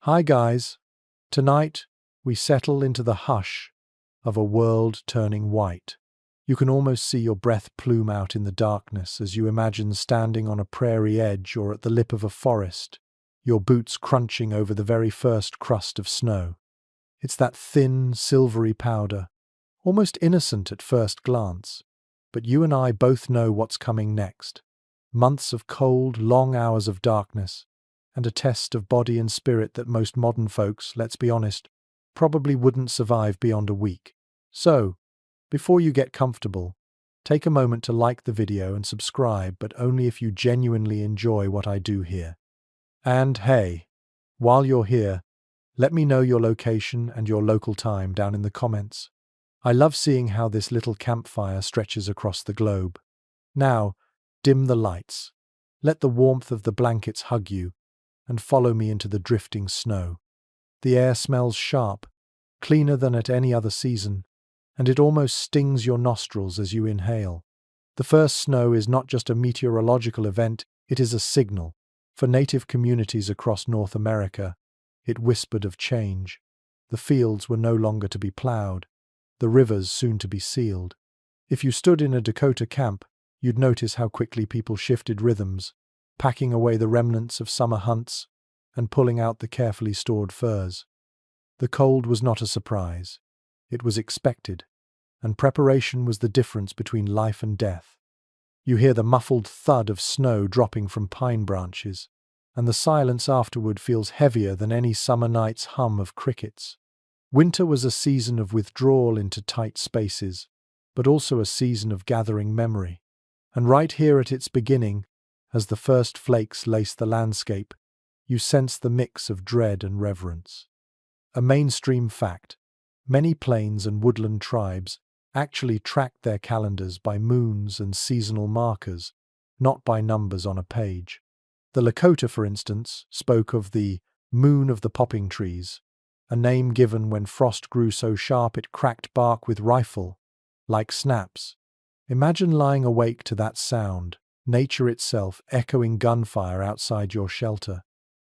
Hi guys. Tonight, we settle into the hush of a world turning white. You can almost see your breath plume out in the darkness as you imagine standing on a prairie edge or at the lip of a forest, your boots crunching over the very first crust of snow. It's that thin, silvery powder, almost innocent at first glance. But you and I both know what's coming next. Months of cold, long hours of darkness, and a test of body and spirit that most modern folks, let's be honest, probably wouldn't survive beyond a week. So, before you get comfortable, take a moment to like the video and subscribe, but only if you genuinely enjoy what I do here. And hey, while you're here, let me know your location and your local time down in the comments. I love seeing how this little campfire stretches across the globe. Now, dim the lights. Let the warmth of the blankets hug you, and follow me into the drifting snow. The air smells sharp, cleaner than at any other season, and it almost stings your nostrils as you inhale. The first snow is not just a meteorological event, it is a signal. For native communities across North America, it whispered of change. The fields were no longer to be plowed, the rivers soon to be sealed. If you stood in a Dakota camp, you'd notice how quickly people shifted rhythms, packing away the remnants of summer hunts and pulling out the carefully stored furs. The cold was not a surprise. It was expected, and preparation was the difference between life and death. You hear the muffled thud of snow dropping from pine branches, and the silence afterward feels heavier than any summer night's hum of crickets. Winter was a season of withdrawal into tight spaces, but also a season of gathering memory. And right here at its beginning, as the first flakes lace the landscape, you sense the mix of dread and reverence. A mainstream fact: many plains and woodland tribes actually tracked their calendars by moons and seasonal markers, not by numbers on a page. The Lakota, for instance, spoke of the moon of the popping trees, a name given when frost grew so sharp it cracked bark with rifle, like snaps. Imagine lying awake to that sound, nature itself echoing gunfire outside your shelter.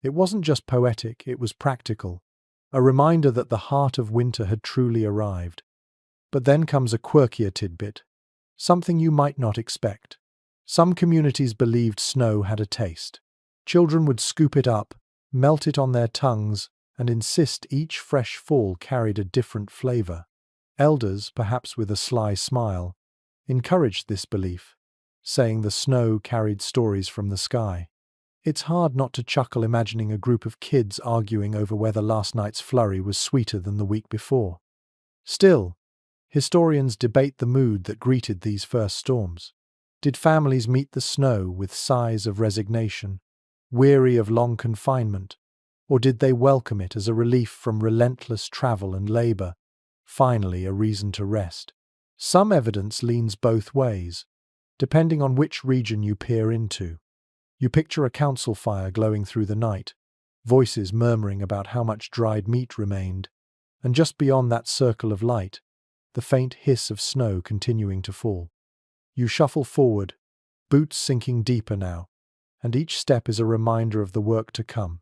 It wasn't just poetic, it was practical, a reminder that the heart of winter had truly arrived. But then comes a quirkier tidbit, something you might not expect. Some communities believed snow had a taste. Children would scoop it up, melt it on their tongues, and insist each fresh fall carried a different flavor. Elders, perhaps with a sly smile, encouraged this belief, saying the snow carried stories from the sky. It's hard not to chuckle imagining a group of kids arguing over whether last night's flurry was sweeter than the week before. Still, historians debate the mood that greeted these first storms. Did families meet the snow with sighs of resignation, weary of long confinement, or did they welcome it as a relief from relentless travel and labor, finally a reason to rest? Some evidence leans both ways, depending on which region you peer into. You picture a council fire glowing through the night, voices murmuring about how much dried meat remained, and just beyond that circle of light, the faint hiss of snow continuing to fall. You shuffle forward, boots sinking deeper now, and each step is a reminder of the work to come.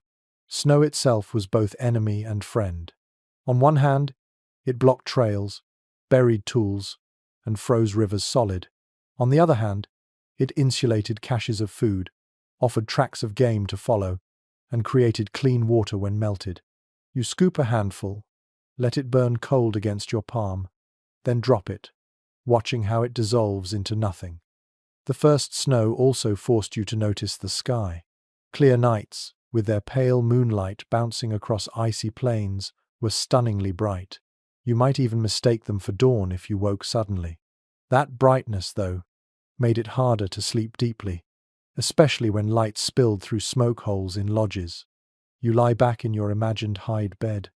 Snow itself was both enemy and friend. On one hand, it blocked trails, buried tools, and froze rivers solid. On the other hand, it insulated caches of food, offered tracks of game to follow, and created clean water when melted. You scoop a handful, let it burn cold against your palm, then drop it, watching how it dissolves into nothing. The first snow also forced you to notice the sky. Clear nights, with their pale moonlight bouncing across icy plains, were stunningly bright. You might even mistake them for dawn if you woke suddenly. That brightness, though, made it harder to sleep deeply, especially when light spilled through smoke holes in lodges. You lie back in your imagined hide bed,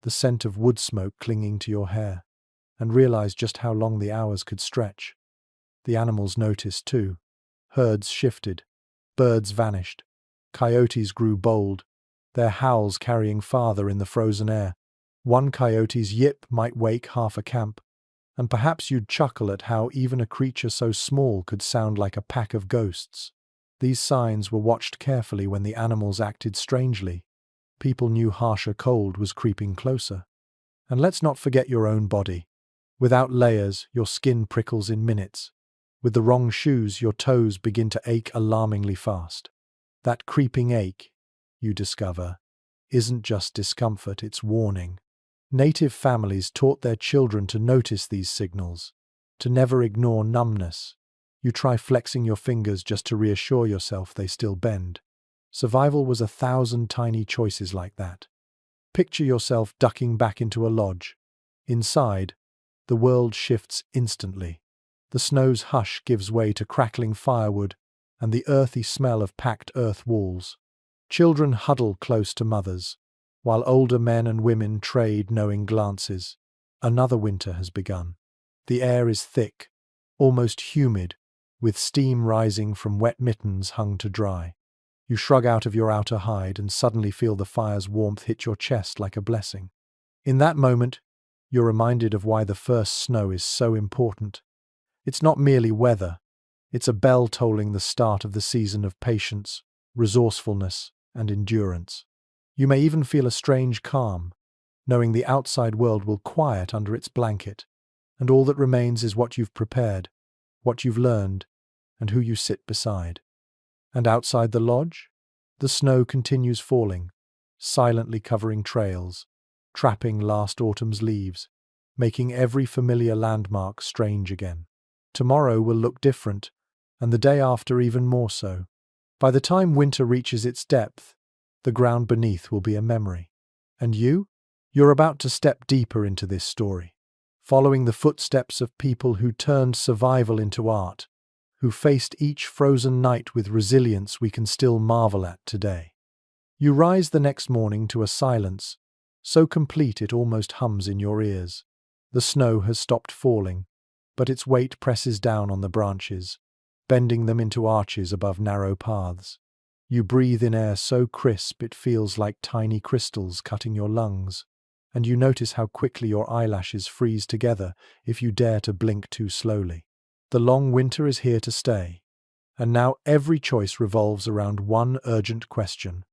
the scent of wood smoke clinging to your hair, and realize just how long the hours could stretch. The animals noticed too. Herds shifted, birds vanished, coyotes grew bold, their howls carrying farther in the frozen air. One coyote's yip might wake half a camp, and perhaps you'd chuckle at how even a creature so small could sound like a pack of ghosts. These signs were watched carefully when the animals acted strangely. People knew harsher cold was creeping closer. And let's not forget your own body. Without layers, your skin prickles in minutes. With the wrong shoes, your toes begin to ache alarmingly fast. That creeping ache, you discover, isn't just discomfort, it's warning. Native families taught their children to notice these signals, to never ignore numbness. You try flexing your fingers just to reassure yourself they still bend. Survival was 1,000 tiny choices like that. Picture yourself ducking back into a lodge. Inside, the world shifts instantly. The snow's hush gives way to crackling firewood and the earthy smell of packed earth walls. Children huddle close to mothers, while older men and women trade knowing glances. Another winter has begun. The air is thick, almost humid, with steam rising from wet mittens hung to dry. You shrug out of your outer hide and suddenly feel the fire's warmth hit your chest like a blessing. In that moment, you're reminded of why the first snow is so important. It's not merely weather, it's a bell tolling the start of the season of patience, resourcefulness, and endurance. You may even feel a strange calm, knowing the outside world will quiet under its blanket, and all that remains is what you've prepared, what you've learned, and who you sit beside. And outside the lodge, the snow continues falling, silently covering trails, trapping last autumn's leaves, making every familiar landmark strange again. Tomorrow will look different, and the day after even more so. By the time winter reaches its depth, the ground beneath will be a memory. And you? You're about to step deeper into this story, following the footsteps of people who turned survival into art, who faced each frozen night with resilience we can still marvel at today. You rise the next morning to a silence, so complete it almost hums in your ears. The snow has stopped falling, but its weight presses down on the branches, bending them into arches above narrow paths. You breathe in air so crisp it feels like tiny crystals cutting your lungs, and you notice how quickly your eyelashes freeze together if you dare to blink too slowly. The long winter is here to stay, and now every choice revolves around one urgent question: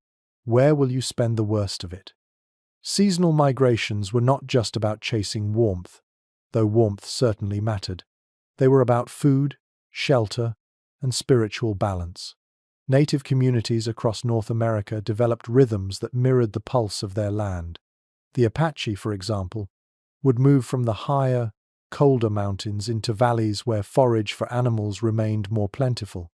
where will you spend the worst of it? Seasonal migrations were not just about chasing warmth, though warmth certainly mattered. They were about food, shelter, and spiritual balance. Native communities across North America developed rhythms that mirrored the pulse of their land. The Apache, for example, would move from the higher, colder mountains into valleys where forage for animals remained more plentiful.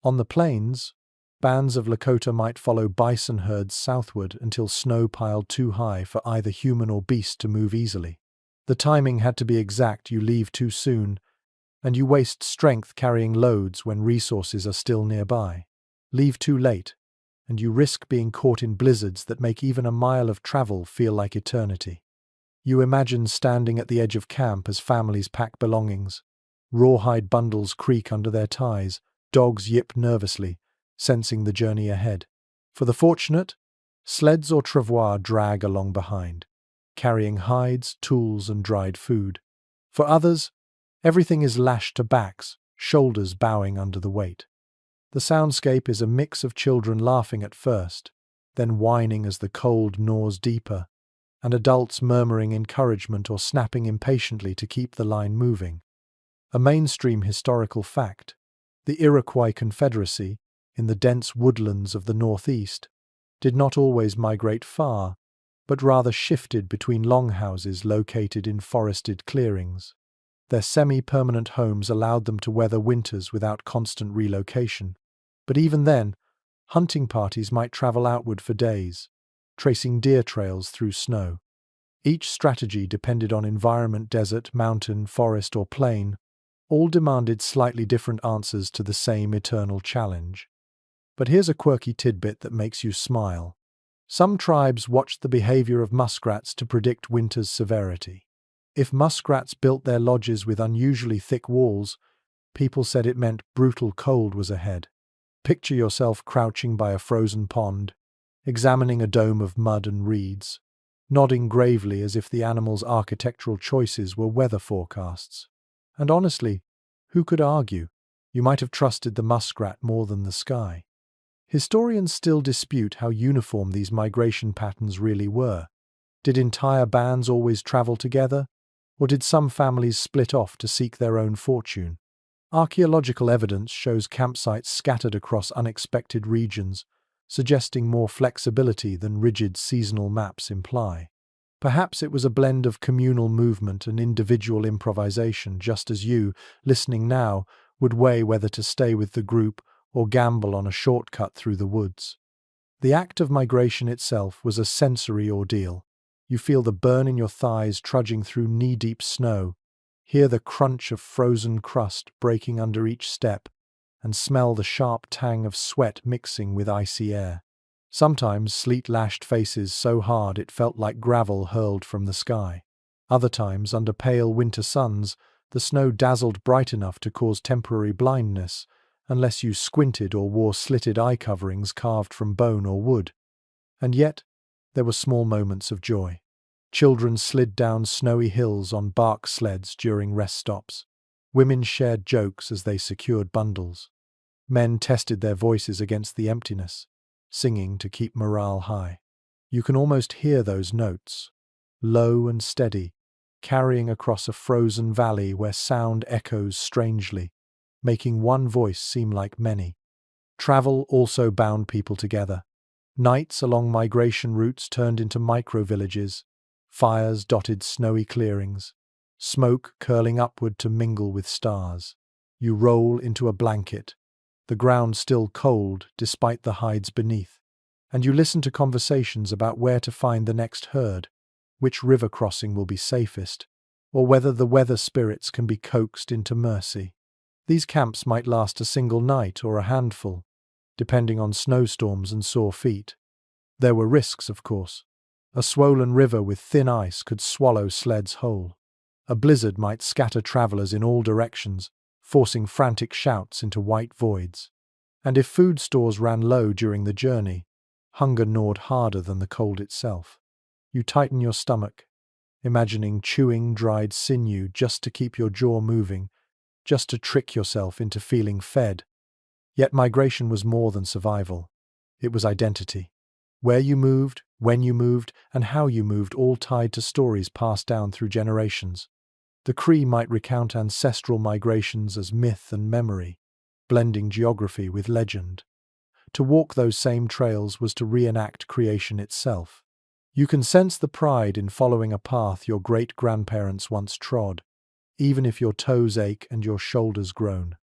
On the plains, bands of Lakota might follow bison herds southward until snow piled too high for either human or beast to move easily. The timing had to be exact. You leave too soon, and you waste strength carrying loads when resources are still nearby. Leave too late, and you risk being caught in blizzards that make even a mile of travel feel like eternity. You imagine standing at the edge of camp as families pack belongings. Rawhide bundles creak under their ties, dogs yip nervously, sensing the journey ahead. For the fortunate, sleds or travois drag along behind, carrying hides, tools, and dried food. For others, everything is lashed to backs, shoulders bowing under the weight. The soundscape is a mix of children laughing at first, then whining as the cold gnaws deeper, and adults murmuring encouragement or snapping impatiently to keep the line moving. A mainstream historical fact: the Iroquois Confederacy, in the dense woodlands of the Northeast, did not always migrate far, but rather shifted between longhouses located in forested clearings. Their semi-permanent homes allowed them to weather winters without constant relocation. But even then, hunting parties might travel outward for days, tracing deer trails through snow. Each strategy depended on environment: desert, mountain, forest, or plain. All demanded slightly different answers to the same eternal challenge. But here's a quirky tidbit that makes you smile. Some tribes watched the behavior of muskrats to predict winter's severity. If muskrats built their lodges with unusually thick walls, people said it meant brutal cold was ahead. Picture yourself crouching by a frozen pond, examining a dome of mud and reeds, nodding gravely as if the animal's architectural choices were weather forecasts. And honestly, who could argue? You might have trusted the muskrat more than the sky. Historians still dispute how uniform these migration patterns really were. Did entire bands always travel together, or did some families split off to seek their own fortune? Archaeological evidence shows campsites scattered across unexpected regions, suggesting more flexibility than rigid seasonal maps imply. Perhaps it was a blend of communal movement and individual improvisation, just as you, listening now, would weigh whether to stay with the group or gamble on a shortcut through the woods. The act of migration itself was a sensory ordeal. You feel the burn in your thighs trudging through knee-deep snow, hear the crunch of frozen crust breaking under each step, and smell the sharp tang of sweat mixing with icy air. Sometimes sleet lashed faces so hard it felt like gravel hurled from the sky. Other times, under pale winter suns, the snow dazzled bright enough to cause temporary blindness, unless you squinted or wore slitted eye coverings carved from bone or wood. And yet, there were small moments of joy. Children slid down snowy hills on bark sleds during rest stops. Women shared jokes as they secured bundles. Men tested their voices against the emptiness, singing to keep morale high. You can almost hear those notes, low and steady, carrying across a frozen valley where sound echoes strangely, making one voice seem like many. Travel also bound people together. Nights along migration routes turned into micro-villages. Fires dotted snowy clearings, smoke curling upward to mingle with stars. You roll into a blanket, the ground still cold despite the hides beneath, and you listen to conversations about where to find the next herd, which river crossing will be safest, or whether the weather spirits can be coaxed into mercy. These camps might last a single night or a handful, depending on snowstorms and sore feet. There were risks, of course. A swollen river with thin ice could swallow sleds whole. A blizzard might scatter travelers in all directions, forcing frantic shouts into white voids. And if food stores ran low during the journey, hunger gnawed harder than the cold itself. You tighten your stomach, imagining chewing dried sinew just to keep your jaw moving, just to trick yourself into feeling fed. Yet migration was more than survival. It was identity. Where you moved, when you moved, and how you moved all tied to stories passed down through generations. The Cree might recount ancestral migrations as myth and memory, blending geography with legend. To walk those same trails was to reenact creation itself. You can sense the pride in following a path your great-grandparents once trod, even if your toes ache and your shoulders groan.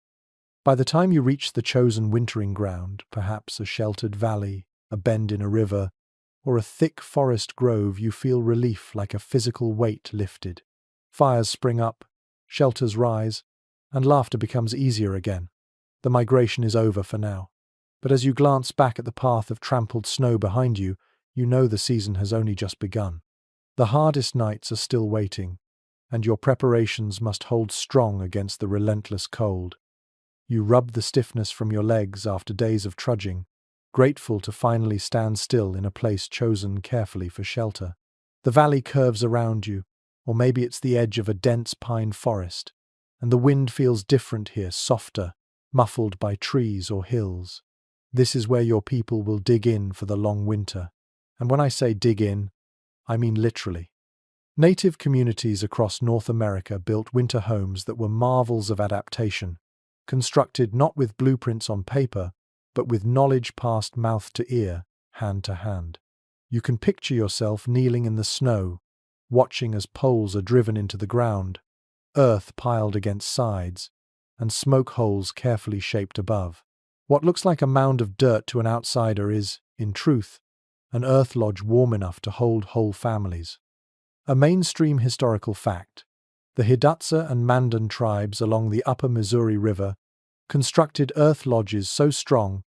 By the time you reach the chosen wintering ground, perhaps a sheltered valley, a bend in a river, or a thick forest grove, you feel relief like a physical weight lifted. Fires spring up, shelters rise, and laughter becomes easier again. The migration is over for now. But as you glance back at the path of trampled snow behind you, you know the season has only just begun. The hardest nights are still waiting, and your preparations must hold strong against the relentless cold. You rub the stiffness from your legs after days of trudging, grateful to finally stand still in a place chosen carefully for shelter. The valley curves around you, or maybe it's the edge of a dense pine forest, and the wind feels different here, softer, muffled by trees or hills. This is where your people will dig in for the long winter. And when I say dig in, I mean literally. Native communities across North America built winter homes that were marvels of adaptation, constructed not with blueprints on paper, but with knowledge passed mouth to ear, hand to hand. You can picture yourself kneeling in the snow, watching as poles are driven into the ground, earth piled against sides, and smoke holes carefully shaped above. What looks like a mound of dirt to an outsider is, in truth, an earth lodge warm enough to hold whole families. A mainstream historical fact: the Hidatsa and Mandan tribes along the upper Missouri River constructed earth lodges so strong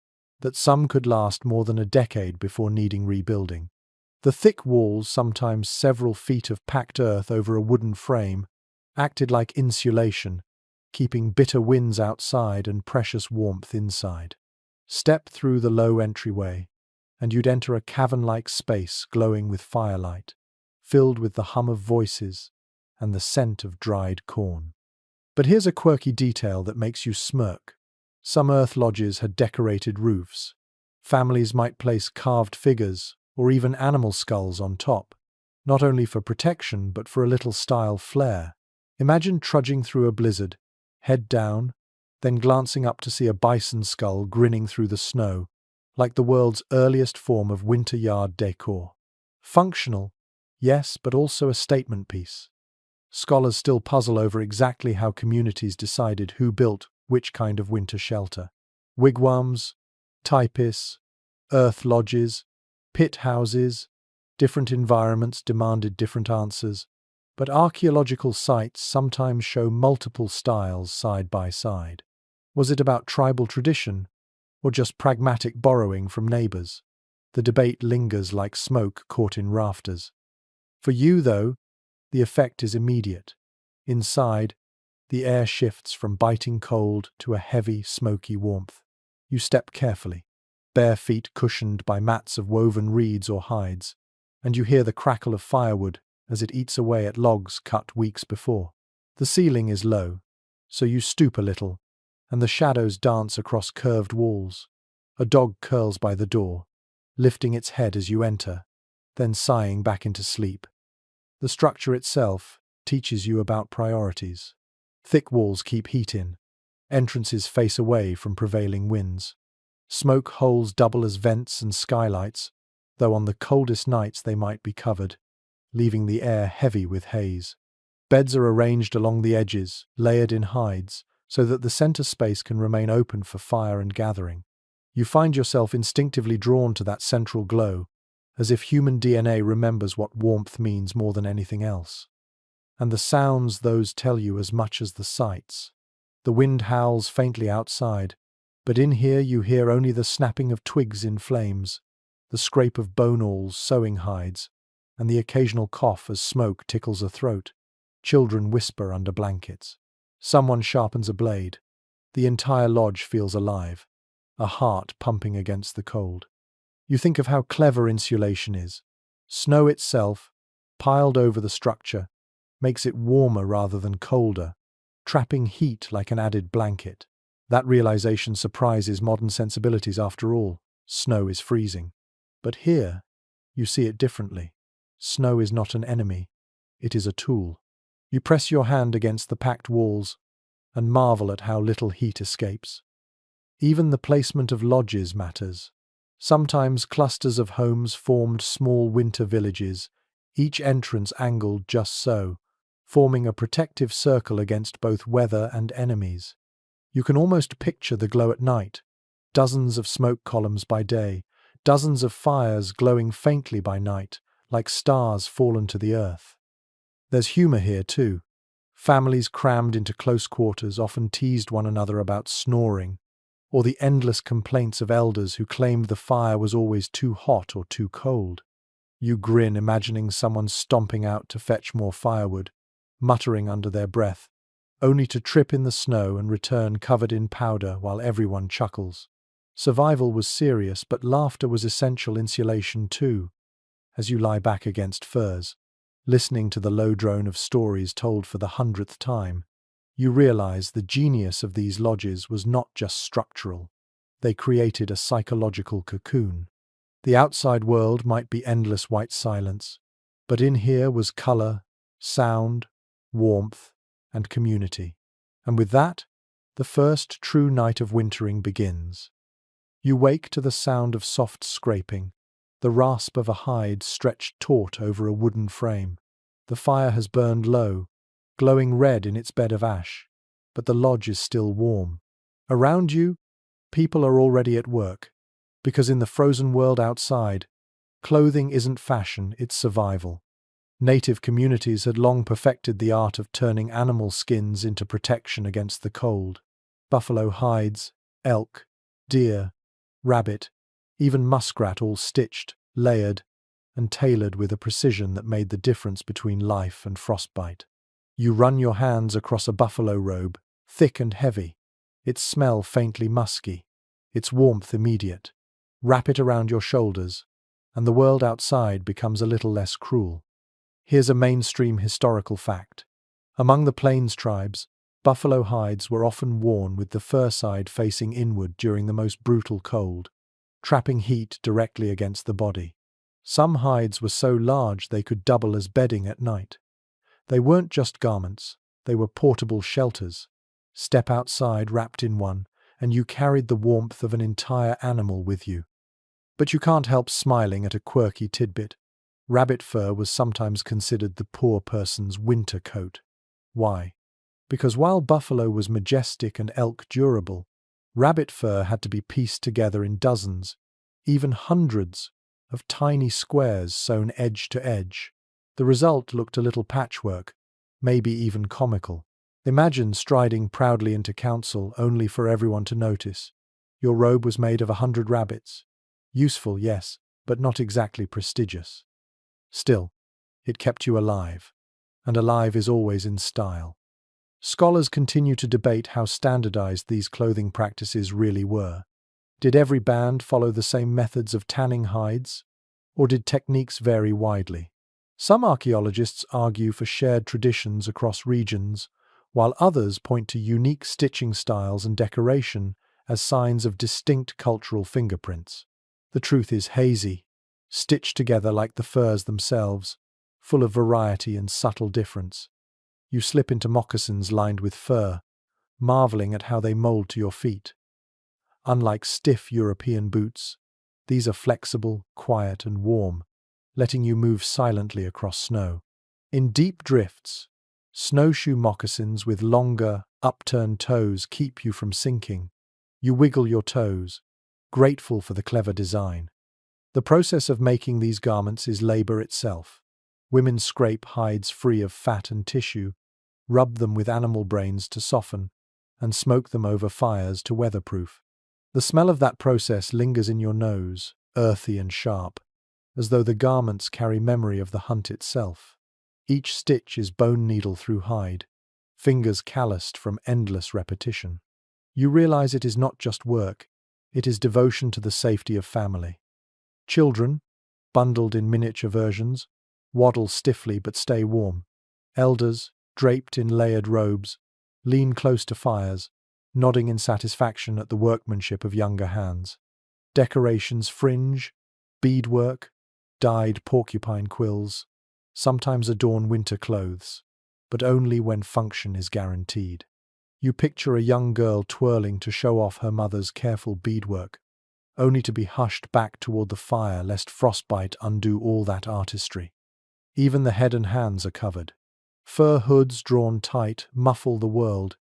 that some could last more than a decade before needing rebuilding. The thick walls, sometimes several feet of packed earth over a wooden frame, acted like insulation, keeping bitter winds outside and precious warmth inside. Step through the low entryway, and you'd enter a cavern-like space glowing with firelight, filled with the hum of voices and the scent of dried corn. But here's a quirky detail that makes you smirk. Some earth lodges had decorated roofs, Families might place carved figures or even animal skulls on top, not only for protection but for a little style flair. Imagine trudging through a blizzard, head down, then glancing up to see a bison skull grinning through the snow, like the world's earliest form of winter yard decor. Functional, yes, but also a statement piece. Scholars still puzzle over exactly how communities decided who built which kind of winter shelter. Wigwams, tepees, earth lodges, pit houses, different environments demanded different answers, but archaeological sites sometimes show multiple styles side by side. Was it about tribal tradition, or just pragmatic borrowing from neighbors? The debate lingers like smoke caught in rafters. For you, though, the effect is immediate. Inside, the air shifts from biting cold to a heavy, smoky warmth. You step carefully, bare feet cushioned by mats of woven reeds or hides, and you hear the crackle of firewood as it eats away at logs cut weeks before. The ceiling is low, so you stoop a little, and the shadows dance across curved walls. A dog curls by the door, lifting its head as you enter, then sighing back into sleep. The structure itself teaches you about priorities. Thick walls keep heat in. Entrances face away from prevailing winds. Smoke holes double as vents and skylights, though on the coldest nights they might be covered, leaving the air heavy with haze. Beds are arranged along the edges, layered in hides, so that the center space can remain open for fire and gathering. You find yourself instinctively drawn to that central glow, as if human DNA remembers what warmth means more than anything else. And the sounds those tell you as much as the sights. The wind howls faintly outside, but in here you hear only the snapping of twigs in flames, the scrape of bone awls sewing hides, and the occasional cough as smoke tickles a throat. Children whisper under blankets. Someone sharpens a blade. The entire lodge feels alive, a heart pumping against the cold. You think of how clever insulation is. Snow itself, piled over the structure, makes it warmer rather than colder, trapping heat like an added blanket. That realization surprises modern sensibilities after all. Snow is freezing. But here, you see it differently. Snow is not an enemy. It is a tool. You press your hand against the packed walls and marvel at how little heat escapes. Even the placement of lodges matters. Sometimes clusters of homes formed small winter villages, each entrance angled just so, forming a protective circle against both weather and enemies. You can almost picture the glow at night, dozens of smoke columns by day, dozens of fires glowing faintly by night, like stars fallen to the earth. There's humor here too. Families crammed into close quarters often teased one another about snoring, or the endless complaints of elders who claimed the fire was always too hot or too cold. You grin imagining someone stomping out to fetch more firewood, muttering under their breath, only to trip in the snow and return covered in powder while everyone chuckles. Survival was serious, but laughter was essential insulation too. As you lie back against furs, listening to the low drone of stories told for the 100th time, you realize the genius of these lodges was not just structural. They created a psychological cocoon. The outside world might be endless white silence, but in here was color, sound, warmth, and community. And with that, the first true night of wintering begins. You wake to the sound of soft scraping, the rasp of a hide stretched taut over a wooden frame. The fire has burned low, glowing red in its bed of ash, but the lodge is still warm. Around you, people are already at work, because in the frozen world outside, clothing isn't fashion, it's survival. Native communities had long perfected the art of turning animal skins into protection against the cold. Buffalo hides, elk, deer, rabbit, even muskrat all stitched, layered, and tailored with a precision that made the difference between life and frostbite. You run your hands across a buffalo robe, thick and heavy, its smell faintly musky, its warmth immediate. Wrap it around your shoulders, and the world outside becomes a little less cruel. Here's a mainstream historical fact. Among the Plains tribes, buffalo hides were often worn with the fur side facing inward during the most brutal cold. trapping heat directly against the body. Some hides were so large they could double as bedding at night. They weren't just garments, they were portable shelters. Step outside wrapped in one, and you carried the warmth of an entire animal with you. But you can't help smiling at a quirky tidbit. Rabbit fur was sometimes considered the poor person's winter coat. Why? Because while buffalo was majestic and elk durable, rabbit fur had to be pieced together in dozens, even hundreds, of tiny squares sewn edge to edge. The result looked a little patchwork, maybe even comical. Imagine striding proudly into council only for everyone to notice. Your robe was made of 100 rabbits. Useful, yes, but not exactly prestigious. Still, it kept you alive, and alive is always in style. Scholars continue to debate how standardized these clothing practices really were. Did every band follow the same methods of tanning hides, or did techniques vary widely? Some archaeologists argue for shared traditions across regions, while others point to unique stitching styles and decoration as signs of distinct cultural fingerprints. The truth is hazy, stitched together like the furs themselves, full of variety and subtle difference. You slip into moccasins lined with fur, marveling at how they mold to your feet. Unlike stiff European boots, these are flexible, quiet, and warm, letting you move silently across snow. In deep drifts, snowshoe moccasins with longer, upturned toes keep you from sinking. You wiggle your toes, grateful for the clever design. The process of making these garments is labor itself. Women scrape hides free of fat and tissue, rub them with animal brains to soften, and smoke them over fires to weatherproof. The smell of that process lingers in your nose, earthy and sharp, as though the garments carry memory of the hunt itself. Each stitch is bone needle through hide, fingers calloused from endless repetition. You realize it is not just work, it is devotion to the safety of family. Children, bundled in miniature versions, waddle stiffly but stay warm. Elders, draped in layered robes, lean close to fires, nodding in satisfaction at the workmanship of younger hands. Decorations fringe, beadwork, dyed porcupine quills, sometimes adorn winter clothes, but only when function is guaranteed. You picture a young girl twirling to show off her mother's careful beadwork, only to be hushed back toward the fire lest frostbite undo all that artistry. Even the head and hands are covered. Fur hoods drawn tight muffle the world,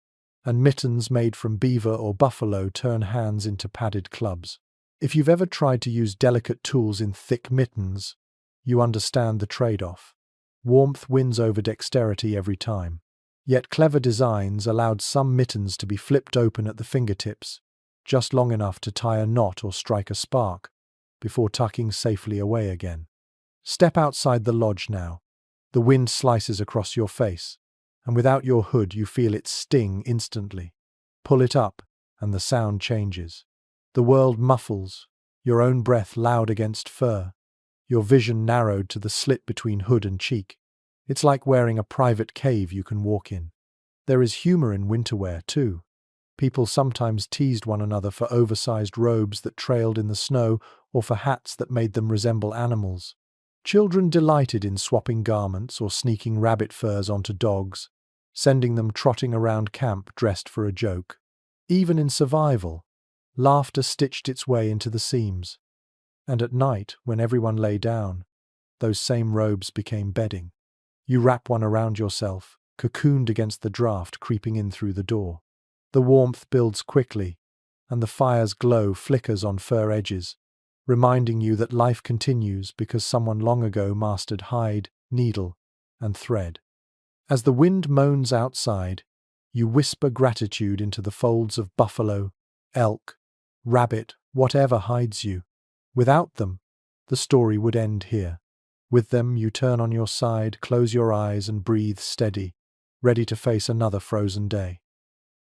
and mittens made from beaver or buffalo turn hands into padded clubs. If you've ever tried to use delicate tools in thick mittens, you understand the trade-off. Warmth wins over dexterity every time. Yet clever designs allowed some mittens to be flipped open at the fingertips, just long enough to tie a knot or strike a spark, before tucking safely away again. Step outside the lodge now. The wind slices across your face, and without your hood you feel it sting instantly. Pull it up, and the sound changes. The world muffles, your own breath loud against fur, your vision narrowed to the slit between hood and cheek. It's like wearing a private cave you can walk in. There is humor in winter wear, too. People sometimes teased one another for oversized robes that trailed in the snow or for hats that made them resemble animals. Children delighted in swapping garments or sneaking rabbit furs onto dogs, sending them trotting around camp dressed for a joke. Even in survival, laughter stitched its way into the seams. And at night, when everyone lay down, those same robes became bedding. You wrap one around yourself, cocooned against the draft creeping in through the door. The warmth builds quickly, and the fire's glow flickers on fur edges, reminding you that life continues because someone long ago mastered hide, needle, and thread. As the wind moans outside, you whisper gratitude into the folds of buffalo, elk, rabbit, whatever hides you. Without them, the story would end here. With them, you turn on your side, close your eyes, and breathe steady, ready to face another frozen day.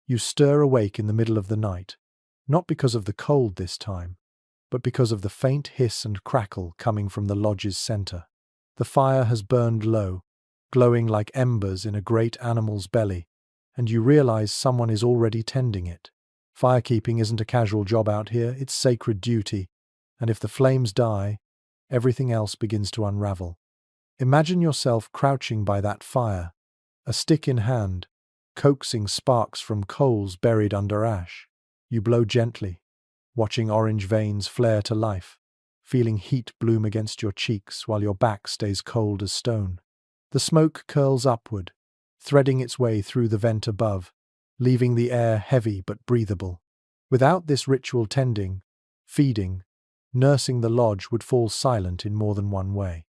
You stir awake in the middle of the night, not because of the cold this time, but because of the faint hiss and crackle coming from the lodge's center. The fire has burned low, glowing like embers in a great animal's belly, and you realize someone is already tending it. Firekeeping isn't a casual job out here, it's sacred duty, and if the flames die, everything else begins to unravel. Imagine yourself crouching by that fire, a stick in hand, coaxing sparks from coals buried under ash. You blow gently, watching orange veins flare to life, feeling heat bloom against your cheeks while your back stays cold as stone. The smoke curls upward, threading its way through the vent above, leaving the air heavy but breathable. Without this ritual tending, feeding, nursing, the lodge would fall silent in more than one way.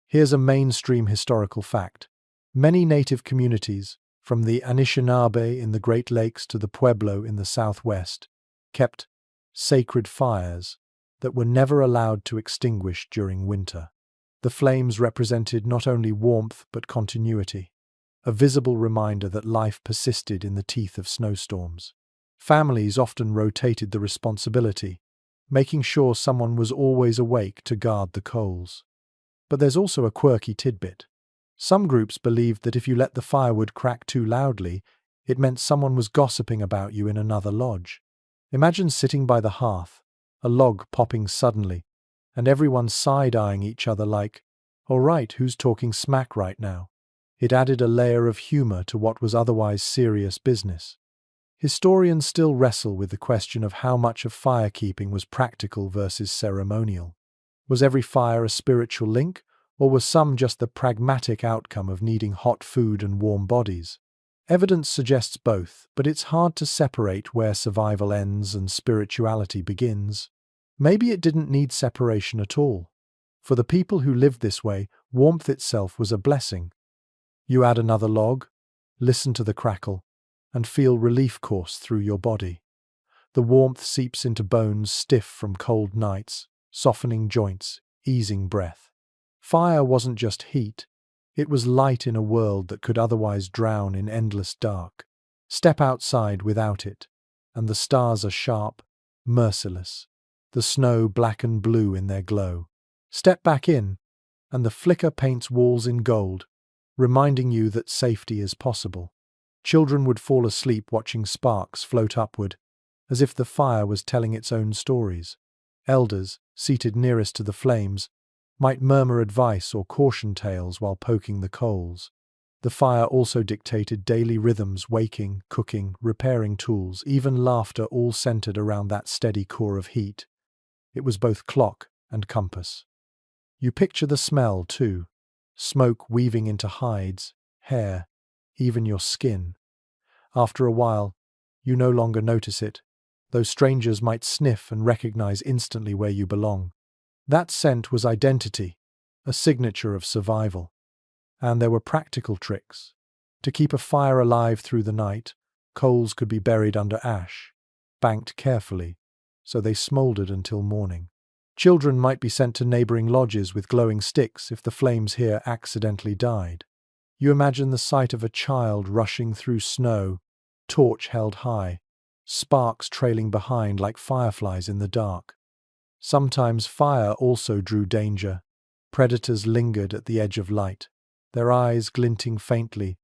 Here's a mainstream historical fact. Many native communities, from the Anishinaabe in the Great Lakes to the Pueblo in the southwest, kept sacred fires that were never allowed to extinguish during winter. The flames represented not only warmth but continuity, a visible reminder that life persisted in the teeth of snowstorms. Families often rotated the responsibility, making sure someone was always awake to guard the coals. But there's also a quirky tidbit. Some groups believed that if you let the firewood crack too loudly, it meant someone was gossiping about you in another lodge. Imagine sitting by the hearth, a log popping suddenly, and everyone side-eyeing each other like, "All right, who's talking smack right now?" It added a layer of humor to what was otherwise serious business. Historians still wrestle with the question of how much of firekeeping was practical versus ceremonial. Was every fire a spiritual link, or was some just the pragmatic outcome of needing hot food and warm bodies? Evidence suggests both, but it's hard to separate where survival ends and spirituality begins. Maybe it didn't need separation at all. For the people who lived this way, warmth itself was a blessing. You add another log, listen to the crackle, and feel relief course through your body. The warmth seeps into bones stiff from cold nights, softening joints, easing breath. Fire wasn't just heat, it was light in a world that could otherwise drown in endless dark. Step outside without it, and the stars are sharp, merciless, the snow black and blue in their glow. Step back in, and the flicker paints walls in gold, reminding you that safety is possible. Children would fall asleep watching sparks float upward, as if the fire was telling its own stories. Elders, seated nearest to the flames, might murmur advice or caution tales while poking the coals. The fire also dictated daily rhythms: waking, cooking, repairing tools, even laughter, all centered around that steady core of heat. It was both clock and compass. You picture the smell, too. Smoke weaving into hides, hair, even your skin. After a while, you no longer notice it, though strangers might sniff and recognize instantly where you belong. That scent was identity, a signature of survival. And there were practical tricks. To keep a fire alive through the night, coals could be buried under ash, banked carefully, so they smoldered until morning. Children might be sent to neighboring lodges with glowing sticks if the flames here accidentally died. You imagine the sight of a child rushing through snow, torch held high, sparks trailing behind like fireflies in the dark. Sometimes fire also drew danger. Predators lingered at the edge of light, their eyes glinting faintly,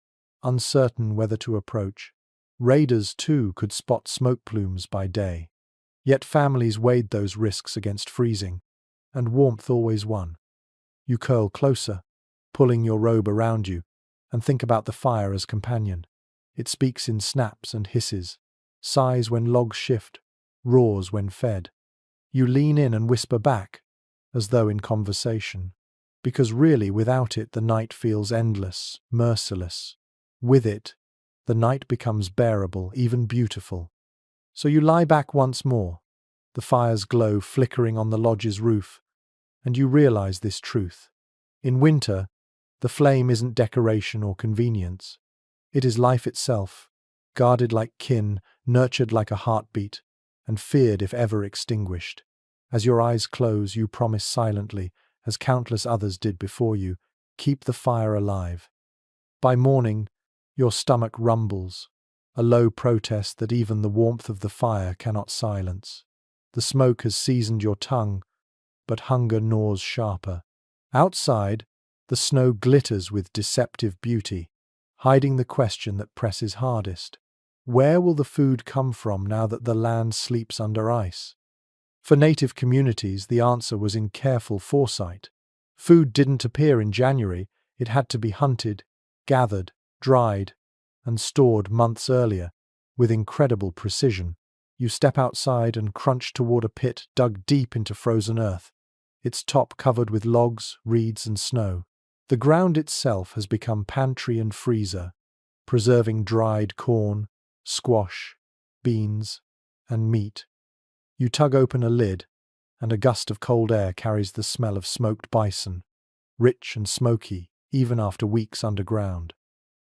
uncertain whether to approach. Raiders, too, could spot smoke plumes by day. Yet families weighed those risks against freezing, and warmth always won. You curl closer, pulling your robe around you, and think about the fire as companion. It speaks in snaps and hisses, sighs when logs shift, roars when fed. You lean in and whisper back, as though in conversation, because really without it the night feels endless, merciless. With it, the night becomes bearable, even beautiful. So you lie back once more, the fire's glow flickering on the lodge's roof, and you realize this truth. In winter, the flame isn't decoration or convenience. It is life itself, guarded like kin, nurtured like a heartbeat, and feared if ever extinguished. As your eyes close, you promise silently, as countless others did before you, keep the fire alive. By morning, your stomach rumbles, a low protest that even the warmth of the fire cannot silence. The smoke has seasoned your tongue, but hunger gnaws sharper. Outside, the snow glitters with deceptive beauty, hiding the question that presses hardest. Where will the food come from now that the land sleeps under ice? For native communities, the answer was in careful foresight. Food didn't appear in January, it had to be hunted, gathered, dried, and stored months earlier, with incredible precision. You step outside and crunch toward a pit dug deep into frozen earth, its top covered with logs, reeds, and snow. The ground itself has become pantry and freezer, preserving dried corn, squash, beans, and meat. You tug open a lid, and a gust of cold air carries the smell of smoked bison, rich and smoky, even after weeks underground.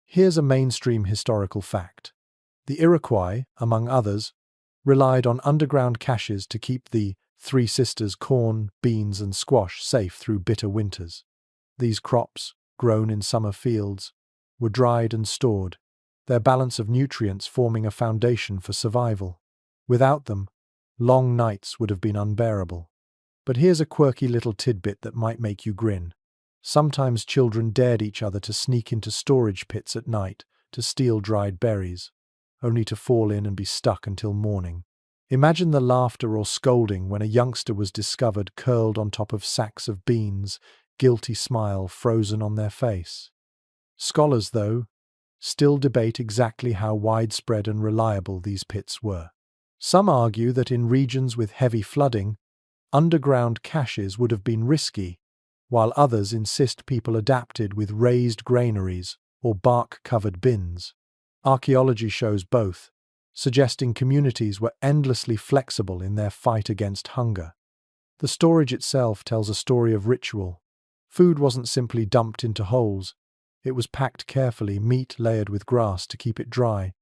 Here's a mainstream historical fact. The Iroquois, among others, relied on underground caches to keep the Three Sisters corn, beans, and squash safe through bitter winters. These crops, grown in summer fields, were dried and stored, their balance of nutrients forming a foundation for survival. Without them, long nights would have been unbearable. But here's a quirky little tidbit that might make you grin. Sometimes children dared each other to sneak into storage pits at night to steal dried berries, only to fall in and be stuck until morning. Imagine the laughter or scolding when a youngster was discovered curled on top of sacks of beans, guilty smile frozen on their face. Scholars, though, still debate exactly how widespread and reliable these pits were. Some argue that in regions with heavy flooding, underground caches would have been risky, while others insist people adapted with raised granaries or bark-covered bins. Archaeology shows both, suggesting communities were endlessly flexible in their fight against hunger. The storage itself tells a story of ritual. Food wasn't simply dumped into holes. It was packed carefully, meat layered with grass to keep it dry,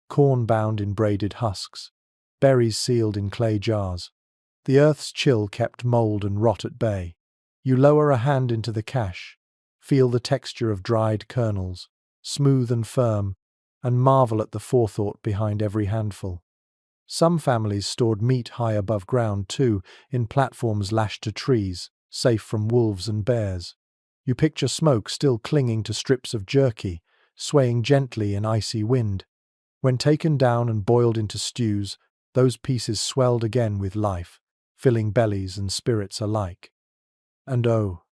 corn bound in braided husks, berries sealed in clay jars. The earth's chill kept mold and rot at bay. You lower a hand into the cache, feel the texture of dried kernels, smooth and firm, and marvel at the forethought behind every handful. Some families stored meat high above ground too, in platforms lashed to trees, safe from wolves and bears. You picture smoke still clinging to strips of jerky, swaying gently in icy wind. When taken down and boiled into stews, those pieces swelled again with life, filling bellies and spirits alike. And oh,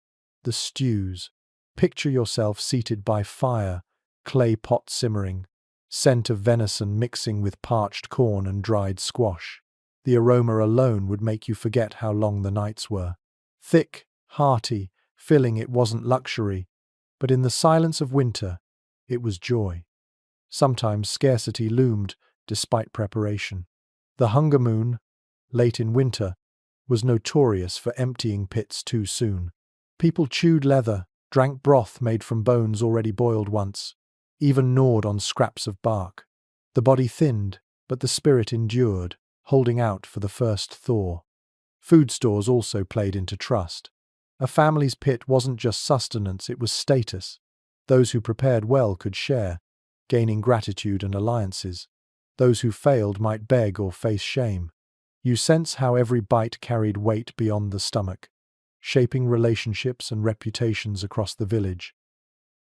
the stews. Picture yourself seated by fire, clay pot simmering, scent of venison mixing with parched corn and dried squash. The aroma alone would make you forget how long the nights were. Thick, hearty, filling, it wasn't luxury, but in the silence of winter, it was joy. Sometimes scarcity loomed, despite preparation. The hunger moon, late in winter, was notorious for emptying pits too soon. People chewed leather, drank broth made from bones already boiled once, even gnawed on scraps of bark. The body thinned, but the spirit endured, holding out for the first thaw. Food stores also played into trust. A family's pit wasn't just sustenance, it was status. Those who prepared well could share, gaining gratitude and alliances. Those who failed might beg or face shame. You sense how every bite carried weight beyond the stomach, shaping relationships and reputations across the village.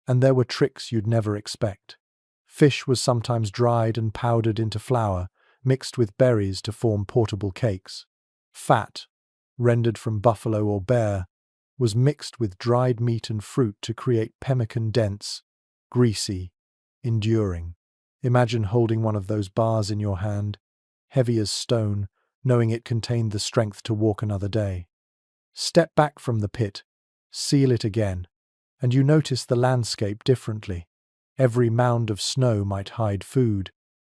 And there were tricks you'd never expect. Fish was sometimes dried and powdered into flour, mixed with berries to form portable cakes. Fat, rendered from buffalo or bear, was mixed with dried meat and fruit to create pemmican dense, greasy, enduring. Imagine holding one of those bars in your hand, heavy as stone, knowing it contained the strength to walk another day. Step back from the pit, seal it again, and you notice the landscape differently. Every mound of snow might hide food.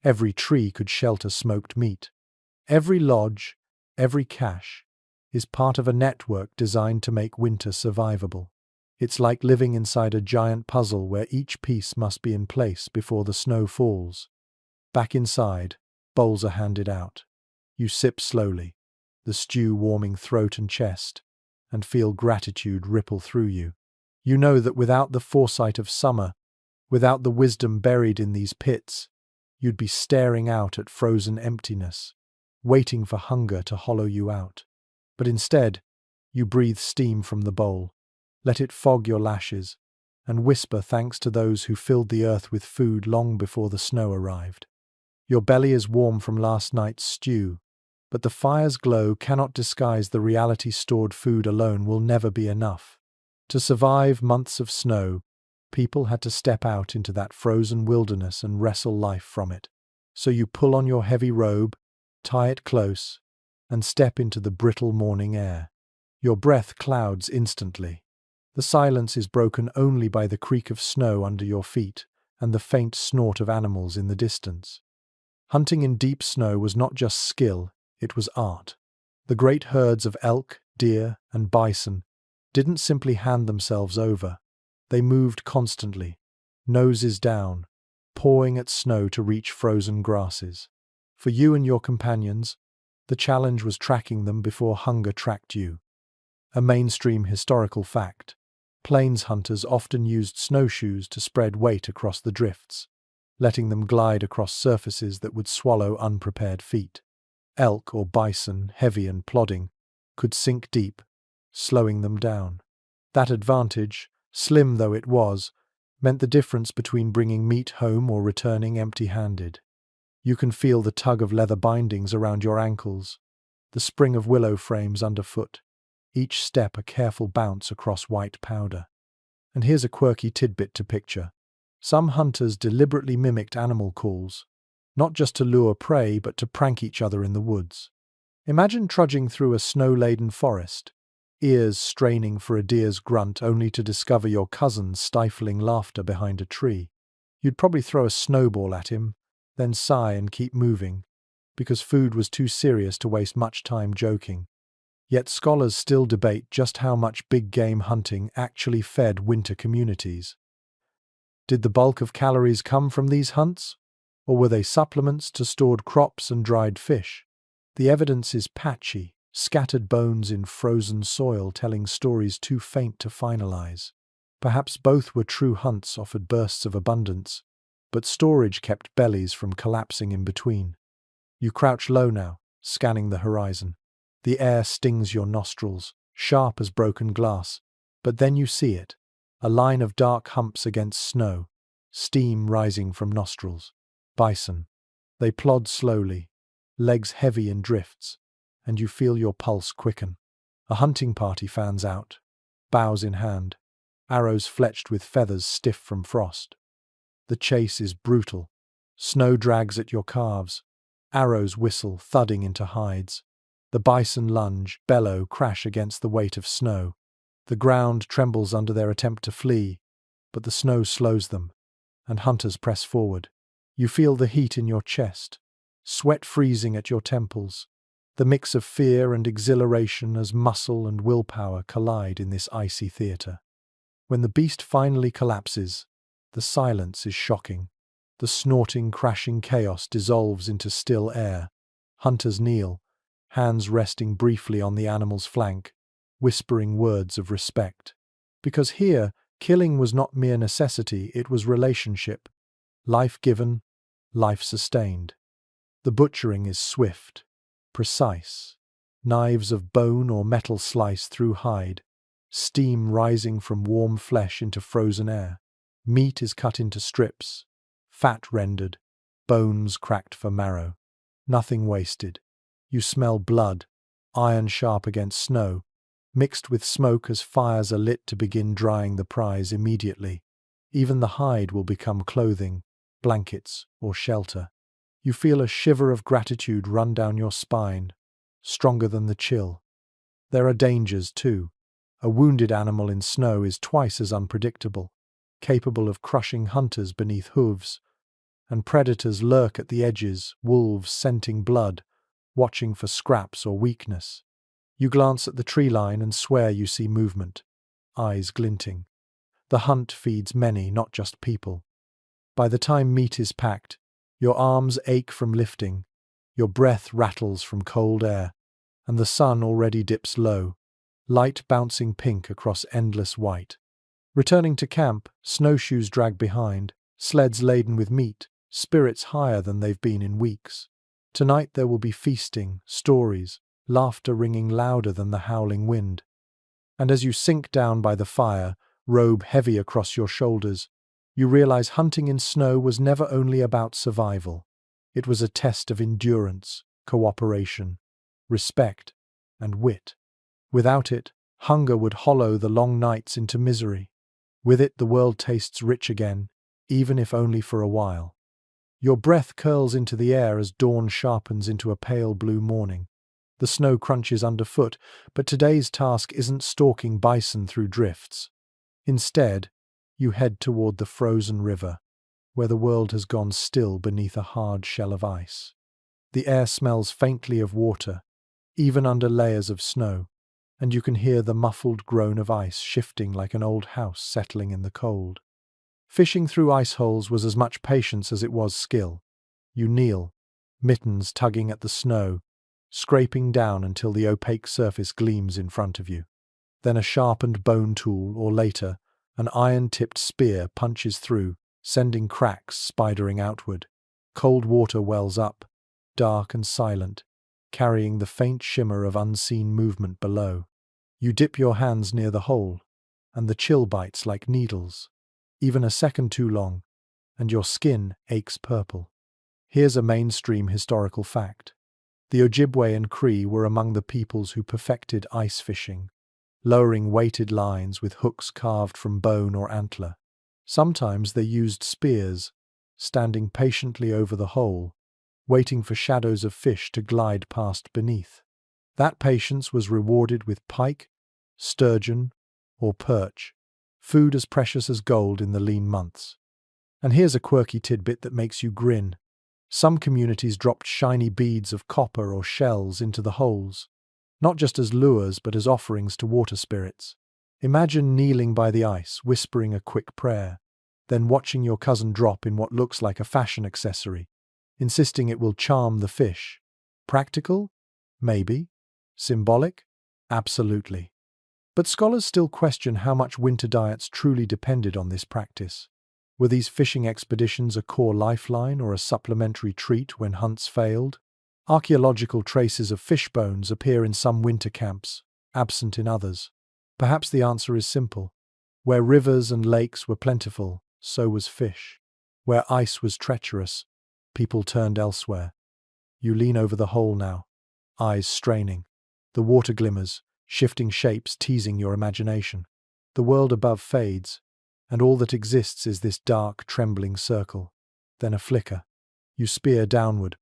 Every tree could shelter smoked meat. Every lodge, every cache, is part of a network designed to make winter survivable. It's like living inside a giant puzzle where each piece must be in place before the snow falls. Back inside, bowls are handed out. You sip slowly, the stew warming throat and chest, and feel gratitude ripple through you. You know that without the foresight of summer, without the wisdom buried in these pits, you'd be staring out at frozen emptiness, waiting for hunger to hollow you out. But instead, you breathe steam from the bowl, let it fog your lashes, and whisper thanks to those who filled the earth with food long before the snow arrived. Your belly is warm from last night's stew, But the fire's glow cannot disguise the reality stored food alone will never be enough. To survive months of snow, people had to step out into that frozen wilderness and wrestle life from it. So you pull on your heavy robe, tie it close, and step into the brittle morning air. Your breath clouds instantly. The silence is broken only by the creak of snow under your feet and the faint snort of animals in the distance. Hunting in deep snow was not just skill, it was art. The great herds of elk, deer, and bison didn't simply hand themselves over. They moved constantly, noses down, pawing at snow to reach frozen grasses. For you and your companions, the challenge was tracking them before hunger tracked you. A mainstream historical fact. Plains hunters often used snowshoes to spread weight across the drifts, letting them glide across surfaces that would swallow unprepared feet. Elk or bison, heavy and plodding, could sink deep, slowing them down. That advantage, slim though it was, meant the difference between bringing meat home or returning empty-handed. You can feel the tug of leather bindings around your ankles, the spring of willow frames underfoot, each step a careful bounce across white powder. And here's a quirky tidbit to picture. Some hunters deliberately mimicked animal calls, not just to lure prey but to prank each other in the woods. Imagine trudging through a snow-laden forest, ears straining for a deer's grunt only to discover your cousin's stifling laughter behind a tree. You'd probably throw a snowball at him, then sigh and keep moving, because food was too serious to waste much time joking. Yet scholars still debate just how much big game hunting actually fed winter communities. Did the bulk of calories come from these hunts, or were they supplements to stored crops and dried fish? The evidence is patchy, scattered bones in frozen soil telling stories too faint to finalize. Perhaps both were true hunts offered bursts of abundance, but storage kept bellies from collapsing in between. You crouch low now, scanning the horizon. The air stings your nostrils, sharp as broken glass, but then you see it, a line of dark humps against snow, steam rising from nostrils. Bison. They plod slowly, legs heavy in drifts, and you feel your pulse quicken. A hunting party fans out, bows in hand, arrows fletched with feathers stiff from frost. The chase is brutal. Snow drags at your calves, arrows whistle, thudding into hides. The bison lunge, bellow, crash against the weight of snow. The ground trembles under their attempt to flee, but the snow slows them, and hunters press forward. You feel the heat in your chest, sweat freezing at your temples, the mix of fear and exhilaration as muscle and willpower collide in this icy theater. When the beast finally collapses, the silence is shocking. The snorting, crashing chaos dissolves into still air. Hunters kneel, hands resting briefly on the animal's flank, whispering words of respect. Because here, killing was not mere necessity, it was relationship. Life given, life sustained. The butchering is swift, precise. Knives of bone or metal slice through hide, steam rising from warm flesh into frozen air. Meat is cut into strips, fat rendered, bones cracked for marrow. Nothing wasted. You smell blood, iron sharp against snow, mixed with smoke as fires are lit to begin drying the prize immediately. Even the hide will become clothing, blankets, or shelter. You feel a shiver of gratitude run down your spine, stronger than the chill. There are dangers, too. A wounded animal in snow is twice as unpredictable, capable of crushing hunters beneath hooves, and predators lurk at the edges, wolves scenting blood, watching for scraps or weakness. You glance at the tree line and swear you see movement, eyes glinting. The hunt feeds many, not just people. By the time meat is packed, your arms ache from lifting, your breath rattles from cold air, and the sun already dips low, light bouncing pink across endless white. Returning to camp, snowshoes drag behind, sleds laden with meat, spirits higher than they've been in weeks. Tonight there will be feasting, stories, laughter ringing louder than the howling wind. And as you sink down by the fire, robe heavy across your shoulders, you realize hunting in snow was never only about survival. It was a test of endurance, cooperation, respect, and wit. Without it, hunger would hollow the long nights into misery. With it, the world tastes rich again, even if only for a while. Your breath curls into the air as dawn sharpens into a pale blue morning. The snow crunches underfoot, but today's task isn't stalking bison through drifts. Instead, you head toward the frozen river, where the world has gone still beneath a hard shell of ice. The air smells faintly of water, even under layers of snow, and you can hear the muffled groan of ice shifting like an old house settling in the cold. Fishing through ice holes was as much patience as it was skill. You kneel, mittens tugging at the snow, scraping down until the opaque surface gleams in front of you. Then a sharpened bone tool, or later, an iron-tipped spear punches through, sending cracks spidering outward. Cold water wells up, dark and silent, carrying the faint shimmer of unseen movement below. You dip your hands near the hole, and the chill bites like needles. Even a second too long, and your skin aches purple. Here's a mainstream historical fact. The Ojibwe and Cree were among the peoples who perfected ice fishing, lowering weighted lines with hooks carved from bone or antler. Sometimes they used spears, standing patiently over the hole, waiting for shadows of fish to glide past beneath. That patience was rewarded with pike, sturgeon, or perch, food as precious as gold in the lean months. And here's a quirky tidbit that makes you grin. Some communities dropped shiny beads of copper or shells into the holes, not just as lures but as offerings to water spirits. Imagine kneeling by the ice, whispering a quick prayer, then watching your cousin drop in what looks like a fashion accessory, insisting it will charm the fish. Practical? Maybe. Symbolic? Absolutely. But scholars still question how much winter diets truly depended on this practice. Were these fishing expeditions a core lifeline or a supplementary treat when hunts failed? Archaeological traces of fish bones appear in some winter camps, absent in others. Perhaps the answer is simple. Where rivers and lakes were plentiful, so was fish. Where ice was treacherous, people turned elsewhere. You lean over the hole now, eyes straining. The water glimmers, shifting shapes teasing your imagination. The world above fades, and all that exists is this dark, trembling circle. Then a flicker. You spear downward,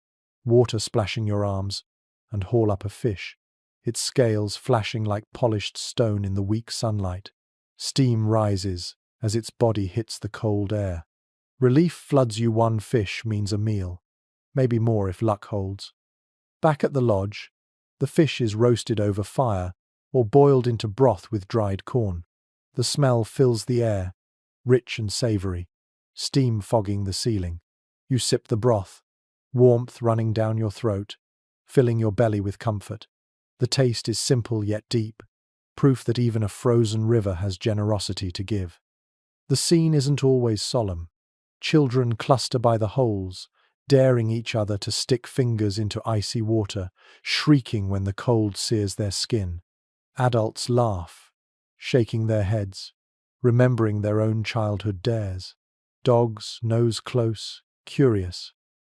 water splashing your arms, and haul up a fish, its scales flashing like polished stone in the weak sunlight. Steam rises as its body hits the cold air. Relief floods you. One fish means a meal, maybe more if luck holds. Back at the lodge, the fish is roasted over fire or boiled into broth with dried corn. The smell fills the air, rich and savory, steam fogging the ceiling. You sip the broth, warmth running down your throat, filling your belly with comfort. The taste is simple yet deep, proof that even a frozen river has generosity to give. The scene isn't always solemn. Children cluster by the holes, daring each other to stick fingers into icy water, shrieking when the cold sears their skin. Adults laugh, shaking their heads, remembering their own childhood dares. Dogs nose close, curious,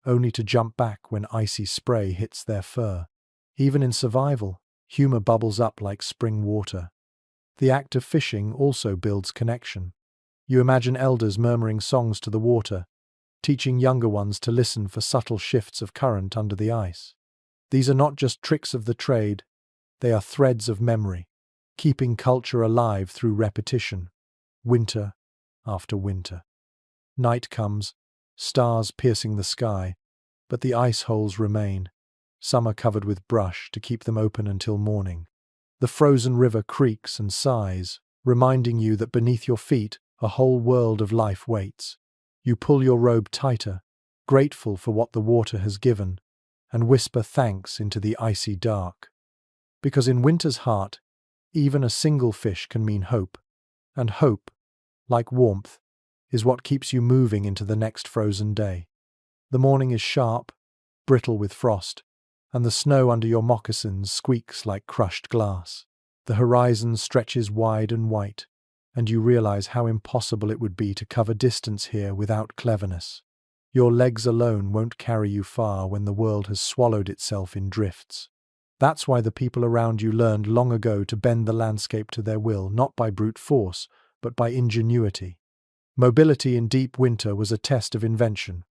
only to jump back when icy spray hits their fur. Even in survival, humor bubbles up like spring water. The act of fishing also builds connection. You imagine elders murmuring songs to the water, teaching younger ones to listen for subtle shifts of current under the ice. These are not just tricks of the trade, they are threads of memory, keeping culture alive through repetition, winter after winter. Night comes, stars piercing the sky, but the ice holes remain. Some are covered with brush to keep them open until morning. The frozen river creaks and sighs, reminding you that beneath your feet a whole world of life waits. You pull your robe tighter, grateful for what the water has given, and whisper thanks into the icy dark. Because in winter's heart, even a single fish can mean hope, and hope, like warmth, is what keeps you moving into the next frozen day. The morning is sharp, brittle with frost, and the snow under your moccasins squeaks like crushed glass. The horizon stretches wide and white, and you realize how impossible it would be to cover distance here without cleverness. Your legs alone won't carry you far when the world has swallowed itself in drifts. That's why the people around you learned long ago to bend the landscape to their will, not by brute force, but by ingenuity. Mobility in deep winter was a test of invention.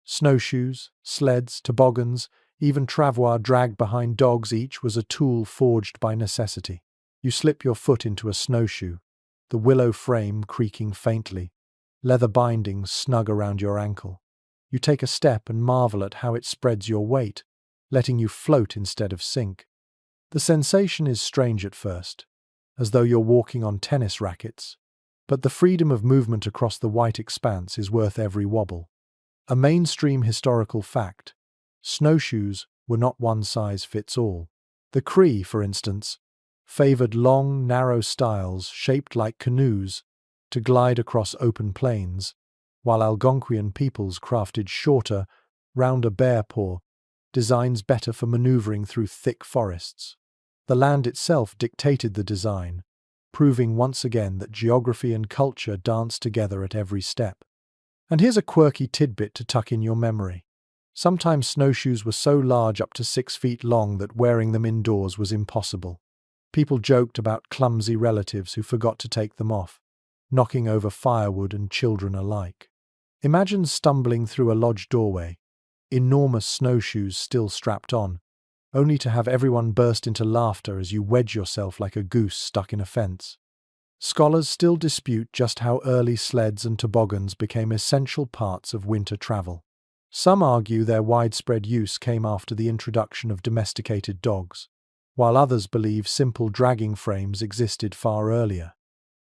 Snowshoes, sleds, toboggans, even travois dragged behind dogs, each was a tool forged by necessity. You slip your foot into a snowshoe, the willow frame creaking faintly, leather bindings snug around your ankle. You take a step and marvel at how it spreads your weight, letting you float instead of sink. The sensation is strange at first, as though you're walking on tennis rackets, but the freedom of movement across the white expanse is worth every wobble. A mainstream historical fact: snowshoes were not one size fits all. The Cree, for instance, favored long, narrow styles shaped like canoes to glide across open plains, while Algonquian peoples crafted shorter, rounder bear paw designs better for maneuvering through thick forests. The land itself dictated the design, proving once again that geography and culture dance together at every step. And here's a quirky tidbit to tuck in your memory. Sometimes snowshoes were so large, up to 6 feet long, that wearing them indoors was impossible. People joked about clumsy relatives who forgot to take them off, knocking over firewood and children alike. Imagine stumbling through a lodge doorway, enormous snowshoes still strapped on, only to have everyone burst into laughter as you wedge yourself like a goose stuck in a fence. Scholars still dispute just how early sleds and toboggans became essential parts of winter travel. Some argue their widespread use came after the introduction of domesticated dogs, while others believe simple dragging frames existed far earlier.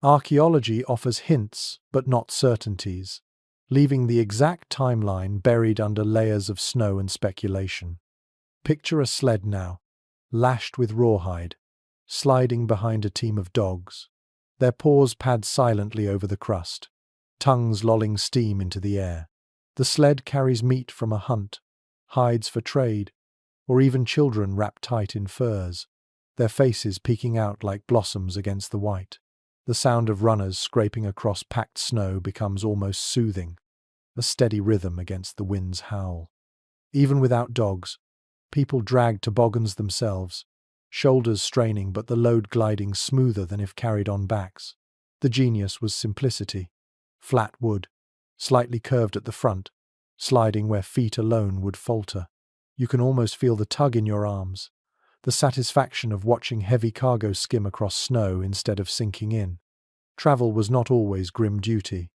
Archaeology offers hints, but not certainties, leaving the exact timeline buried under layers of snow and speculation. Picture a sled now, lashed with rawhide, sliding behind a team of dogs. Their paws pad silently over the crust, tongues lolling steam into the air. The sled carries meat from a hunt, hides for trade, or even children wrapped tight in furs, their faces peeking out like blossoms against the white. The sound of runners scraping across packed snow becomes almost soothing, a steady rhythm against the wind's howl. Even without dogs, people dragged toboggans themselves, shoulders straining but the load gliding smoother than if carried on backs. The genius was simplicity. Flat wood, slightly curved at the front, sliding where feet alone would falter. You can almost feel the tug in your arms, the satisfaction of watching heavy cargo skim across snow instead of sinking in. Travel was not always grim duty.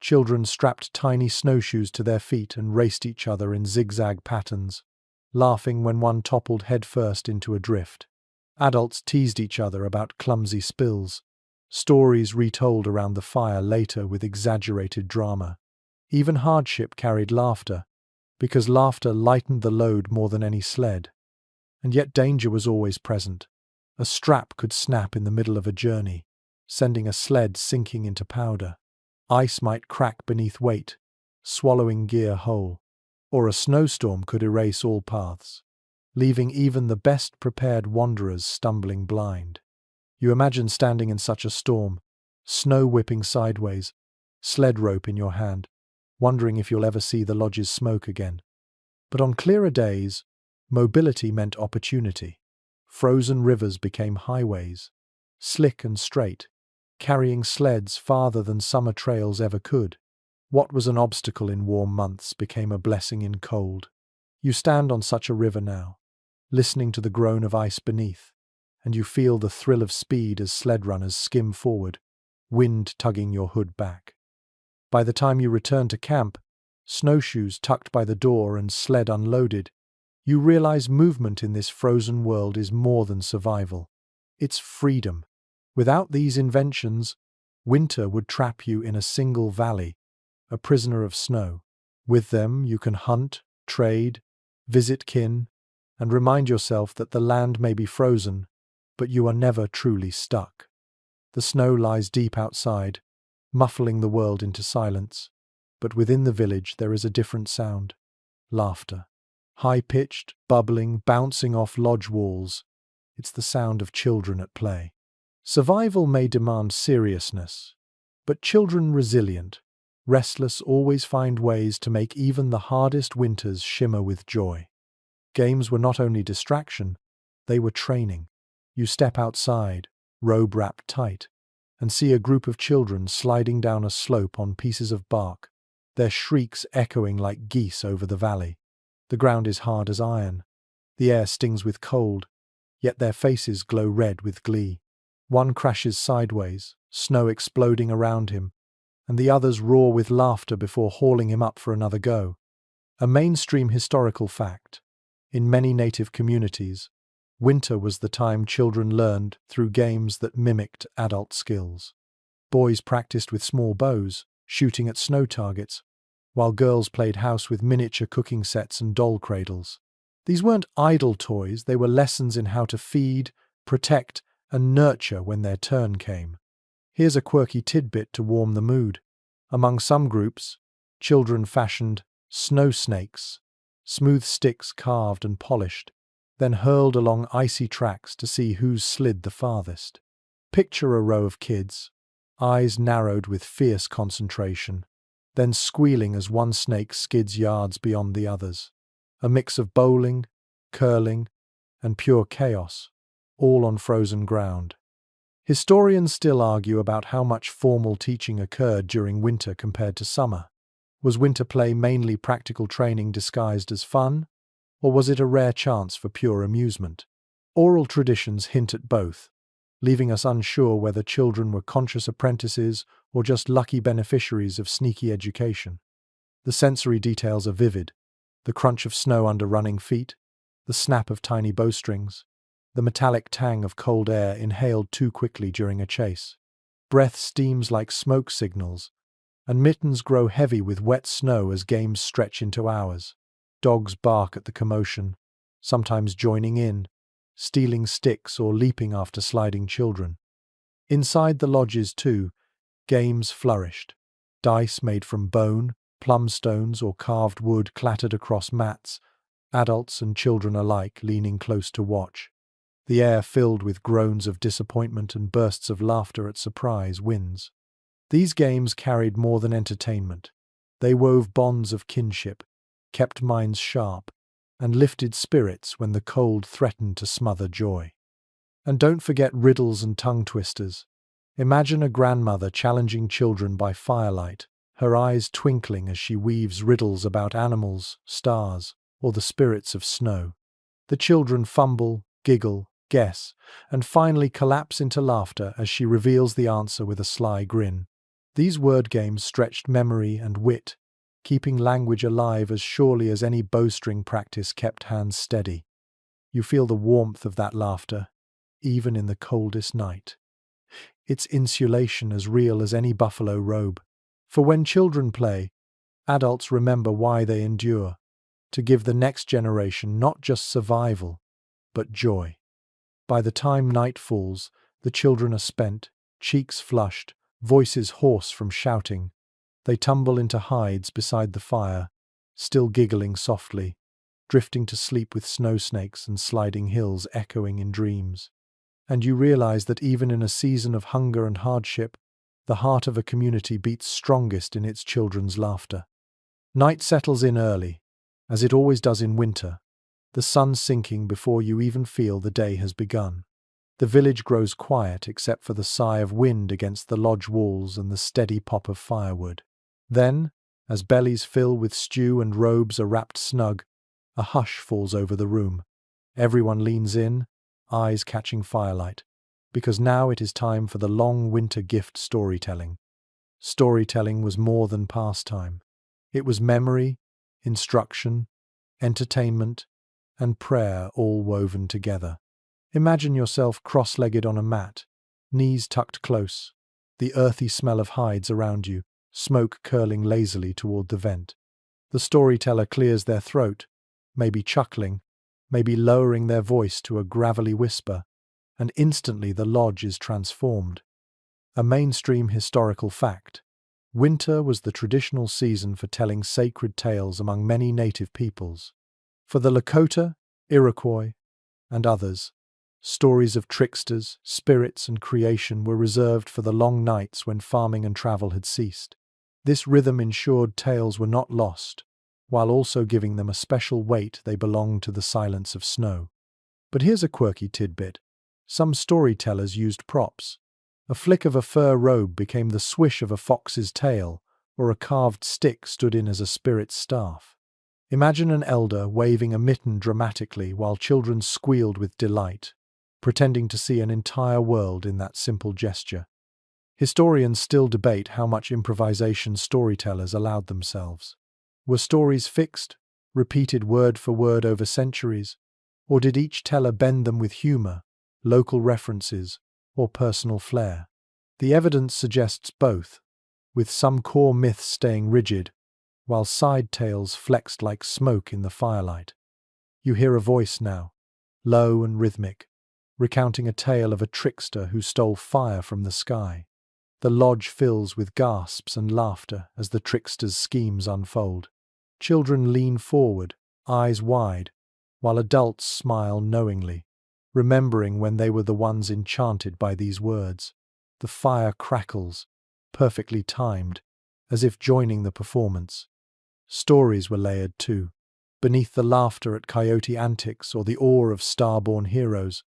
Children strapped tiny snowshoes to their feet and raced each other in zigzag patterns, laughing when one toppled headfirst into a drift. Adults teased each other about clumsy spills, stories retold around the fire later with exaggerated drama. Even hardship carried laughter, because laughter lightened the load more than any sled. And yet danger was always present. A strap could snap in the middle of a journey, sending a sled sinking into powder. Ice might crack beneath weight, swallowing gear whole. Or a snowstorm could erase all paths, leaving even the best prepared wanderers stumbling blind. You imagine standing in such a storm, snow whipping sideways, sled rope in your hand, wondering if you'll ever see the lodge's smoke again. But on clearer days, mobility meant opportunity. Frozen rivers became highways, slick and straight, carrying sleds farther than summer trails ever could. What was an obstacle in warm months became a blessing in cold. You stand on such a river now, listening to the groan of ice beneath, and you feel the thrill of speed as sled runners skim forward, wind tugging your hood back. By the time you return to camp, snowshoes tucked by the door and sled unloaded, you realize movement in this frozen world is more than survival. It's freedom. Without these inventions, winter would trap you in a single valley, a prisoner of snow. With them, you can hunt, trade, visit kin, and remind yourself that the land may be frozen, but you are never truly stuck. The snow lies deep outside, muffling the world into silence, but within the village there is a different sound: laughter. High-pitched, bubbling, bouncing off lodge walls. It's the sound of children at play. Survival may demand seriousness, but children resilient, restless, always find ways to make even the hardest winters shimmer with joy. Games were not only distraction, They were training. You step outside, robe wrapped tight, and see a group of children sliding down a slope on pieces of bark, their shrieks echoing like geese over the valley. The ground is hard as iron. The air stings with cold, yet their faces glow red with glee. One crashes sideways, snow exploding around him, and the others roar with laughter before hauling him up for another go. A mainstream historical fact. In many native communities, winter was the time children learned through games that mimicked adult skills. Boys practiced with small bows, shooting at snow targets, while girls played house with miniature cooking sets and doll cradles. These weren't idle toys, they were lessons in how to feed, protect, and nurture when their turn came. Here's a quirky tidbit to warm the mood. Among some groups, children fashioned snow snakes, smooth sticks carved and polished, then hurled along icy tracks to see whose slid the farthest. Picture a row of kids, eyes narrowed with fierce concentration, then squealing as one snake skids yards beyond the others. A mix of bowling, curling, and pure chaos, all on frozen ground. Historians still argue about how much formal teaching occurred during winter compared to summer. Was winter play mainly practical training disguised as fun, or was it a rare chance for pure amusement? Oral traditions hint at both, leaving us unsure whether children were conscious apprentices or just lucky beneficiaries of sneaky education. The sensory details are vivid: the crunch of snow under running feet, the snap of tiny bowstrings, the metallic tang of cold air inhaled too quickly during a chase. Breath steams like smoke signals, and mittens grow heavy with wet snow as games stretch into hours. Dogs bark at the commotion, sometimes joining in, stealing sticks or leaping after sliding children. Inside the lodges, too, games flourished. Dice made from bone, plum stones, or carved wood clattered across mats, adults and children alike leaning close to watch. The air filled with groans of disappointment and bursts of laughter at surprise wins. These games carried more than entertainment. They wove bonds of kinship, kept minds sharp, and lifted spirits when the cold threatened to smother joy. And don't forget riddles and tongue twisters. Imagine a grandmother challenging children by firelight, her eyes twinkling as she weaves riddles about animals, stars, or the spirits of snow. The children fumble, giggle, guess, and finally collapse into laughter as she reveals the answer with a sly grin. These word games stretched memory and wit, keeping language alive as surely as any bowstring practice kept hands steady. You feel the warmth of that laughter, even in the coldest night. Its insulation as real as any buffalo robe. For when children play, adults remember why they endure, to give the next generation not just survival, but joy. By the time night falls, the children are spent, cheeks flushed, voices hoarse from shouting. They tumble into hides beside the fire, still giggling softly, drifting to sleep with snow snakes and sliding hills echoing in dreams. And you realize that even in a season of hunger and hardship, the heart of a community beats strongest in its children's laughter. Night settles in early, as it always does in winter, the sun sinking before you even feel the day has begun. The village grows quiet except for the sigh of wind against the lodge walls and the steady pop of firewood. Then, as bellies fill with stew and robes are wrapped snug, a hush falls over the room. Everyone leans in, eyes catching firelight, because now it is time for the long winter gift storytelling. Storytelling was more than pastime. It was memory, instruction, entertainment, and prayer all woven together. Imagine yourself cross-legged on a mat, knees tucked close, the earthy smell of hides around you, smoke curling lazily toward the vent. The storyteller clears their throat, maybe chuckling, maybe lowering their voice to a gravelly whisper, and instantly the lodge is transformed. A mainstream historical fact. Winter was the traditional season for telling sacred tales among many native peoples. For the Lakota, Iroquois, and others, stories of tricksters, spirits, and creation were reserved for the long nights when farming and travel had ceased. This rhythm ensured tales were not lost, while also giving them a special weight they belonged to the silence of snow. But here's a quirky tidbit. Some storytellers used props. A flick of a fur robe became the swish of a fox's tail, or a carved stick stood in as a spirit's staff. Imagine an elder waving a mitten dramatically while children squealed with delight, pretending to see an entire world in that simple gesture. Historians still debate how much improvisation storytellers allowed themselves. Were stories fixed, repeated word for word over centuries, or did each teller bend them with humor, local references, or personal flair? The evidence suggests both, with some core myths staying rigid, while side tales flexed like smoke in the firelight. You hear a voice now, low and rhythmic, recounting a tale of a trickster who stole fire from the sky. The lodge fills with gasps and laughter as the trickster's schemes unfold. Children lean forward, eyes wide, while adults smile knowingly, remembering when they were the ones enchanted by these words. The fire crackles, perfectly timed, as if joining the performance. Stories were layered too. Beneath the laughter at coyote antics or the awe of star-born heroes,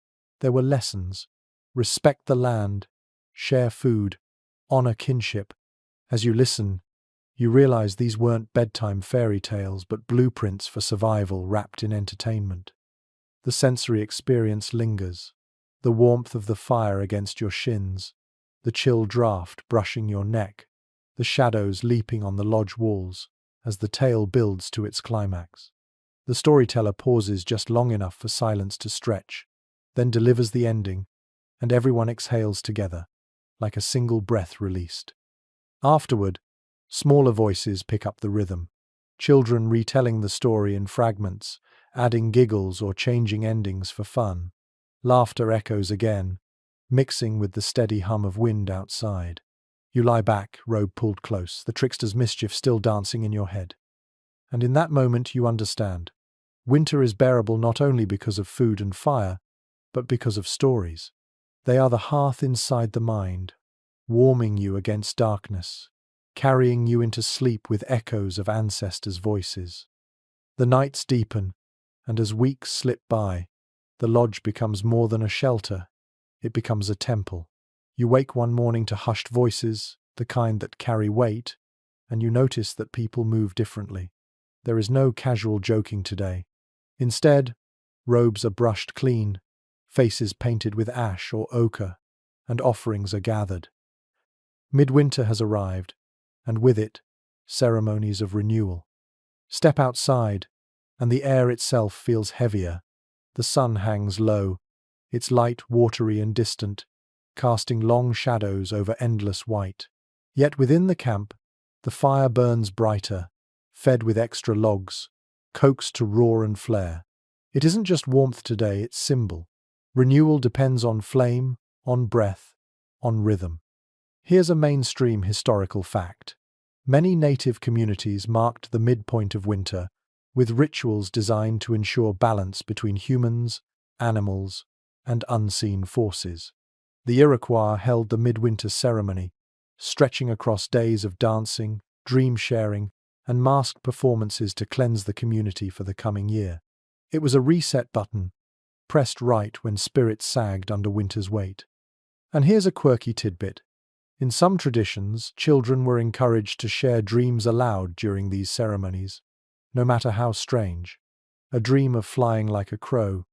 there were lessons. Respect the land, share food, honor kinship. As you listen, you realize these weren't bedtime fairy tales but blueprints for survival wrapped in entertainment. The sensory experience lingers. The warmth of the fire against your shins, the chill draft brushing your neck, the shadows leaping on the lodge walls as the tale builds to its climax. The storyteller pauses just long enough for silence to stretch, then delivers the ending, and everyone exhales together, like a single breath released. Afterward, smaller voices pick up the rhythm, children retelling the story in fragments, adding giggles or changing endings for fun. Laughter echoes again, mixing with the steady hum of wind outside. You lie back, robe pulled close, the trickster's mischief still dancing in your head. And in that moment you understand. Winter is bearable not only because of food and fire, but because of stories. They are the hearth inside the mind, warming you against darkness, carrying you into sleep with echoes of ancestors' voices. The nights deepen, and as weeks slip by, the lodge becomes more than a shelter, it becomes a temple. You wake one morning to hushed voices, the kind that carry weight, and you notice that people move differently. There is no casual joking today. Instead, robes are brushed clean, faces painted with ash or ochre, and offerings are gathered. Midwinter has arrived, and with it, ceremonies of renewal. Step outside, and the air itself feels heavier. The sun hangs low, its light watery and distant, casting long shadows over endless white. Yet within the camp, the fire burns brighter, fed with extra logs, coaxed to roar and flare. It isn't just warmth today, it's symbol. Renewal depends on flame, on breath, on rhythm. Here's a mainstream historical fact. Many native communities marked the midpoint of winter with rituals designed to ensure balance between humans, animals, and unseen forces. The Iroquois held the midwinter ceremony, stretching across days of dancing, dream-sharing, and masked performances to cleanse the community for the coming year. It was a reset button, pressed right when spirits sagged under winter's weight. And here's a quirky tidbit. In some traditions, children were encouraged to share dreams aloud during these ceremonies, no matter how strange. A dream of flying like a crow,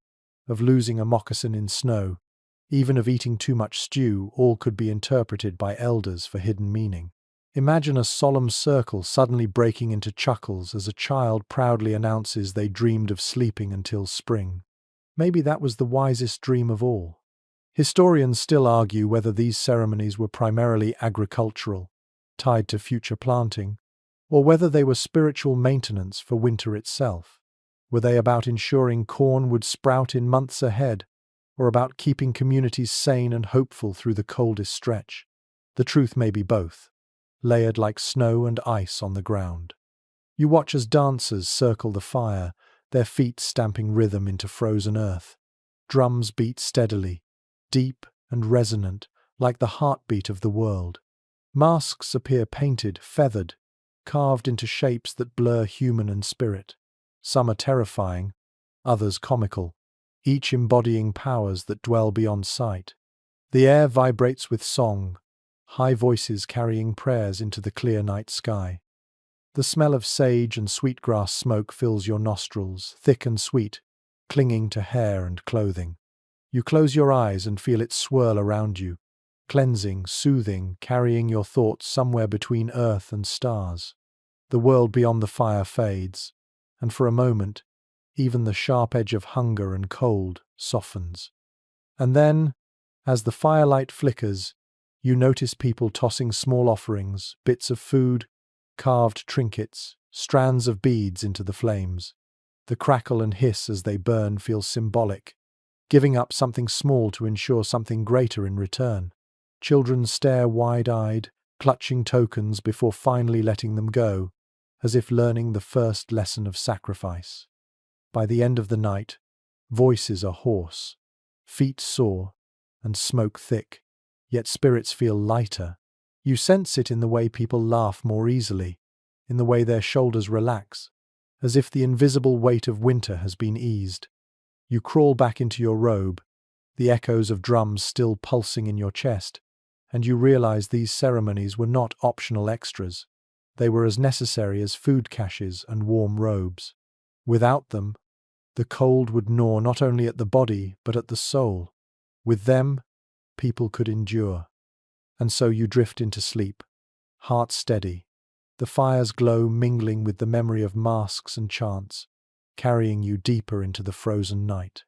of losing a moccasin in snow, even of eating too much stew, all could be interpreted by elders for hidden meaning. Imagine a solemn circle suddenly breaking into chuckles as a child proudly announces they dreamed of sleeping until spring. Maybe that was the wisest dream of all. Historians still argue whether these ceremonies were primarily agricultural, tied to future planting, or whether they were spiritual maintenance for winter itself. Were they about ensuring corn would sprout in months ahead, or about keeping communities sane and hopeful through the coldest stretch? The truth may be both, layered like snow and ice on the ground. You watch as dancers circle the fire, their feet stamping rhythm into frozen earth. Drums beat steadily, deep and resonant, like the heartbeat of the world. Masks appear painted, feathered, carved into shapes that blur human and spirit. Some are terrifying, others comical, each embodying powers that dwell beyond sight. The air vibrates with song, high voices carrying prayers into the clear night sky. The smell of sage and sweetgrass smoke fills your nostrils, thick and sweet, clinging to hair and clothing. You close your eyes and feel it swirl around you, cleansing, soothing, carrying your thoughts somewhere between earth and stars. The world beyond the fire fades, and for a moment, even the sharp edge of hunger and cold softens. And then, as the firelight flickers, you notice people tossing small offerings, bits of food, carved trinkets, strands of beads into the flames. The crackle and hiss as they burn feels symbolic, giving up something small to ensure something greater in return. Children stare wide-eyed, clutching tokens before finally letting them go, as if learning the first lesson of sacrifice. By the end of the night, voices are hoarse, feet sore, and smoke thick, yet spirits feel lighter. You sense it in the way people laugh more easily, in the way their shoulders relax, as if the invisible weight of winter has been eased. You crawl back into your robe, the echoes of drums still pulsing in your chest, and you realize these ceremonies were not optional extras. They were as necessary as food caches and warm robes. Without them, the cold would gnaw not only at the body but at the soul. With them, people could endure. And so you drift into sleep, heart steady, the fire's glow mingling with the memory of masks and chants, carrying you deeper into the frozen night.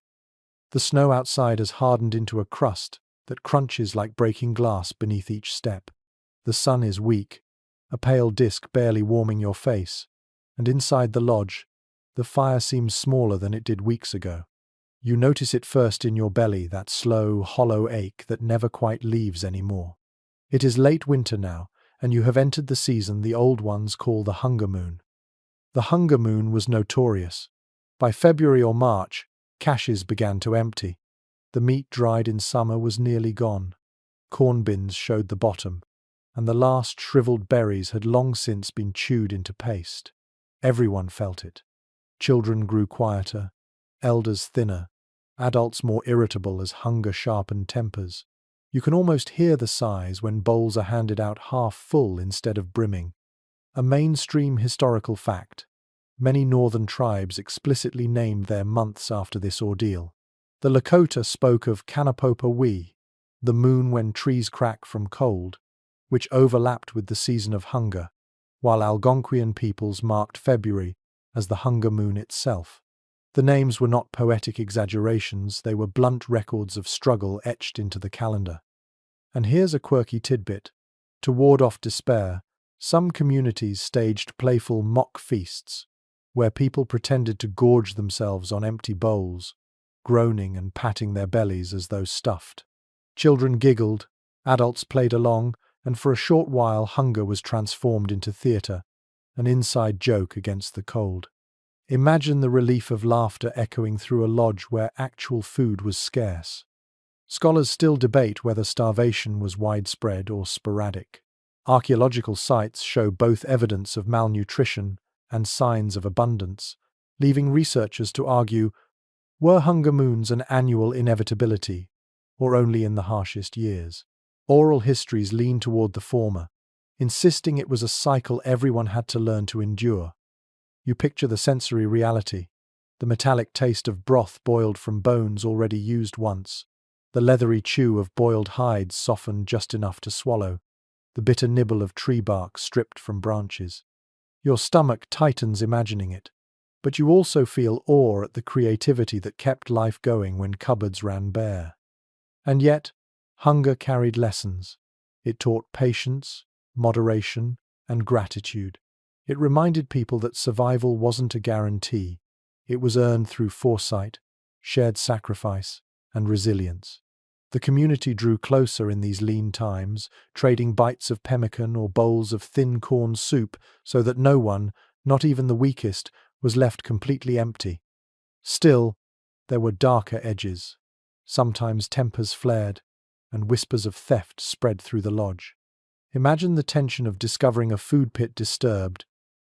The snow outside has hardened into a crust that crunches like breaking glass beneath each step. The sun is weak, a pale disk barely warming your face, and inside the lodge, the fire seems smaller than it did weeks ago. You notice it first in your belly, that slow, hollow ache that never quite leaves anymore. It is late winter now, and you have entered the season the old ones call the hunger moon. The hunger moon was notorious. By February or March, caches began to empty. The meat dried in summer was nearly gone. Corn bins showed the bottom, and the last shriveled berries had long since been chewed into paste. Everyone felt it. Children grew quieter, elders thinner, adults more irritable as hunger sharpened tempers. You can almost hear the sighs when bowls are handed out half full instead of brimming. A mainstream historical fact. Many northern tribes explicitly named their months after this ordeal. The Lakota spoke of Kanapopa-Wee, the moon when trees crack from cold, which overlapped with the season of hunger, while Algonquian peoples marked February as the hunger moon itself. The names were not poetic exaggerations, they were blunt records of struggle etched into the calendar. And here's a quirky tidbit. To ward off despair, some communities staged playful mock feasts, where people pretended to gorge themselves on empty bowls, groaning and patting their bellies as though stuffed. Children giggled, adults played along, and for a short while hunger was transformed into theatre, an inside joke against the cold. Imagine the relief of laughter echoing through a lodge where actual food was scarce. Scholars still debate whether starvation was widespread or sporadic. Archaeological sites show both evidence of malnutrition and signs of abundance, leaving researchers to argue, were hunger moons an annual inevitability, or only in the harshest years? Oral histories lean toward the former, insisting it was a cycle everyone had to learn to endure. You picture the sensory reality, the metallic taste of broth boiled from bones already used once, the leathery chew of boiled hides softened just enough to swallow, the bitter nibble of tree bark stripped from branches. Your stomach tightens imagining it, but you also feel awe at the creativity that kept life going when cupboards ran bare. And yet, hunger carried lessons. It taught patience, moderation, and gratitude. It reminded people that survival wasn't a guarantee. It was earned through foresight, shared sacrifice, and resilience. The community drew closer in these lean times, trading bites of pemmican or bowls of thin corn soup so that no one, not even the weakest, was left completely empty. Still, there were darker edges. Sometimes tempers flared, and whispers of theft spread through the lodge. Imagine the tension of discovering a food pit disturbed,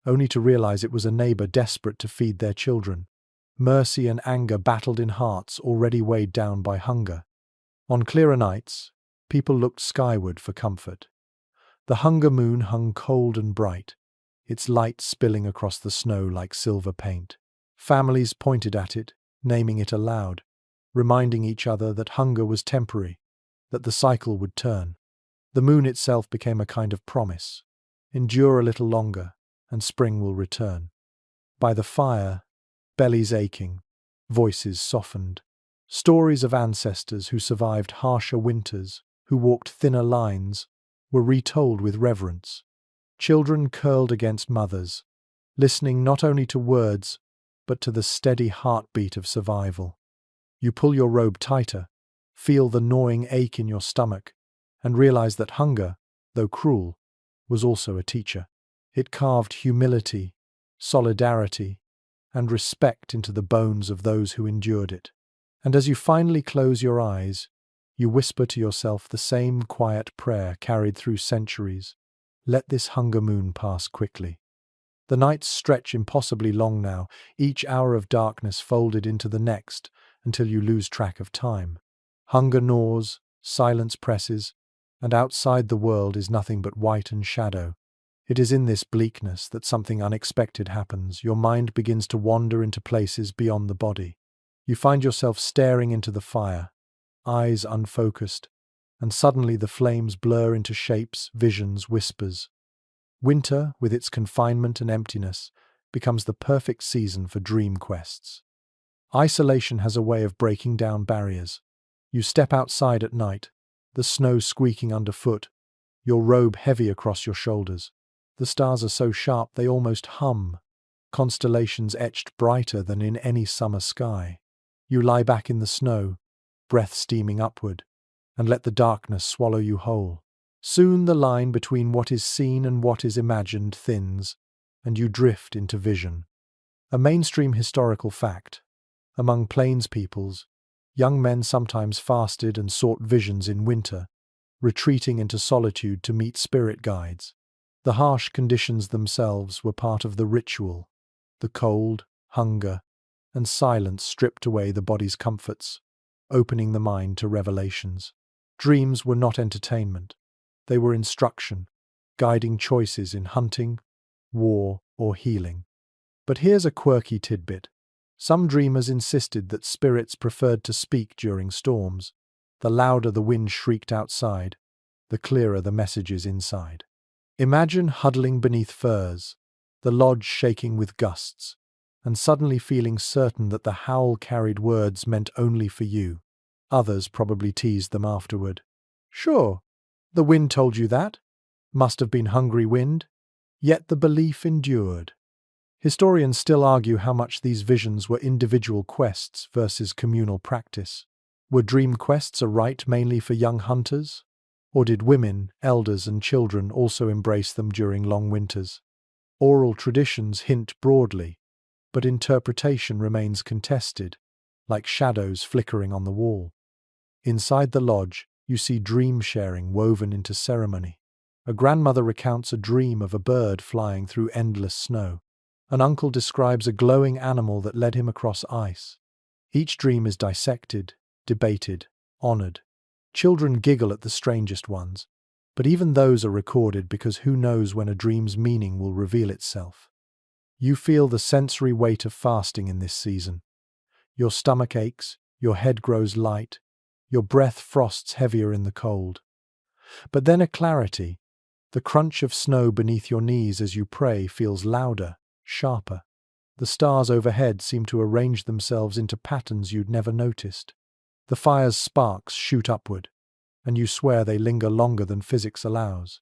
only to realize it was a neighbor desperate to feed their children. Mercy and anger battled in hearts already weighed down by hunger. On clearer nights, people looked skyward for comfort. The hunger moon hung cold and bright, its light spilling across the snow like silver paint. Families pointed at it, naming it aloud, reminding each other that hunger was temporary, that the cycle would turn. The moon itself became a kind of promise. Endure a little longer, and spring will return. By the fire, bellies aching, voices softened. Stories of ancestors who survived harsher winters, who walked thinner lines, were retold with reverence. Children curled against mothers, listening not only to words, but to the steady heartbeat of survival. You pull your robe tighter, feel the gnawing ache in your stomach, and realize that hunger, though cruel, was also a teacher. It carved humility, solidarity, and respect into the bones of those who endured it. And as you finally close your eyes, you whisper to yourself the same quiet prayer carried through centuries. Let this hunger moon pass quickly. The nights stretch impossibly long now, each hour of darkness folded into the next, until you lose track of time. Hunger gnaws, silence presses, and outside the world is nothing but white and shadow. It is in this bleakness that something unexpected happens. Your mind begins to wander into places beyond the body. You find yourself staring into the fire, eyes unfocused, and suddenly the flames blur into shapes, visions, whispers. Winter, with its confinement and emptiness, becomes the perfect season for dream quests. Isolation has a way of breaking down barriers. You step outside at night, the snow squeaking underfoot, your robe heavy across your shoulders. The stars are so sharp they almost hum, constellations etched brighter than in any summer sky. You lie back in the snow, breath steaming upward, and let the darkness swallow you whole. Soon the line between what is seen and what is imagined thins, and you drift into vision. A mainstream historical fact. Among plains peoples, young men sometimes fasted and sought visions in winter, retreating into solitude to meet spirit guides. The harsh conditions themselves were part of the ritual. The cold, hunger, and silence stripped away the body's comforts, opening the mind to revelations. Dreams were not entertainment. They were instruction, guiding choices in hunting, war, or healing. But here's a quirky tidbit. Some dreamers insisted that spirits preferred to speak during storms. The louder the wind shrieked outside, the clearer the messages inside. Imagine huddling beneath firs, the lodge shaking with gusts, and suddenly feeling certain that the howl carried words meant only for you. Others probably teased them afterward. Sure, the wind told you that. Must have been hungry wind. Yet the belief endured. Historians still argue how much these visions were individual quests versus communal practice. Were dream quests a rite mainly for young hunters? Or did women, elders, and children also embrace them during long winters? Oral traditions hint broadly, but interpretation remains contested, like shadows flickering on the wall. Inside the lodge, you see dream sharing woven into ceremony. A grandmother recounts a dream of a bird flying through endless snow. An uncle describes a glowing animal that led him across ice. Each dream is dissected, debated, honored. Children giggle at the strangest ones, but even those are recorded because who knows when a dream's meaning will reveal itself. You feel the sensory weight of fasting in this season. Your stomach aches, your head grows light, your breath frosts heavier in the cold. But then a clarity. The crunch of snow beneath your knees as you pray feels louder, sharper. The stars overhead seem to arrange themselves into patterns you'd never noticed. The fire's sparks shoot upward, and you swear they linger longer than physics allows.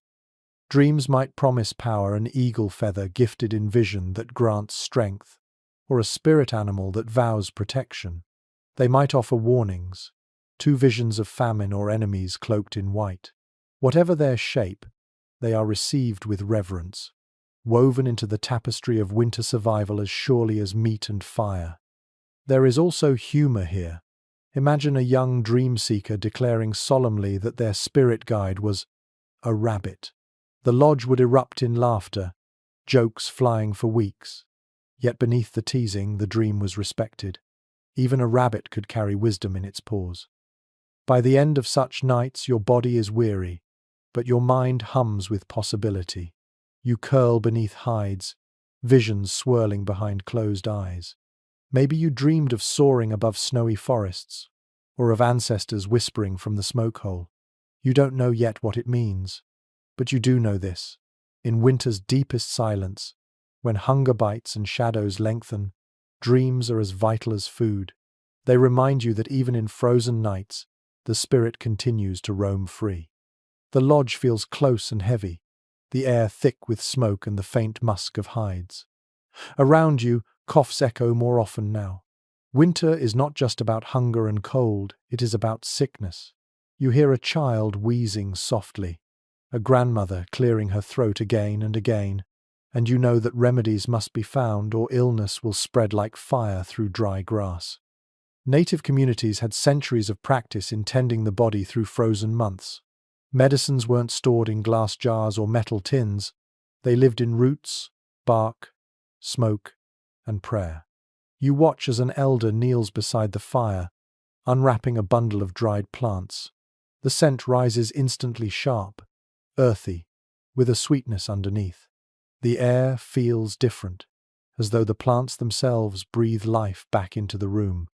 Dreams might promise power, an eagle feather gifted in vision that grants strength, or a spirit animal that vows protection. They might offer warnings, two visions of famine or enemies cloaked in white. Whatever their shape, they are received with reverence, woven into the tapestry of winter survival as surely as meat and fire. There is also humor here. Imagine a young dream seeker declaring solemnly that their spirit guide was a rabbit. The lodge would erupt in laughter, jokes flying for weeks. Yet beneath the teasing, the dream was respected. Even a rabbit could carry wisdom in its paws. By the end of such nights, your body is weary, but your mind hums with possibility. You curl beneath hides, visions swirling behind closed eyes. Maybe you dreamed of soaring above snowy forests, or of ancestors whispering from the smoke hole. You don't know yet what it means, but you do know this. In winter's deepest silence, when hunger bites and shadows lengthen, dreams are as vital as food. They remind you that even in frozen nights, the spirit continues to roam free. The lodge feels close and heavy, the air thick with smoke and the faint musk of hides. Around you, coughs echo more often now. Winter is not just about hunger and cold, it is about sickness. You hear a child wheezing softly, a grandmother clearing her throat again and again, and you know that remedies must be found or illness will spread like fire through dry grass. Native communities had centuries of practice in tending the body through frozen months. Medicines weren't stored in glass jars or metal tins. They lived in roots, bark, smoke, and prayer. You watch as an elder kneels beside the fire, unwrapping a bundle of dried plants. The scent rises instantly sharp, earthy, with a sweetness underneath. The air feels different, as though the plants themselves breathe life back into the room.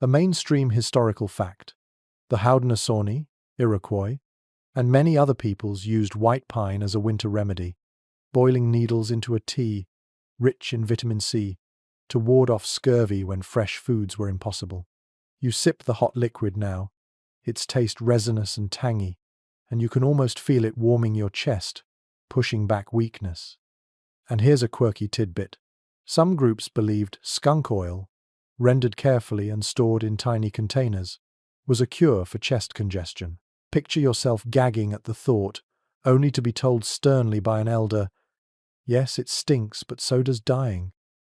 A mainstream historical fact: the Haudenosaunee, Iroquois, and many other peoples used white pine as a winter remedy, boiling needles into a tea, rich in vitamin C, to ward off scurvy when fresh foods were impossible. You sip the hot liquid now, its taste resinous and tangy, and you can almost feel it warming your chest, pushing back weakness. And here's a quirky tidbit. Some groups believed skunk oil, rendered carefully and stored in tiny containers, was a cure for chest congestion. Picture yourself gagging at the thought, only to be told sternly by an elder, "Yes, it stinks, but so does dying."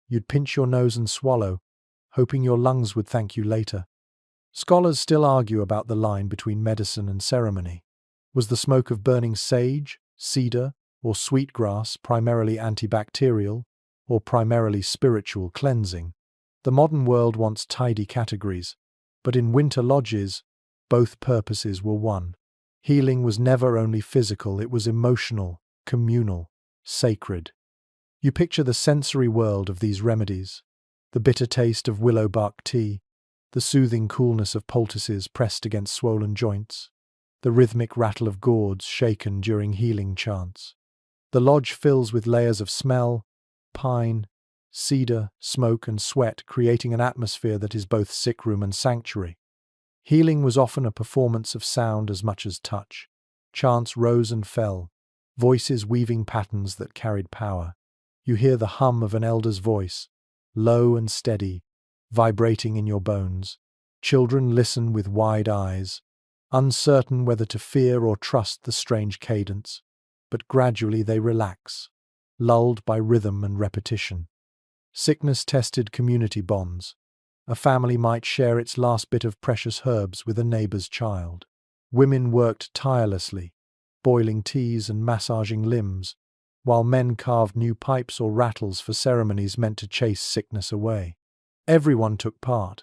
You'd pinch your nose and swallow, hoping your lungs would thank you later. Scholars still argue about the line between medicine and ceremony. Was the smoke of burning sage, cedar, or sweetgrass primarily antibacterial, or primarily spiritual cleansing? The modern world wants tidy categories, but in winter lodges, both purposes were one. Healing was never only physical, it was emotional, communal, sacred. You picture the sensory world of these remedies, the bitter taste of willow bark tea, the soothing coolness of poultices pressed against swollen joints, the rhythmic rattle of gourds shaken during healing chants. The lodge fills with layers of smell, pine, cedar, smoke, and sweat, creating an atmosphere that is both sickroom and sanctuary. Healing was often a performance of sound as much as touch. Chants rose and fell, voices weaving patterns that carried power. You hear the hum of an elder's voice, low and steady, vibrating in your bones. Children listen with wide eyes, uncertain whether to fear or trust the strange cadence, but gradually they relax, lulled by rhythm and repetition. Sickness tested community bonds. A family might share its last bit of precious herbs with a neighbor's child. Women worked tirelessly, boiling teas and massaging limbs, while men carved new pipes or rattles for ceremonies meant to chase sickness away. Everyone took part,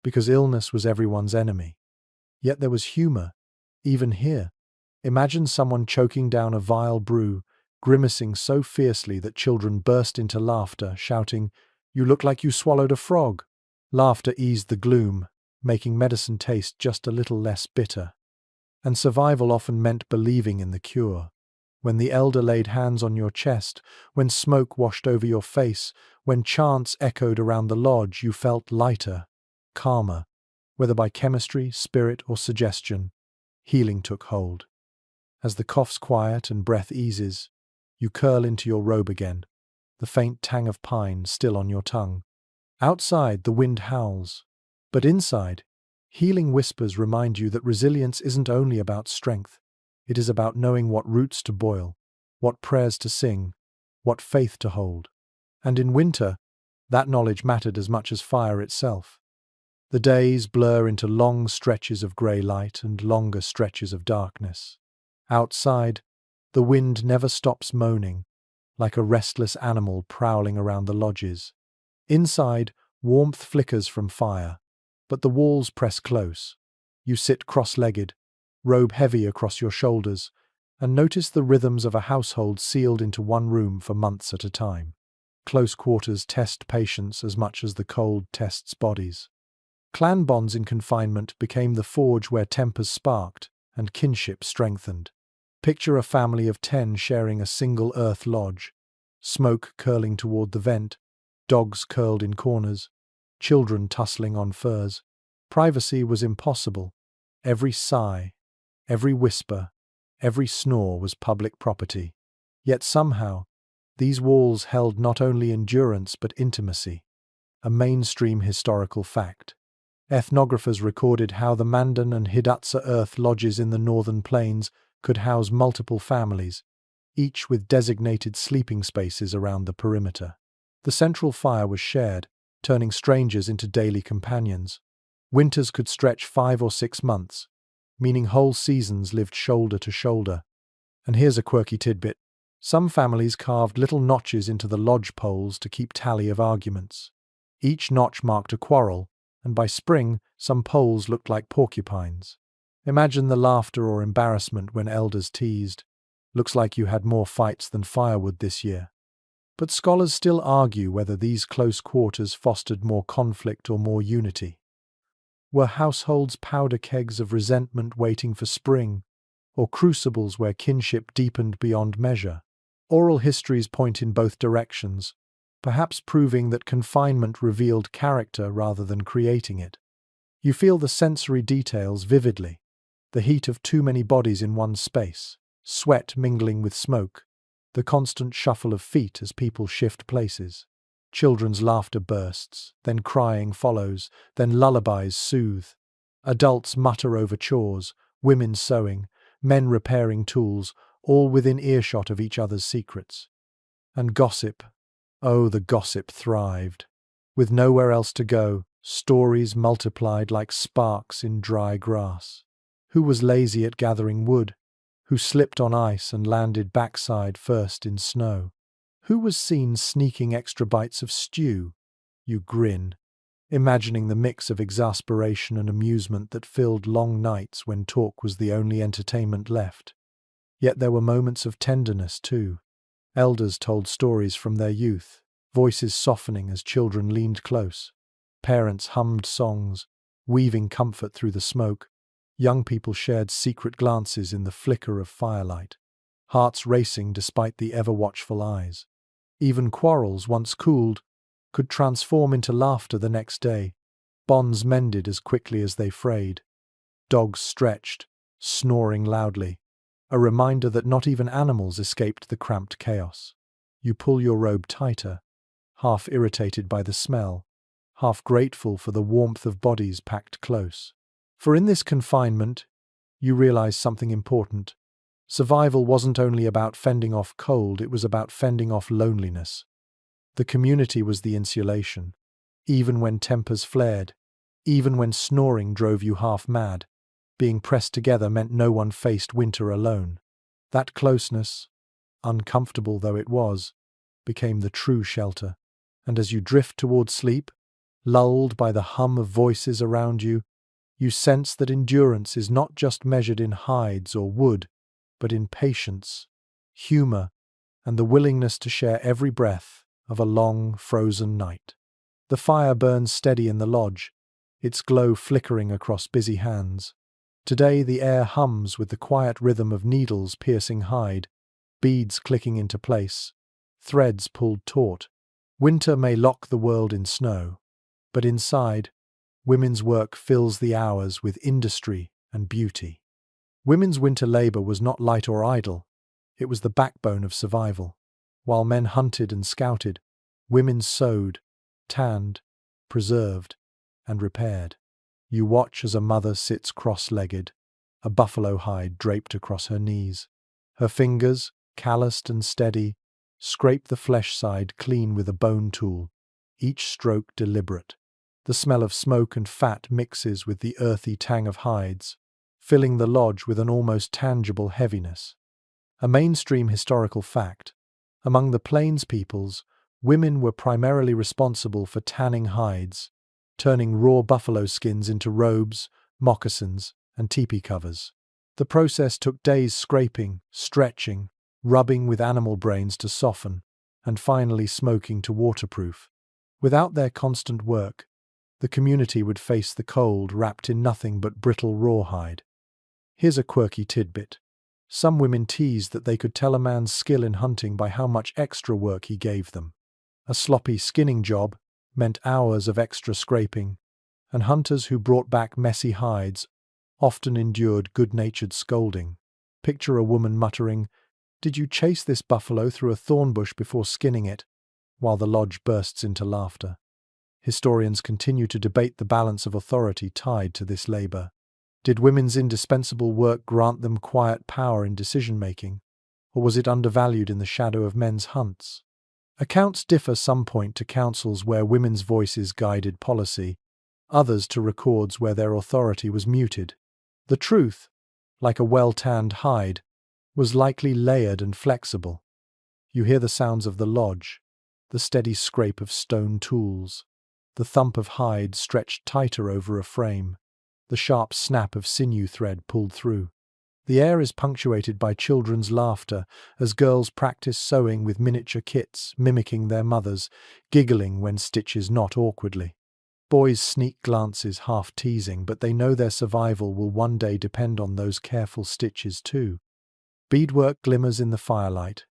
because illness was everyone's enemy. Yet there was humor, even here. Imagine someone choking down a vile brew, grimacing so fiercely that children burst into laughter, shouting, "You look like you swallowed a frog." Laughter eased the gloom, making medicine taste just a little less bitter. And survival often meant believing in the cure. When the elder laid hands on your chest, when smoke washed over your face, when chants echoed around the lodge, you felt lighter, calmer. Whether by chemistry, spirit, or suggestion, healing took hold. As the coughs quiet and breath eases, you curl into your robe again, the faint tang of pine still on your tongue. Outside, the wind howls, but inside, healing whispers remind you that resilience isn't only about strength. It is about knowing what roots to boil, what prayers to sing, what faith to hold. And in winter, that knowledge mattered as much as fire itself. The days blur into long stretches of grey light and longer stretches of darkness. Outside, the wind never stops moaning, like a restless animal prowling around the lodges. Inside, warmth flickers from fire, but the walls press close. You sit cross-legged, robe heavy across your shoulders, and notice the rhythms of a household sealed into one room for months at a time. Close quarters test patience as much as the cold tests bodies. Clan bonds in confinement became the forge where tempers sparked and kinship strengthened. Picture a family of 10 sharing a single earth lodge, smoke curling toward the vent, dogs curled in corners, children tussling on furs. Privacy was impossible. Every sigh, every whisper, every snore was public property. Yet somehow, these walls held not only endurance but intimacy, a mainstream historical fact. Ethnographers recorded how the Mandan and Hidatsa earth lodges in the northern plains could house multiple families, each with designated sleeping spaces around the perimeter. The central fire was shared, turning strangers into daily companions. Winters could stretch 5 or 6 months, meaning whole seasons lived shoulder to shoulder. And here's a quirky tidbit. Some families carved little notches into the lodge poles to keep tally of arguments. Each notch marked a quarrel, and by spring, some poles looked like porcupines. Imagine the laughter or embarrassment when elders teased, "Looks like you had more fights than firewood this year." But scholars still argue whether these close quarters fostered more conflict or more unity. Were households powder kegs of resentment waiting for spring, or crucibles where kinship deepened beyond measure? Oral histories point in both directions, perhaps proving that confinement revealed character rather than creating it. You feel the sensory details vividly, the heat of too many bodies in one space, sweat mingling with smoke, the constant shuffle of feet as people shift places. Children's laughter bursts, then crying follows, then lullabies soothe. Adults mutter over chores, women sewing, men repairing tools, all within earshot of each other's secrets. And gossip. Oh, the gossip thrived. With nowhere else to go, stories multiplied like sparks in dry grass. Who was lazy at gathering wood? Who slipped on ice and landed backside first in snow? Who was seen sneaking extra bites of stew? You grin, imagining the mix of exasperation and amusement that filled long nights when talk was the only entertainment left. Yet there were moments of tenderness too. Elders told stories from their youth, voices softening as children leaned close. Parents hummed songs, weaving comfort through the smoke. Young people shared secret glances in the flicker of firelight, hearts racing despite the ever-watchful eyes. Even quarrels, once cooled, could transform into laughter the next day. Bonds mended as quickly as they frayed. Dogs stretched, snoring loudly, a reminder that not even animals escaped the cramped chaos. You pull your robe tighter, half irritated by the smell, half grateful for the warmth of bodies packed close. For in this confinement, you realize something important. Survival wasn't only about fending off cold, it was about fending off loneliness. The community was the insulation. Even when tempers flared, even when snoring drove you half mad, being pressed together meant no one faced winter alone. That closeness, uncomfortable though it was, became the true shelter. And as you drift toward sleep, lulled by the hum of voices around you, you sense that endurance is not just measured in hides or wood, but in patience, humor, and the willingness to share every breath of a long, frozen night. The fire burns steady in the lodge, its glow flickering across busy hands. Today the air hums with the quiet rhythm of needles piercing hide, beads clicking into place, threads pulled taut. Winter may lock the world in snow, but inside, women's work fills the hours with industry and beauty. Women's winter labor was not light or idle, it was the backbone of survival. While men hunted and scouted, women sewed, tanned, preserved, and repaired. You watch as a mother sits cross-legged, a buffalo hide draped across her knees. Her fingers, calloused and steady, scrape the flesh side clean with a bone tool, each stroke deliberate. The smell of smoke and fat mixes with the earthy tang of hides, filling the lodge with an almost tangible heaviness. A mainstream historical fact. Among the plains peoples, Women were primarily responsible for tanning hides, turning raw buffalo skins into robes, moccasins, and teepee covers. The process took days scraping, stretching, rubbing with animal brains to soften, and finally smoking to waterproof. Without their constant work, the community would face the cold wrapped in nothing but brittle rawhide. Here's a quirky tidbit. Some women teased that they could tell a man's skill in hunting by how much extra work he gave them. A sloppy skinning job meant hours of extra scraping, and hunters who brought back messy hides often endured good-natured scolding. Picture a woman muttering, "Did you chase this buffalo through a thorn bush before skinning it?" while the lodge bursts into laughter. Historians continue to debate the balance of authority tied to this labor. Did women's indispensable work grant them quiet power in decision-making, or was it undervalued in the shadow of men's hunts? Accounts differ. Some point to councils where women's voices guided policy, others to records where their authority was muted. The truth, like a well-tanned hide, was likely layered and flexible. You hear the sounds of the lodge, the steady scrape of stone tools, the thump of hide stretched tighter over a frame, the sharp snap of sinew thread pulled through. The air is punctuated by children's laughter as girls practice sewing with miniature kits, mimicking their mothers, giggling when stitches knot awkwardly. Boys sneak glances, half teasing, but they know their survival will one day depend on those careful stitches too. Beadwork glimmers in the firelight.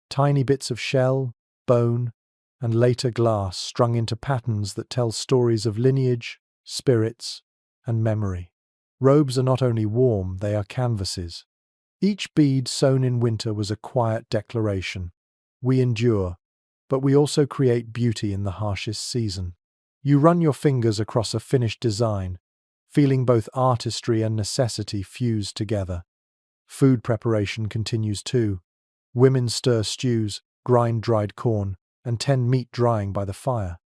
Tiny bits of shell, bone, and later glass strung into patterns that tell stories of lineage, spirits, and memory. Robes are not only warm, they are canvases. Each bead sewn in winter was a quiet declaration. We endure, but we also create beauty in the harshest season. You run your fingers across a finished design, feeling both artistry and necessity fused together. Food preparation continues too. Women stir stews, grind dried corn, and tend meat drying by the fire.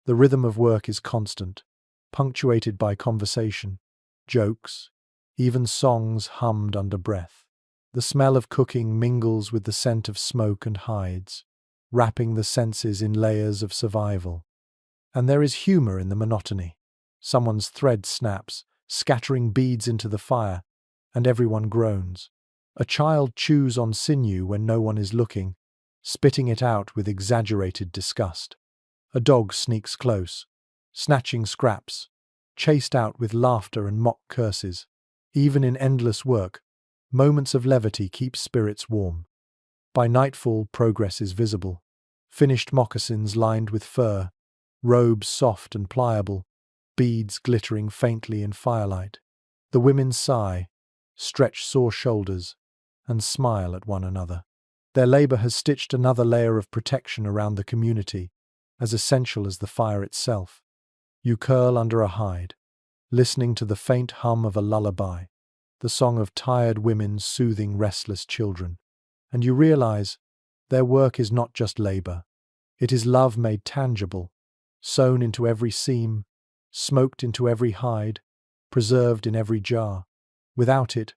The rhythm of work is constant, punctuated by conversation, jokes, even songs hummed under breath. The smell of cooking mingles with the scent of smoke and hides, wrapping the senses in layers of survival. And there is humor in the monotony. Someone's thread snaps, scattering beads into the fire, and everyone groans. A child chews on sinew when no one is looking, spitting it out with exaggerated disgust. A dog sneaks close, snatching scraps, chased out with laughter and mock curses. Even in endless work, moments of levity keep spirits warm. By nightfall, progress is visible. Finished moccasins lined with fur, robes soft and pliable, beads glittering faintly in firelight. The women sigh, stretch sore shoulders, and smile at one another. Their labor has stitched another layer of protection around the community, as essential as the fire itself. You curl under a hide, listening to the faint hum of a lullaby, the song of tired women soothing restless children, and you realize their work is not just labor. It is love made tangible, sewn into every seam, smoked into every hide, preserved in every jar. Without it,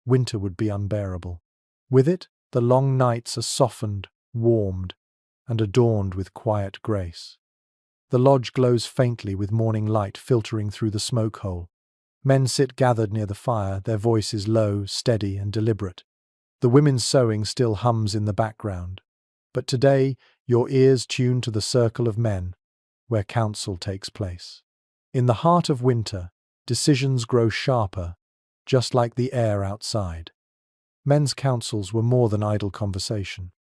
winter would be unbearable. With it, the long nights are softened, warmed, and adorned with quiet grace. The lodge glows faintly with morning light filtering through the smoke hole. Men sit gathered near the fire, their voices low, steady, and deliberate. The women's sewing still hums in the background. But today, your ears tune to the circle of men, where council takes place. In the heart of winter, decisions grow sharper, just like the air outside. Men's councils were more than idle conversation.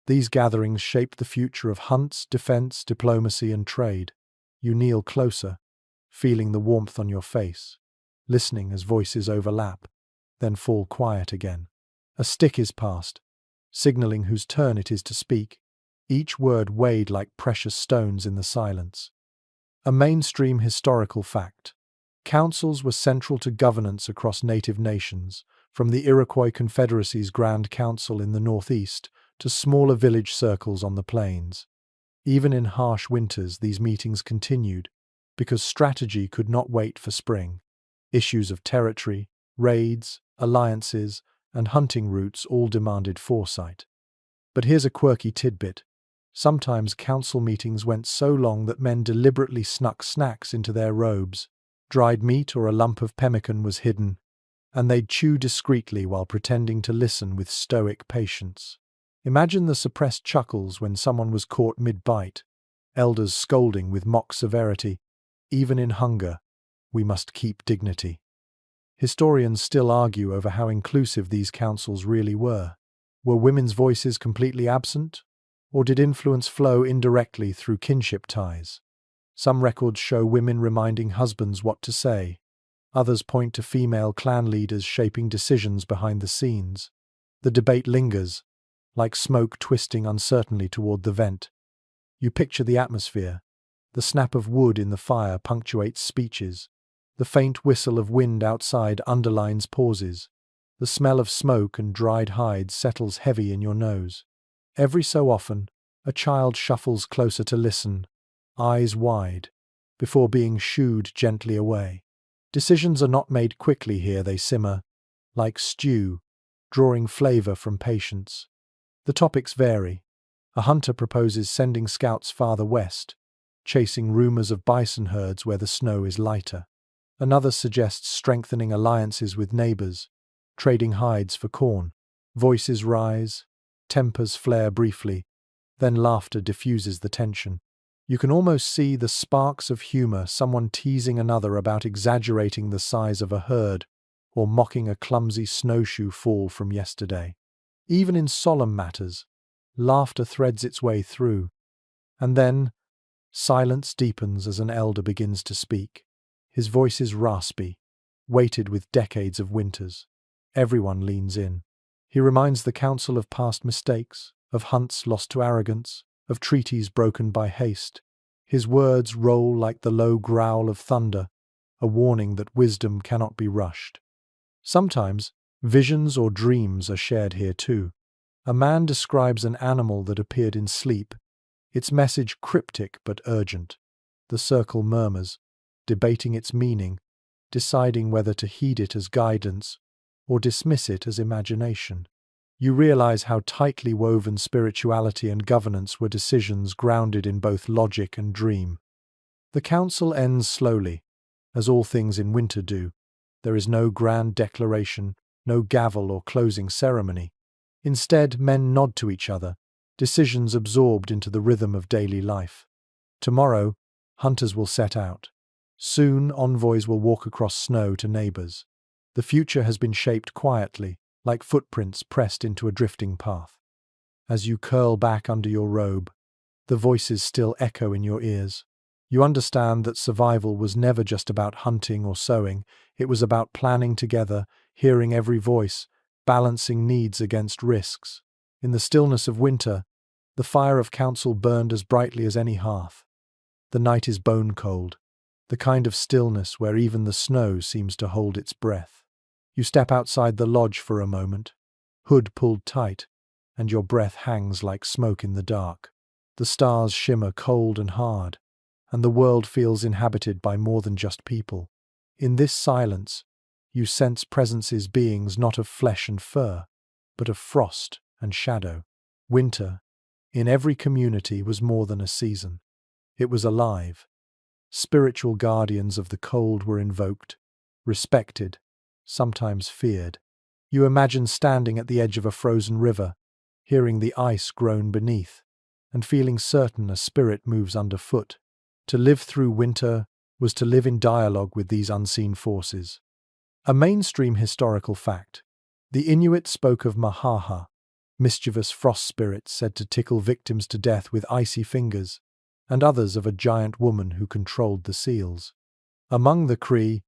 These gatherings shaped the future of hunts, defense, diplomacy, and trade. You kneel closer, feeling the warmth on your face, listening as voices overlap, then fall quiet again. A stick is passed, signaling whose turn it is to speak, each word weighed like precious stones in the silence. A mainstream historical fact. Councils were central to governance across native nations, from the Iroquois Confederacy's Grand Council in the northeast to smaller village circles on the plains. Even in harsh winters, these meetings continued, because strategy could not wait for spring. Issues of territory, raids, alliances, and hunting routes all demanded foresight. But here's a quirky tidbit. Sometimes council meetings went so long that men deliberately snuck snacks into their robes. Dried meat or a lump of pemmican was hidden, and they'd chew discreetly while pretending to listen with stoic patience. Imagine the suppressed chuckles when someone was caught mid-bite, elders scolding with mock severity. Even in hunger, we must keep dignity. Historians still argue over how inclusive these councils really were. Were women's voices completely absent? Or did influence flow indirectly through kinship ties? Some records show women reminding husbands what to say. Others point to female clan leaders shaping decisions behind the scenes. The debate lingers, like smoke twisting uncertainly toward the vent. You picture the atmosphere. The snap of wood in the fire punctuates speeches. The faint whistle of wind outside underlines pauses. The smell of smoke and dried hides settles heavy in your nose. Every so often, a child shuffles closer to listen, eyes wide, before being shooed gently away. Decisions are not made quickly here, they simmer, like stew, drawing flavor from patience. The topics vary. A hunter proposes sending scouts farther west, chasing rumors of bison herds where the snow is lighter. Another suggests strengthening alliances with neighbors, trading hides for corn. Voices rise, tempers flare briefly, then laughter diffuses the tension. You can almost see the sparks of humor, someone teasing another about exaggerating the size of a herd or mocking a clumsy snowshoe fall from yesterday. Even in solemn matters, laughter threads its way through. And then, silence deepens as an elder begins to speak. His voice is raspy, weighted with decades of winters. Everyone leans in. He reminds the council of past mistakes, of hunts lost to arrogance, of treaties broken by haste. His words roll like the low growl of thunder, a warning that wisdom cannot be rushed. Sometimes, visions or dreams are shared here too. A man describes an animal that appeared in sleep, its message cryptic but urgent. The circle murmurs, debating its meaning, deciding whether to heed it as guidance or dismiss it as imagination. You realize how tightly woven spirituality and governance were decisions grounded in both logic and dream. The council ends slowly, as all things in winter do. There is no grand declaration, no gavel or closing ceremony. Instead, men nod to each other, decisions absorbed into the rhythm of daily life. Tomorrow, hunters will set out. Soon, envoys will walk across snow to neighbors. The future has been shaped quietly, like footprints pressed into a drifting path. As you curl back under your robe, the voices still echo in your ears. You understand that survival was never just about hunting or sowing, it was about planning together, hearing every voice, balancing needs against risks. In the stillness of winter, the fire of council burned as brightly as any hearth. The night is bone cold, the kind of stillness where even the snow seems to hold its breath. You step outside the lodge for a moment, hood pulled tight, and your breath hangs like smoke in the dark. The stars shimmer cold and hard, and the world feels inhabited by more than just people. In this silence, you sense presences beings not of flesh and fur, but of frost and shadow. Winter, in every community, was more than a season. It was alive. Spiritual guardians of the cold were invoked, respected, sometimes feared. You imagine standing at the edge of a frozen river, hearing the ice groan beneath, and feeling certain a spirit moves underfoot. To live through winter was to live in dialogue with these unseen forces. A mainstream historical fact. The Inuit spoke of mahaha, mischievous frost spirits said to tickle victims to death with icy fingers, and others of a giant woman who controlled the seals. Among the Cree,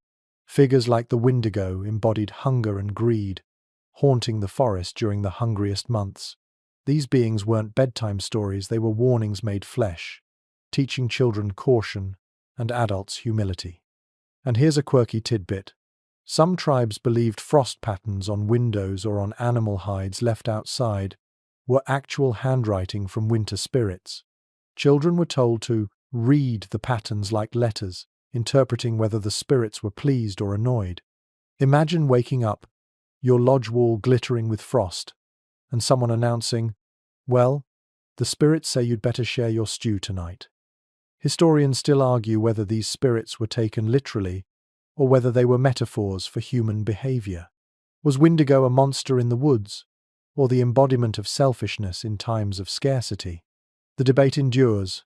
figures like the Wendigo embodied hunger and greed, haunting the forest during the hungriest months. These beings weren't bedtime stories, they were warnings made flesh, teaching children caution and adults humility. And here's a quirky tidbit. Some tribes believed frost patterns on windows or on animal hides left outside were actual handwriting from winter spirits. Children were told to read the patterns like letters, interpreting whether the spirits were pleased or annoyed. Imagine waking up, your lodge wall glittering with frost, and someone announcing, "Well, The spirits say you'd better share your stew tonight. Historians still argue whether these spirits were taken literally or whether they were metaphors for human behavior. Was Wendigo a monster in the woods, or the embodiment of selfishness in times of scarcity? The debate endures,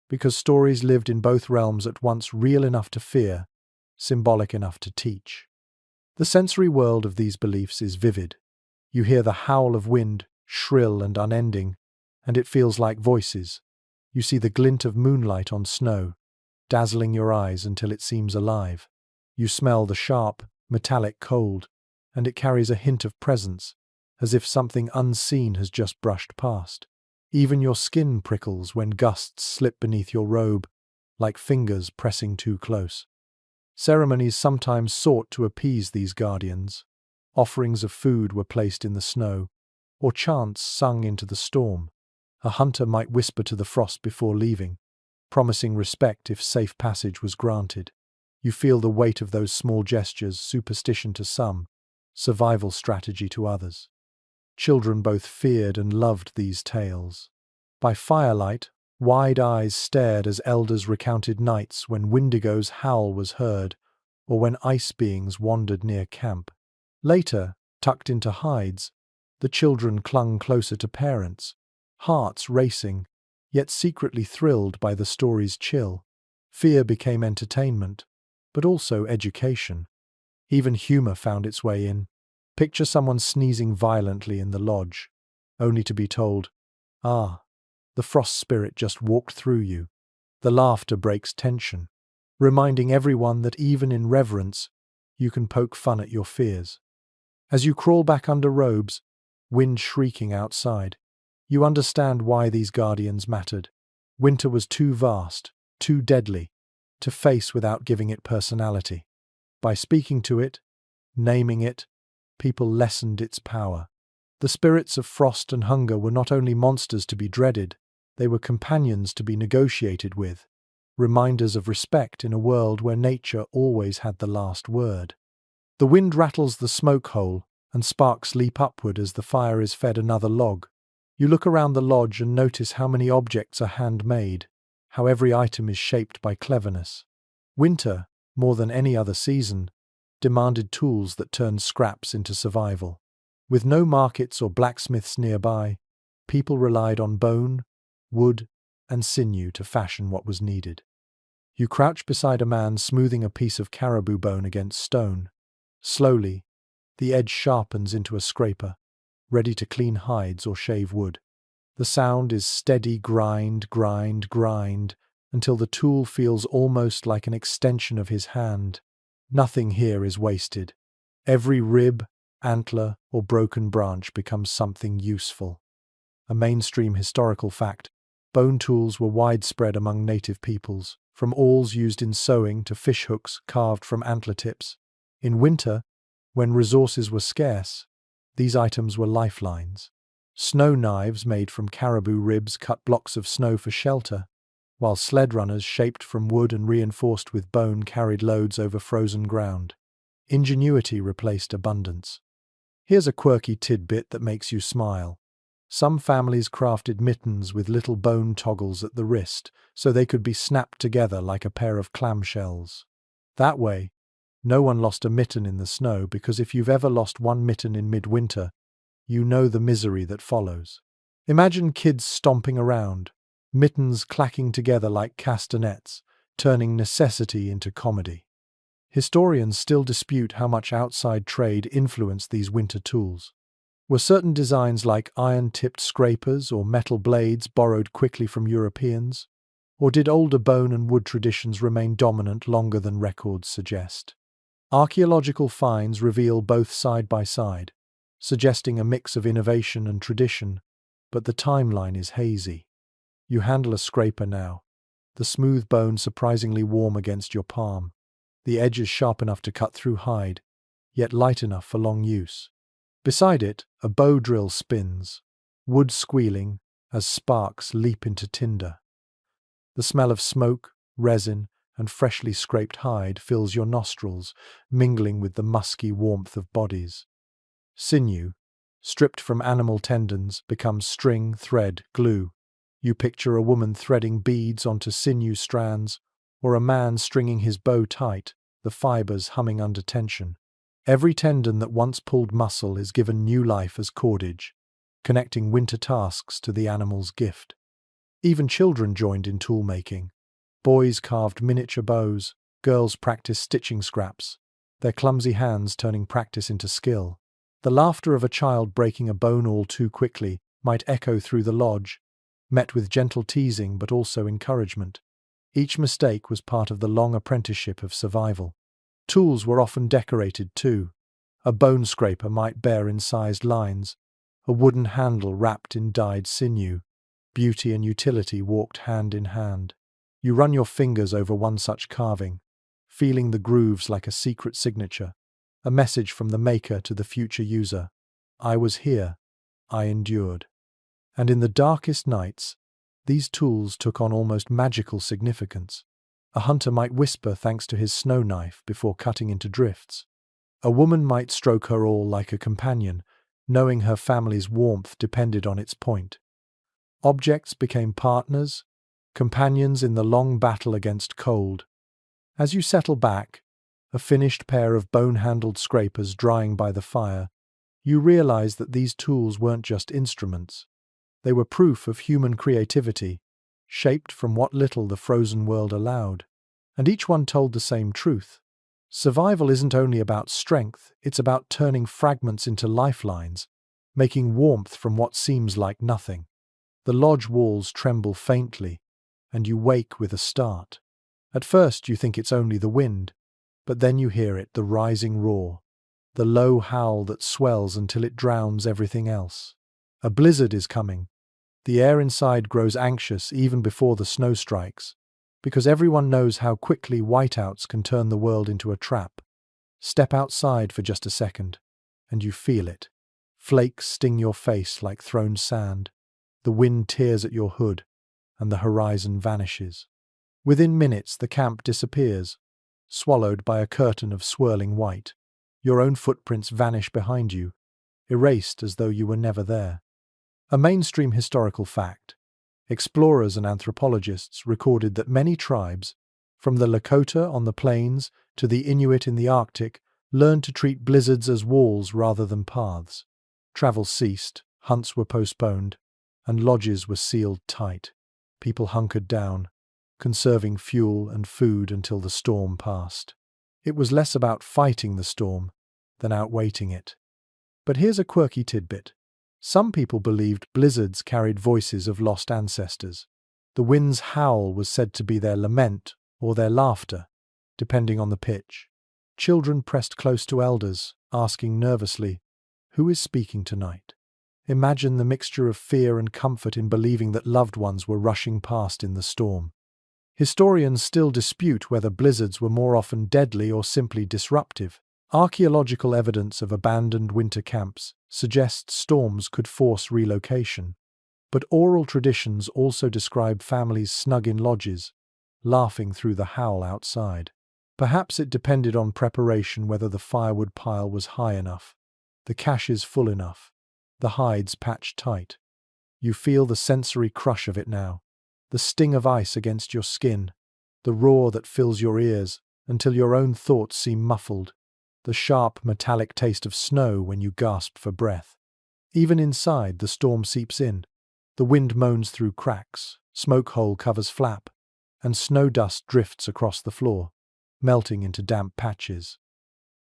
because stories lived in both realms at once, real enough to fear, symbolic enough to teach. The sensory world of these beliefs is vivid. You hear the howl of wind, shrill and unending, and it feels like voices. You see the glint of moonlight on snow, dazzling your eyes until it seems alive. You smell the sharp, metallic cold, and it carries a hint of presence, as if something unseen has just brushed past. Even your skin prickles when gusts slip beneath your robe, like fingers pressing too close. Ceremonies sometimes sought to appease these guardians. Offerings of food were placed in the snow, or chants sung into the storm. A hunter might whisper to the frost before leaving, promising respect if safe passage was granted. You feel the weight of those small gestures, superstition to some, survival strategy to others. Children both feared and loved these tales. By firelight, wide eyes stared as elders recounted nights when Wendigo's howl was heard, or when ice beings wandered near camp. Later, tucked into hides, the children clung closer to parents, hearts racing, yet secretly thrilled by the story's chill. Fear became entertainment, but also education. Even humor found its way in. Picture someone sneezing violently in the lodge, only to be told, "Ah, the frost spirit just walked through you." The laughter breaks tension, reminding everyone that even in reverence, you can poke fun at your fears. As you crawl back under robes, wind shrieking outside, you understand why these guardians mattered. Winter was too vast, too deadly, to face without giving it personality. By speaking to it, naming it, people lessened its power. The spirits of frost and hunger were not only monsters to be dreaded, they were companions to be negotiated with, reminders of respect in a world where nature always had the last word. The wind rattles the smoke hole, and sparks leap upward as the fire is fed another log. You look around the lodge and notice how many objects are handmade, how every item is shaped by cleverness. Winter, more than any other season, demanded tools that turned scraps into survival. With no markets or blacksmiths nearby, people relied on bone, wood, and sinew to fashion what was needed. You crouch beside a man smoothing a piece of caribou bone against stone. Slowly, the edge sharpens into a scraper, ready to clean hides or shave wood. The sound is steady grind, grind, grind, until the tool feels almost like an extension of his hand. Nothing here is wasted. Every rib, antler, or broken branch becomes something useful. A mainstream historical fact, bone tools were widespread among native peoples, from awls used in sewing to fishhooks carved from antler tips. In winter, when resources were scarce, these items were lifelines. Snow knives made from caribou ribs cut blocks of snow for shelter, while sled runners shaped from wood and reinforced with bone carried loads over frozen ground. Ingenuity replaced abundance. Here's a quirky tidbit that makes you smile. Some families crafted mittens with little bone toggles at the wrist so they could be snapped together like a pair of clamshells. That way, no one lost a mitten in the snow, because if you've ever lost one mitten in midwinter, you know the misery that follows. Imagine kids stomping around, mittens clacking together like castanets, turning necessity into comedy. Historians still dispute how much outside trade influenced these winter tools. Were certain designs like iron-tipped scrapers or metal blades borrowed quickly from Europeans? Or did older bone and wood traditions remain dominant longer than records suggest? Archaeological finds reveal both side by side, suggesting a mix of innovation and tradition, but the timeline is hazy. You handle a scraper now, the smooth bone surprisingly warm against your palm. The edge is sharp enough to cut through hide, yet light enough for long use. Beside it, a bow drill spins, wood squealing as sparks leap into tinder. The smell of smoke, resin, and freshly scraped hide fills your nostrils, mingling with the musky warmth of bodies. Sinew, stripped from animal tendons, becomes string, thread, glue. You picture a woman threading beads onto sinew strands, or a man stringing his bow tight, the fibers humming under tension. Every tendon that once pulled muscle is given new life as cordage, connecting winter tasks to the animal's gift. Even children joined in tool-making. Boys carved miniature bows, girls practiced stitching scraps, their clumsy hands turning practice into skill. The laughter of a child breaking a bone all too quickly might echo through the lodge, met with gentle teasing but also encouragement. Each mistake was part of the long apprenticeship of survival. Tools were often decorated too. A bone scraper might bear incised lines, a wooden handle wrapped in dyed sinew. Beauty and utility walked hand in hand. You run your fingers over one such carving, feeling the grooves like a secret signature, a message from the maker to the future user. I was here. I endured. And in the darkest nights, these tools took on almost magical significance. A hunter might whisper thanks to his snow knife before cutting into drifts. A woman might stroke her awl like a companion, knowing her family's warmth depended on its point. Objects became partners, companions in the long battle against cold. As you settle back, a finished pair of bone-handled scrapers drying by the fire, you realize that these tools weren't just instruments. They were proof of human creativity, shaped from what little the frozen world allowed. And each one told the same truth. Survival isn't only about strength, it's about turning fragments into lifelines, making warmth from what seems like nothing. The lodge walls tremble faintly, and you wake with a start. At first you think it's only the wind, but then you hear it, the rising roar, the low howl that swells until it drowns everything else. A blizzard is coming. The air inside grows anxious even before the snow strikes, because everyone knows how quickly whiteouts can turn the world into a trap. Step outside for just a second, and you feel it. Flakes sting your face like thrown sand. The wind tears at your hood, and the horizon vanishes. Within minutes the camp disappears, swallowed by a curtain of swirling white. Your own footprints vanish behind you, erased as though you were never there. A mainstream historical fact. Explorers and anthropologists recorded that many tribes, from the Lakota on the plains to the Inuit in the Arctic, learned to treat blizzards as walls rather than paths. Travel ceased, hunts were postponed, and lodges were sealed tight. People hunkered down, conserving fuel and food until the storm passed. It was less about fighting the storm than outwaiting it. But here's a quirky tidbit. Some people believed blizzards carried voices of lost ancestors. The wind's howl was said to be their lament or their laughter, depending on the pitch. Children pressed close to elders, asking nervously, "Who is speaking tonight?" Imagine the mixture of fear and comfort in believing that loved ones were rushing past in the storm. Historians still dispute whether blizzards were more often deadly or simply disruptive. Archaeological evidence of abandoned winter camps suggests storms could force relocation. But oral traditions also describe families snug in lodges, laughing through the howl outside. Perhaps it depended on preparation whether the firewood pile was high enough, the caches full enough, the hides patched tight. You feel the sensory crush of it now, the sting of ice against your skin, the roar that fills your ears until your own thoughts seem muffled, the sharp metallic taste of snow when you gasp for breath. Even inside, the storm seeps in. The wind moans through cracks, smoke hole covers flap, and snow dust drifts across the floor, melting into damp patches.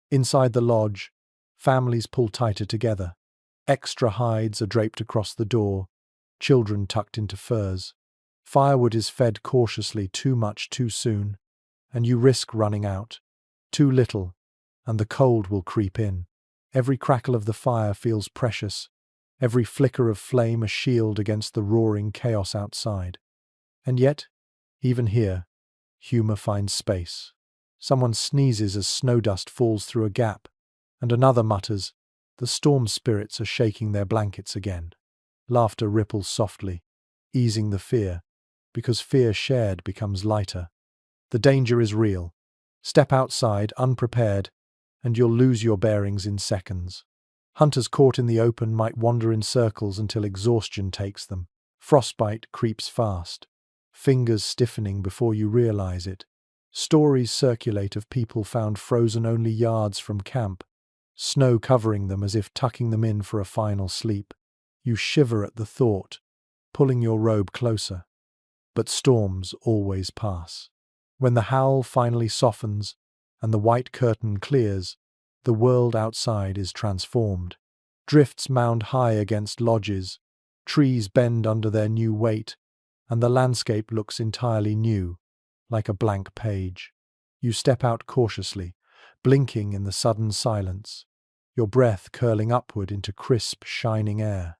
Inside the lodge, families pull tighter together. Extra hides are draped across the door, children tucked into furs. Firewood is fed cautiously, too much too soon, and you risk running out. Too little, and the cold will creep in. Every crackle of the fire feels precious, every flicker of flame a shield against the roaring chaos outside. And yet, even here, humor finds space. Someone sneezes as snow dust falls through a gap, and another mutters, "The storm spirits are shaking their blankets again." Laughter ripples softly, easing the fear, because fear shared becomes lighter. The danger is real. Step outside, unprepared, and you'll lose your bearings in seconds. Hunters caught in the open might wander in circles until exhaustion takes them. Frostbite creeps fast, fingers stiffening before you realize it. Stories circulate of people found frozen only yards from camp, snow covering them as if tucking them in for a final sleep. You shiver at the thought, pulling your robe closer. But storms always pass. When the howl finally softens and the white curtain clears, the world outside is transformed. Drifts mound high against lodges, trees bend under their new weight, and the landscape looks entirely new, like a blank page. You step out cautiously, blinking in the sudden silence, your breath curling upward into crisp, shining air.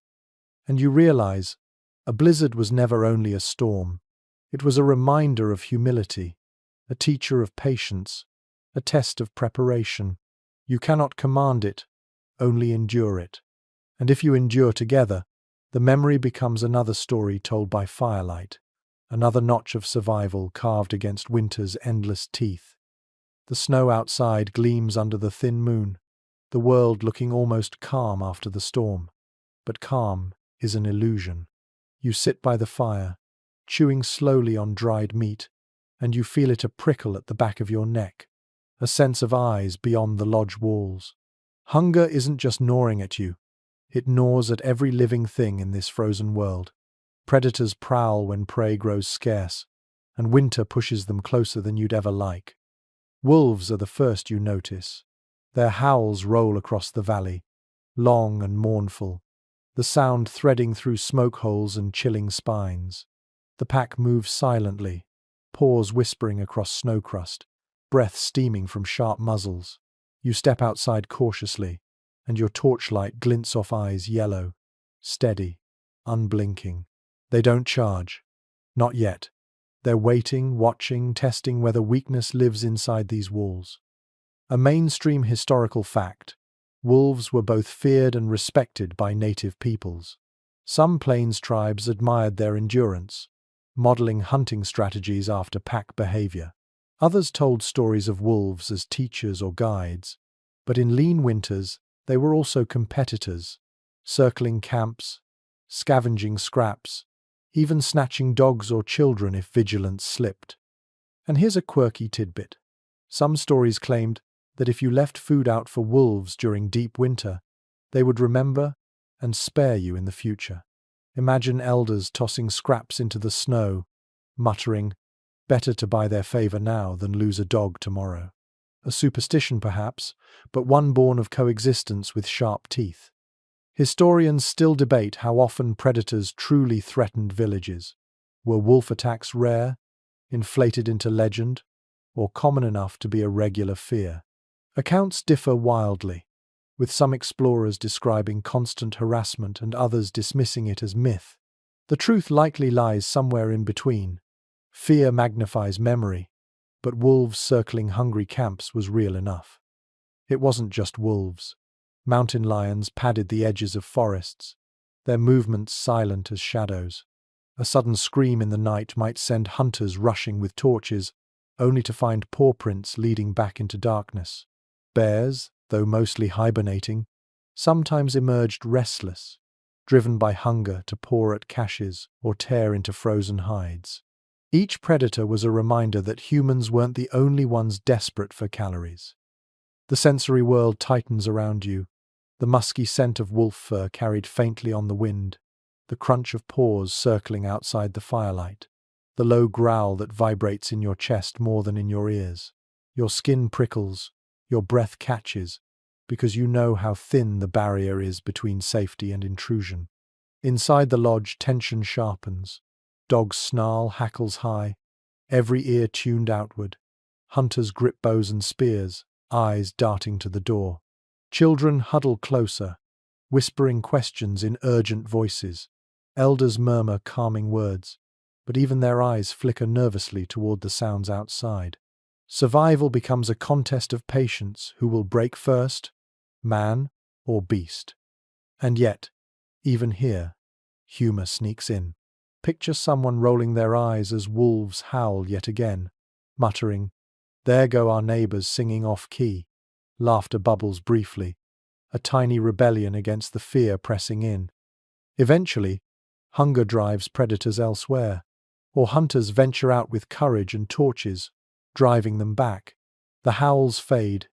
And you realize a blizzard was never only a storm. It was a reminder of humility, a teacher of patience, a test of preparation. You cannot command it, only endure it. And if you endure together, the memory becomes another story told by firelight, another notch of survival carved against winter's endless teeth. The snow outside gleams under the thin moon, the world looking almost calm after the storm. But calm is an illusion. You sit by the fire, chewing slowly on dried meat, and you feel it a prickle at the back of your neck, a sense of eyes beyond the lodge walls. Hunger isn't just gnawing at you, it gnaws at every living thing in this frozen world. Predators prowl when prey grows scarce, and winter pushes them closer than you'd ever like. Wolves are the first you notice. Their howls roll across the valley, long and mournful, the sound threading through smoke holes and chilling spines. The pack moves silently, paws whispering across snow crust, breath steaming from sharp muzzles. You step outside cautiously, and your torchlight glints off eyes yellow, steady, unblinking. They don't charge. Not yet. They're waiting, watching, testing whether weakness lives inside these walls. A mainstream historical fact: wolves were both feared and respected by native peoples. Some plains tribes admired their endurance, modeling hunting strategies after pack behavior. Others told stories of wolves as teachers or guides, but in lean winters, they were also competitors, circling camps, scavenging scraps, even snatching dogs or children if vigilance slipped. And here's a quirky tidbit. Some stories claimed that if you left food out for wolves during deep winter, they would remember and spare you in the future. Imagine elders tossing scraps into the snow, muttering, "Better to buy their favor now than lose a dog tomorrow." A superstition perhaps, but one born of coexistence with sharp teeth. Historians still debate how often predators truly threatened villages. Were wolf attacks rare, inflated into legend, or common enough to be a regular fear? Accounts differ wildly, with some explorers describing constant harassment and others dismissing it as myth. The truth likely lies somewhere in between. Fear magnifies memory, but wolves circling hungry camps was real enough. It wasn't just wolves. Mountain lions padded the edges of forests, their movements silent as shadows. A sudden scream in the night might send hunters rushing with torches, only to find paw prints leading back into darkness. Bears, though mostly hibernating, sometimes emerged restless, driven by hunger to paw at caches or tear into frozen hides. Each predator was a reminder that humans weren't the only ones desperate for calories. The sensory world tightens around you, the musky scent of wolf fur carried faintly on the wind, the crunch of paws circling outside the firelight, the low growl that vibrates in your chest more than in your ears. Your skin prickles, your breath catches, because you know how thin the barrier is between safety and intrusion. Inside the lodge, tension sharpens. Dogs snarl, hackles high, every ear tuned outward. Hunters grip bows and spears, eyes darting to the door. Children huddle closer, whispering questions in urgent voices. Elders murmur calming words, but even their eyes flicker nervously toward the sounds outside. Survival becomes a contest of patience: who will break first, man or beast? And yet, even here, humor sneaks in. Picture someone rolling their eyes as wolves howl yet again, muttering, "There go our neighbors singing off-key." Laughter bubbles briefly, a tiny rebellion against the fear pressing in. Eventually, Hunger drives predators elsewhere, or hunters venture out with courage and torches, driving them back. The howls fade,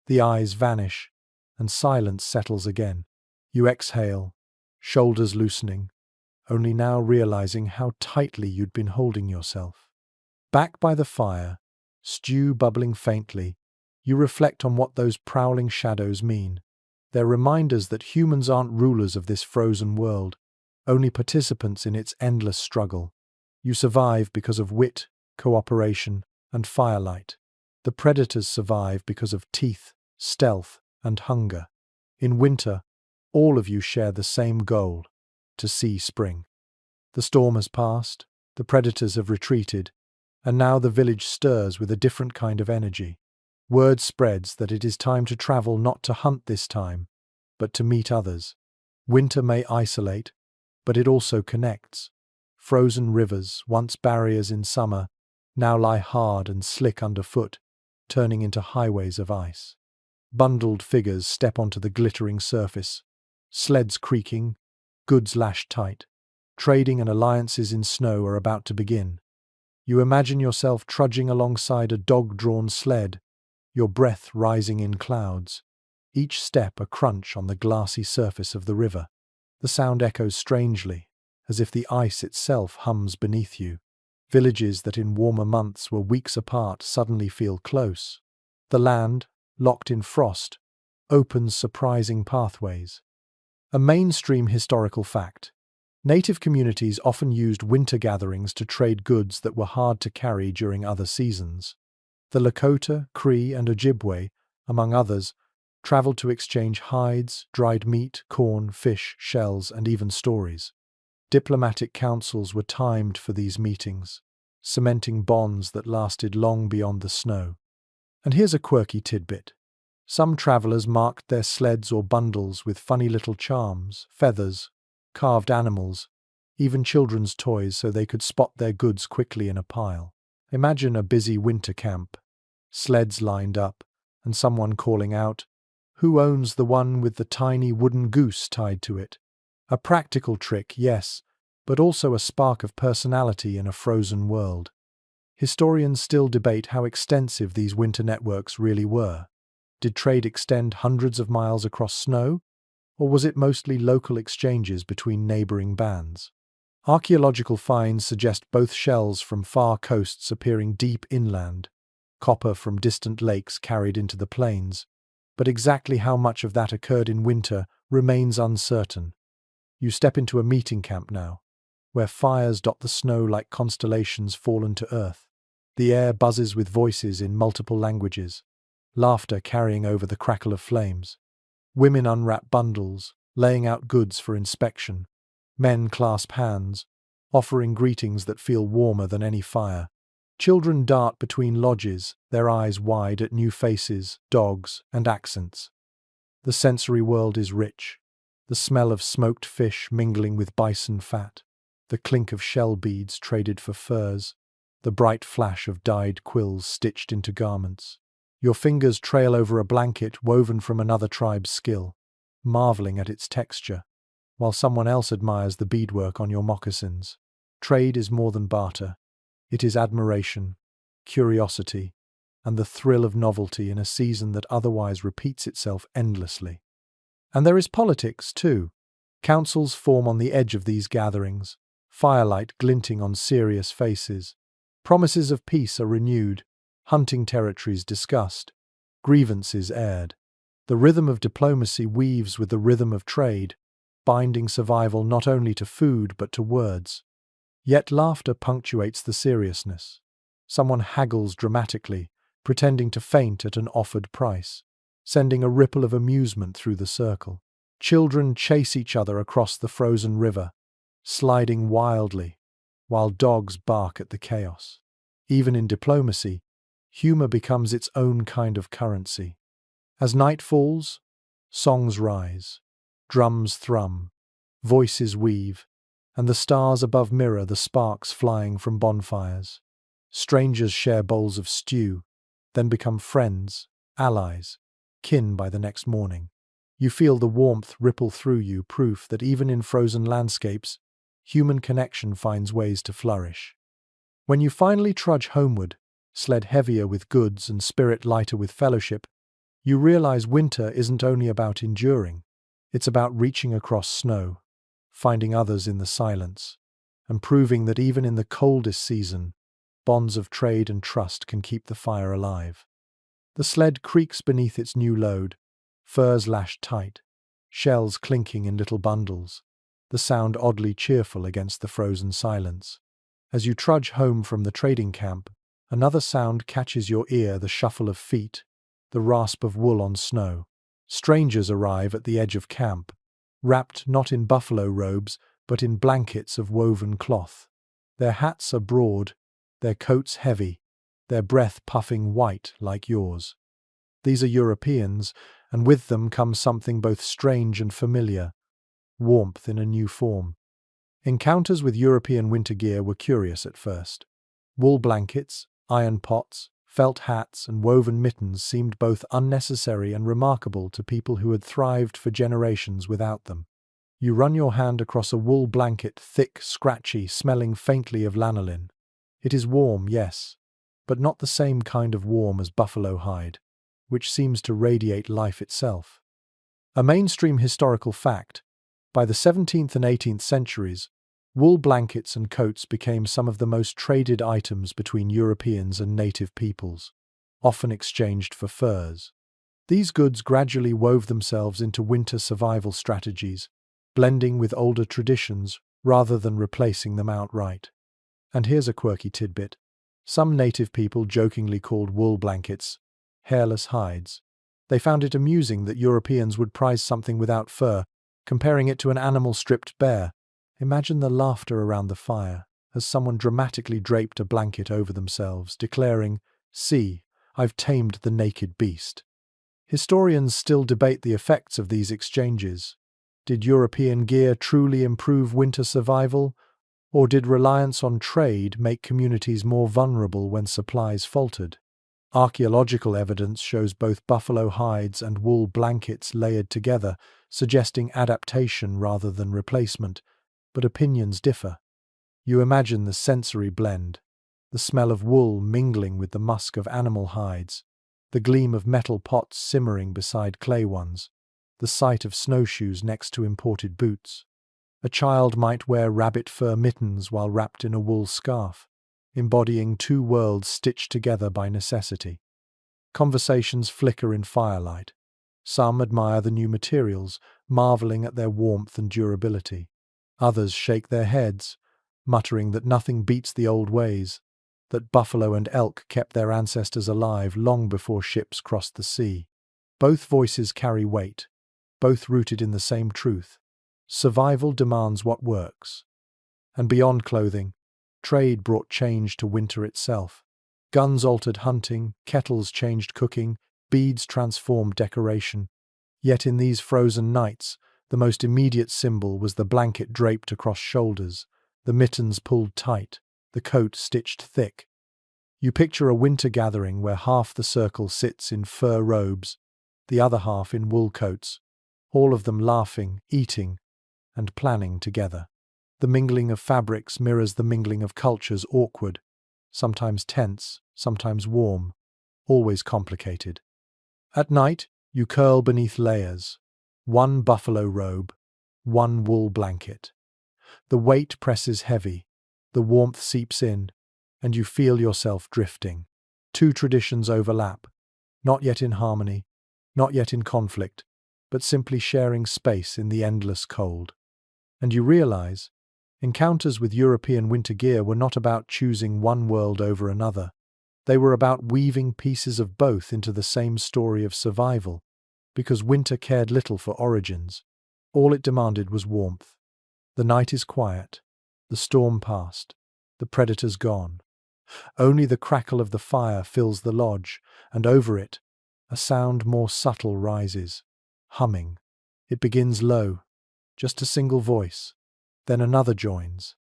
the eyes vanish, and silence settles again. You exhale, shoulders loosening, only now realizing how tightly you'd been holding yourself. Back by the fire, stew bubbling faintly, you reflect on what those prowling shadows mean. They're reminders that humans aren't rulers of this frozen world, only participants in its endless struggle. You survive because of wit, cooperation, and firelight. The predators survive because of teeth, stealth, and hunger. In winter, all of you share the same goal: to see spring. The storm has passed, the predators have retreated, and now the village stirs with a different kind of energy. Word spreads that it is time to travel, not to hunt this time, but to meet others. Winter may isolate, but it also connects. Frozen rivers, once barriers in summer, now lie hard and slick underfoot, turning into highways of ice. Bundled figures step onto the glittering surface, sleds creaking, goods lashed tight. Trading and alliances in snow are about to begin. You imagine yourself trudging alongside a dog-drawn sled, your breath rising in clouds, each step a crunch on the glassy surface of the river. The sound echoes strangely, as if the ice itself hums beneath you. Villages that in warmer months were weeks apart suddenly feel close. The land, locked in frost, opens surprising pathways. A mainstream historical fact: native communities often used winter gatherings to trade goods that were hard to carry during other seasons. The Lakota, Cree, and Ojibwe, among others, traveled to exchange hides, dried meat, corn, fish, shells, and even stories. Diplomatic councils were timed for these meetings, cementing bonds that lasted long beyond the snow. And here's a quirky tidbit. Some travelers marked their sleds or bundles with funny little charms, feathers, carved animals, even children's toys, so they could spot their goods quickly in a pile. Imagine a busy winter camp, sleds lined up, and someone calling out, "Who owns the one with the tiny wooden goose tied to it?" A practical trick, yes, but also a spark of personality in a frozen world. Historians still debate how extensive these winter networks really were. Did trade extend hundreds of miles across snow, or was it mostly local exchanges between neighboring bands? Archaeological finds suggest both: shells from far coasts appearing deep inland, copper from distant lakes carried into the plains, but exactly how much of that occurred in winter remains uncertain. You step into a meeting camp now, where fires dot the snow like constellations fallen to earth. The air buzzes with voices in multiple languages, laughter carrying over the crackle of flames. Women unwrap bundles, laying out goods for inspection. Men clasp hands, offering greetings that feel warmer than any fire. Children dart between lodges, their eyes wide at new faces, dogs, and accents. The sensory world is rich. The smell of smoked fish mingling with bison fat, the clink of shell beads traded for furs, the bright flash of dyed quills stitched into garments. Your fingers trail over a blanket woven from another tribe's skill, marveling at its texture, while someone else admires the beadwork on your moccasins. Trade is more than barter. It is admiration, curiosity, and the thrill of novelty in a season that otherwise repeats itself endlessly. And there is politics, too. Councils form on the edge of these gatherings, firelight glinting on serious faces. Promises of peace are renewed, hunting territories discussed, grievances aired. The rhythm of diplomacy weaves with the rhythm of trade, binding survival not only to food but to words. Yet laughter punctuates the seriousness. Someone haggles dramatically, pretending to faint at an offered price, sending a ripple of amusement through the circle. Children chase each other across the frozen river, sliding wildly, while dogs bark at the chaos. Even in diplomacy, humor becomes its own kind of currency. As night falls, songs rise, drums thrum, voices weave, and the stars above mirror the sparks flying from bonfires. Strangers share bowls of stew, then become friends, allies, kin by the next morning. You feel the warmth ripple through you, proof that even in frozen landscapes, human connection finds ways to flourish. When you finally trudge homeward, sled heavier with goods and spirit lighter with fellowship, you realize winter isn't only about enduring, it's about reaching across snow, finding others in the silence, and proving that even in the coldest season, bonds of trade and trust can keep the fire alive. The sled creaks beneath its new load, furs lashed tight, shells clinking in little bundles, the sound oddly cheerful against the frozen silence. As you trudge home from the trading camp, another sound catches your ear, the shuffle of feet, the rasp of wool on snow. Strangers arrive at the edge of camp, wrapped not in buffalo robes, but in blankets of woven cloth. Their hats are broad, their coats heavy, their breath puffing white like yours. These are Europeans, and with them comes something both strange and familiar, warmth in a new form. Encounters with European winter gear were curious at first. Wool blankets, iron pots, felt hats, and woven mittens seemed both unnecessary and remarkable to people who had thrived for generations without them. You run your hand across a wool blanket, thick, scratchy, smelling faintly of lanolin. It is warm, yes, but not the same kind of warm as buffalo hide, which seems to radiate life itself. A mainstream historical fact, by the 17th and 18th centuries, wool blankets and coats became some of the most traded items between Europeans and native peoples, often exchanged for furs. These goods gradually wove themselves into winter survival strategies, blending with older traditions rather than replacing them outright. And here's a quirky tidbit. Some native people jokingly called wool blankets hairless hides. They found it amusing that Europeans would prize something without fur, comparing it to an animal stripped bare. Imagine the laughter around the fire as someone dramatically draped a blanket over themselves, declaring, "See, I've tamed the naked beast." Historians still debate the effects of these exchanges. Did European gear truly improve winter survival, or did reliance on trade make communities more vulnerable when supplies faltered? Archaeological evidence shows both buffalo hides and wool blankets layered together, suggesting adaptation rather than replacement, but opinions differ. You imagine the sensory blend, the smell of wool mingling with the musk of animal hides, the gleam of metal pots simmering beside clay ones, the sight of snowshoes next to imported boots. A child might wear rabbit fur mittens while wrapped in a wool scarf, embodying two worlds stitched together by necessity. Conversations flicker in firelight. Some admire the new materials, marveling at their warmth and durability. Others shake their heads, muttering that nothing beats the old ways, that buffalo and elk kept their ancestors alive long before ships crossed the sea. Both voices carry weight, both rooted in the same truth. Survival demands what works. And beyond clothing, trade brought change to winter itself. Guns altered hunting, kettles changed cooking, beads transformed decoration. Yet in these frozen nights, the most immediate symbol was the blanket draped across shoulders, the mittens pulled tight, the coat stitched thick. You picture a winter gathering where half the circle sits in fur robes, the other half in wool coats, all of them laughing, eating, and planning together. The mingling of fabrics mirrors the mingling of cultures, awkward, sometimes tense, sometimes warm, always complicated. At night, you curl beneath layers, one buffalo robe, one wool blanket. The weight presses heavy, the warmth seeps in, and you feel yourself drifting. Two traditions overlap, not yet in harmony, not yet in conflict, but simply sharing space in the endless cold. And you realize, encounters with European winter gear were not about choosing one world over another. They were about weaving pieces of both into the same story of survival, because winter cared little for origins. All it demanded was warmth. The night is quiet, the storm past, the predators gone. Only the crackle of the fire fills the lodge, and over it, a sound more subtle rises, humming. It begins low, just a single voice. Then another joins,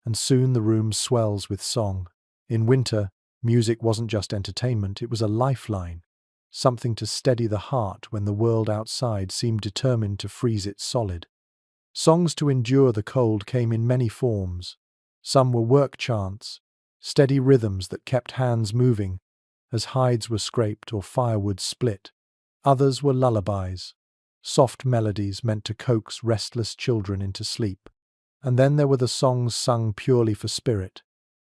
and soon the room swells with song. In winter, music wasn't just entertainment, it was a lifeline, something to steady the heart when the world outside seemed determined to freeze it solid. Songs to endure the cold came in many forms. Some were work chants, steady rhythms that kept hands moving as hides were scraped or firewood split. Others were lullabies, soft melodies meant to coax restless children into sleep. And then there were the songs sung purely for spirit,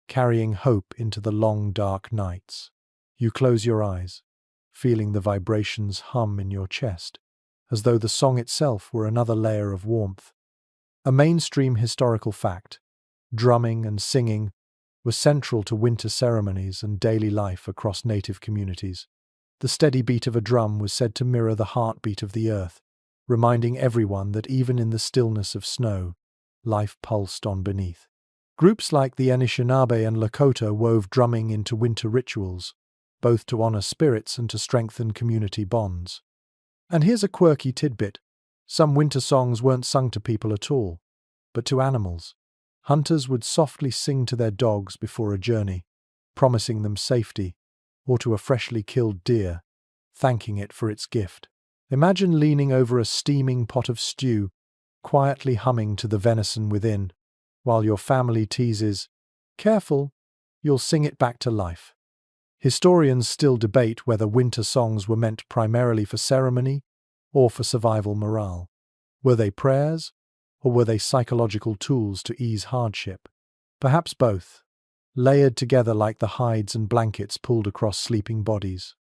carrying hope into the long dark nights. You close your eyes, feeling the vibrations hum in your chest, as though the song itself were another layer of warmth. A mainstream historical fact, drumming and singing were central to winter ceremonies and daily life across native communities. The steady beat of a drum was said to mirror the heartbeat of the earth, reminding everyone that even in the stillness of snow, life pulsed on beneath. Groups like the Anishinaabe and Lakota wove drumming into winter rituals, both to honor spirits and to strengthen community bonds. And here's a quirky tidbit. Some winter songs weren't sung to people at all, but to animals. Hunters would softly sing to their dogs before a journey, promising them safety, or to a freshly killed deer, thanking it for its gift. Imagine leaning over a steaming pot of stew, quietly humming to the venison within, while your family teases, "Careful, you'll sing it back to life." Historians still debate whether winter songs were meant primarily for ceremony or for survival morale. Were they prayers, or were they psychological tools to ease hardship? Perhaps both, layered together like the hides and blankets pulled across sleeping bodies.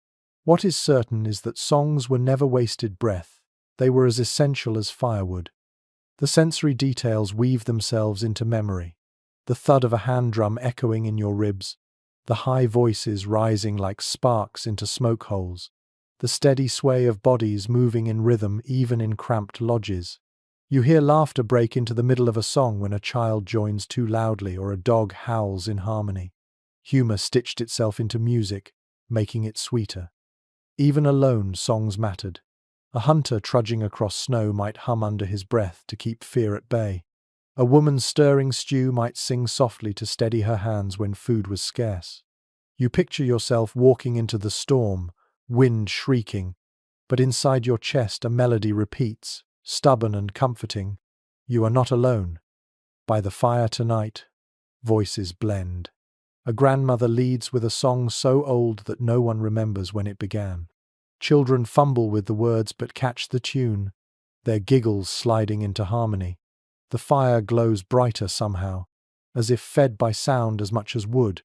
What is certain is that songs were never wasted breath. They were as essential as firewood. The sensory details weave themselves into memory. The thud of a hand drum echoing in your ribs, the high voices rising like sparks into smoke holes, the steady sway of bodies moving in rhythm even in cramped lodges. You hear laughter break into the middle of a song when a child joins too loudly or a dog howls in harmony. Humor stitched itself into music, making it sweeter. Even alone, songs mattered. A hunter trudging across snow might hum under his breath to keep fear at bay. A woman stirring stew might sing softly to steady her hands when food was scarce. You picture yourself walking into the storm, wind shrieking, but inside your chest a melody repeats, stubborn and comforting. You are not alone. By the fire tonight, voices blend. A grandmother leads with a song so old that no one remembers when it began. Children fumble with the words but catch the tune, their giggles sliding into harmony. The fire glows brighter somehow, as if fed by sound as much as wood.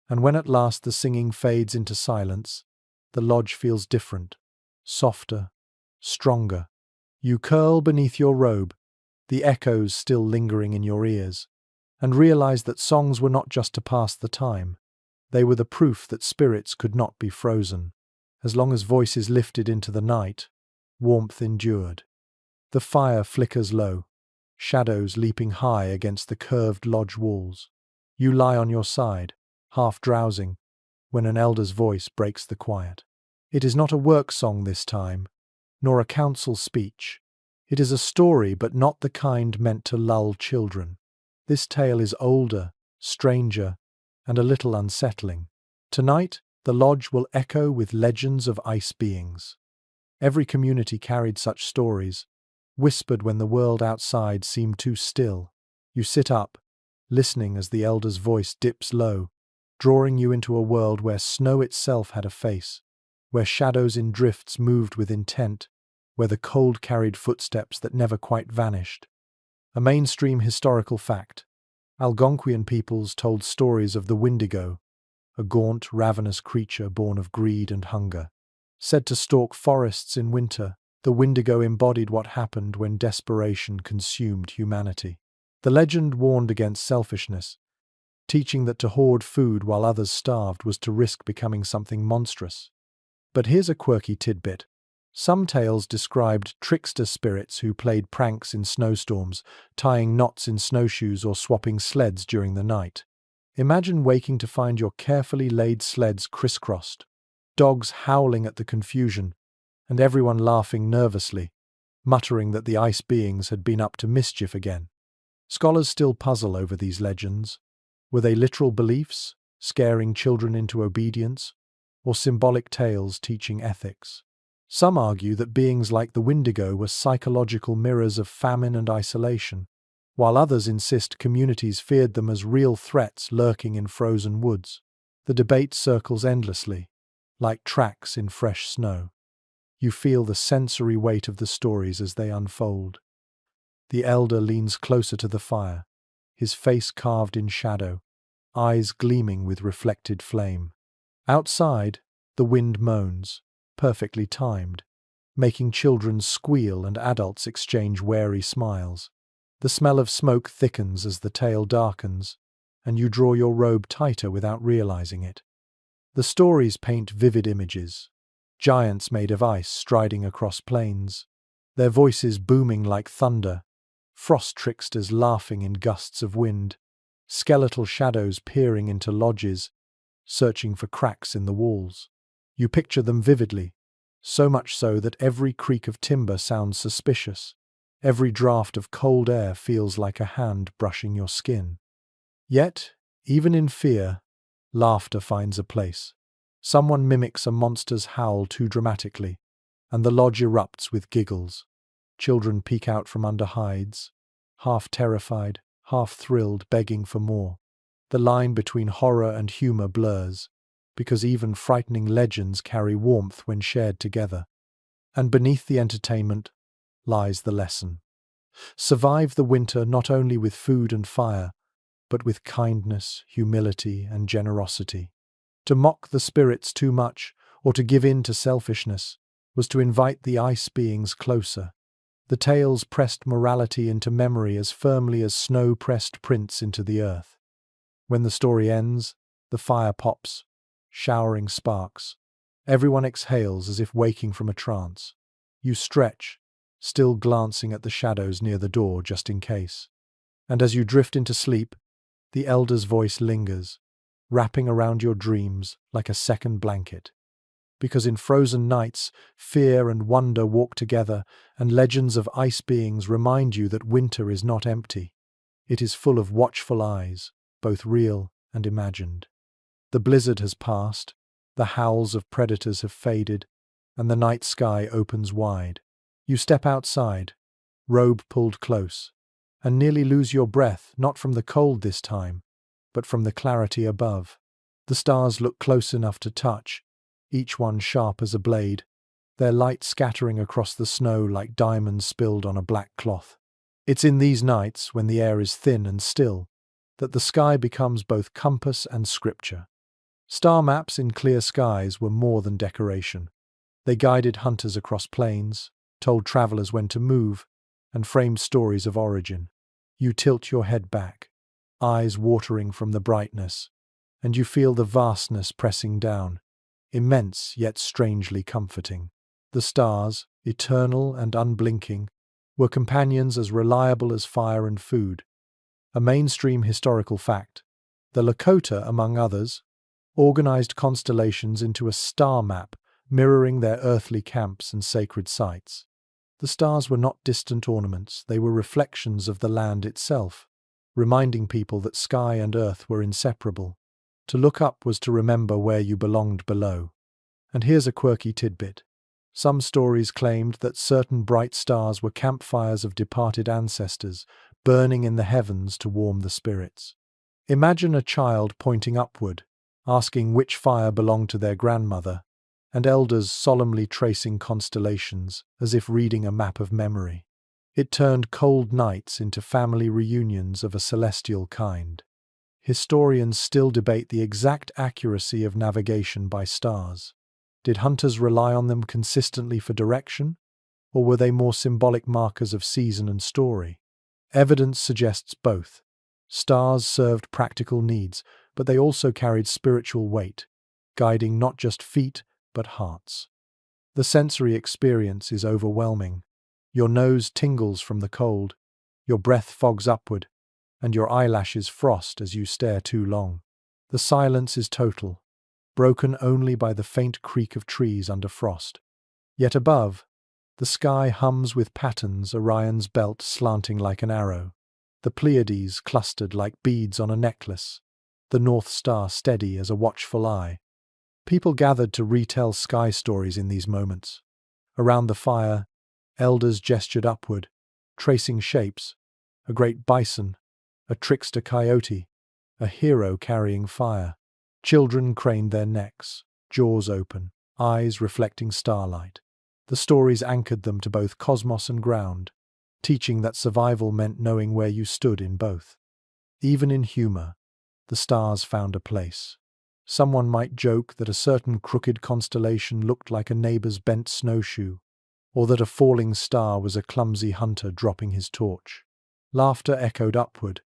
And when at last the singing fades into silence, the lodge feels different, softer, stronger. You curl beneath your robe, the echoes still lingering in your ears, and realize that songs were not just to pass the time. They were the proof that spirits could not be frozen. As long as voices lifted into the night, warmth endured. The fire flickers low, shadows leaping high against the curved lodge walls. You lie on your side, half drowsing, when an elder's voice breaks the quiet. It is not a work song this time, nor a council speech. It is a story, but not the kind meant to lull children. This tale is older, stranger, and a little unsettling. Tonight, the lodge will echo with legends of ice beings. Every community carried such stories, whispered when the world outside seemed too still. You sit up, listening as the elder's voice dips low, drawing you into a world where snow itself had a face, where shadows in drifts moved with intent, where the cold carried footsteps that never quite vanished. A mainstream historical fact. Algonquian peoples told stories of the Wendigo, a gaunt, ravenous creature born of greed and hunger. Said to stalk forests in winter, the Wendigo embodied what happened when desperation consumed humanity. The legend warned against selfishness, teaching that to hoard food while others starved was to risk becoming something monstrous. But here's a quirky tidbit. Some tales described trickster spirits who played pranks in snowstorms, tying knots in snowshoes or swapping sleds during the night. Imagine waking to find your carefully laid sleds crisscrossed, dogs howling at the confusion, and everyone laughing nervously, muttering that the ice beings had been up to mischief again. Scholars still puzzle over these legends. Were they literal beliefs, scaring children into obedience, or symbolic tales teaching ethics? Some argue that beings like the Wendigo were psychological mirrors of famine and isolation, while others insist communities feared them as real threats lurking in frozen woods. The debate circles endlessly, like tracks in fresh snow. You feel the sensory weight of the stories as they unfold. The elder leans closer to the fire, his face carved in shadow, eyes gleaming with reflected flame. Outside, the wind moans, perfectly timed, making children squeal and adults exchange wary smiles. The smell of smoke thickens as the tale darkens, and you draw your robe tighter without realizing it. The stories paint vivid images. Giants made of ice striding across plains, their voices booming like thunder, frost tricksters laughing in gusts of wind, skeletal shadows peering into lodges, searching for cracks in the walls. You picture them vividly, so much so that every creak of timber sounds suspicious. Every draft of cold air feels like a hand brushing your skin. Yet, even in fear, laughter finds a place. Someone mimics a monster's howl too dramatically, and the lodge erupts with giggles. Children peek out from under hides, half terrified, half thrilled, begging for more. The line between horror and humor blurs, because even frightening legends carry warmth when shared together. And beneath the entertainment lies the lesson. Survive the winter not only with food and fire, but with kindness, humility, and generosity. To mock the spirits too much, or to give in to selfishness, was to invite the ice beings closer. The tales pressed morality into memory as firmly as snow pressed prints into the earth. When the story ends, the fire pops, showering sparks. Everyone exhales as if waking from a trance. You stretch, still glancing at the shadows near the door just in case. And as you drift into sleep, the elder's voice lingers, wrapping around your dreams like a second blanket. Because in frozen nights, fear and wonder walk together, and legends of ice beings remind you that winter is not empty. It is full of watchful eyes, both real and imagined. The blizzard has passed, the howls of predators have faded, and the night sky opens wide. You step outside, robe pulled close, and nearly lose your breath, not from the cold this time, but from the clarity above. The stars look close enough to touch, each one sharp as a blade, their light scattering across the snow like diamonds spilled on a black cloth. It's in these nights, when the air is thin and still, that the sky becomes both compass and scripture. Star maps in clear skies were more than decoration. They guided hunters across plains, told travelers when to move, and framed stories of origin. You tilt your head back, eyes watering from the brightness, and you feel the vastness pressing down, immense yet strangely comforting. The stars, eternal and unblinking, were companions as reliable as fire and food. A mainstream historical fact, the Lakota, among others, organized constellations into a star map mirroring their earthly camps and sacred sites. The stars were not distant ornaments, they were reflections of the land itself, reminding people that sky and earth were inseparable. To look up was to remember where you belonged below. And here's a quirky tidbit. Some stories claimed that certain bright stars were campfires of departed ancestors, burning in the heavens to warm the spirits. Imagine a child pointing upward, asking which fire belonged to their grandmother, and elders solemnly tracing constellations as if reading a map of memory. It turned cold nights into family reunions of a celestial kind. Historians still debate the exact accuracy of navigation by stars. Did hunters rely on them consistently for direction, or were they more symbolic markers of season and story? Evidence suggests both. Stars served practical needs, but they also carried spiritual weight, guiding not just feet, but hearts. The sensory experience is overwhelming. Your nose tingles from the cold, your breath fogs upward, and your eyelashes frost as you stare too long. The silence is total, broken only by the faint creak of trees under frost. Yet above, the sky hums with patterns, Orion's belt slanting like an arrow, the Pleiades clustered like beads on a necklace, the North Star steady as a watchful eye. People gathered to retell sky stories in these moments, Around the fire, elders gestured upward, tracing shapes: a great bison, a trickster coyote, a hero carrying fire. Children craned their necks, jaws open, eyes reflecting starlight. The stories anchored them to both cosmos and ground, teaching that survival meant knowing where you stood in both. Even in humor, the stars found a place. Someone might joke that a certain crooked constellation looked like a neighbor's bent snowshoe, or that a falling star was a clumsy hunter dropping his torch. Laughter echoed upward,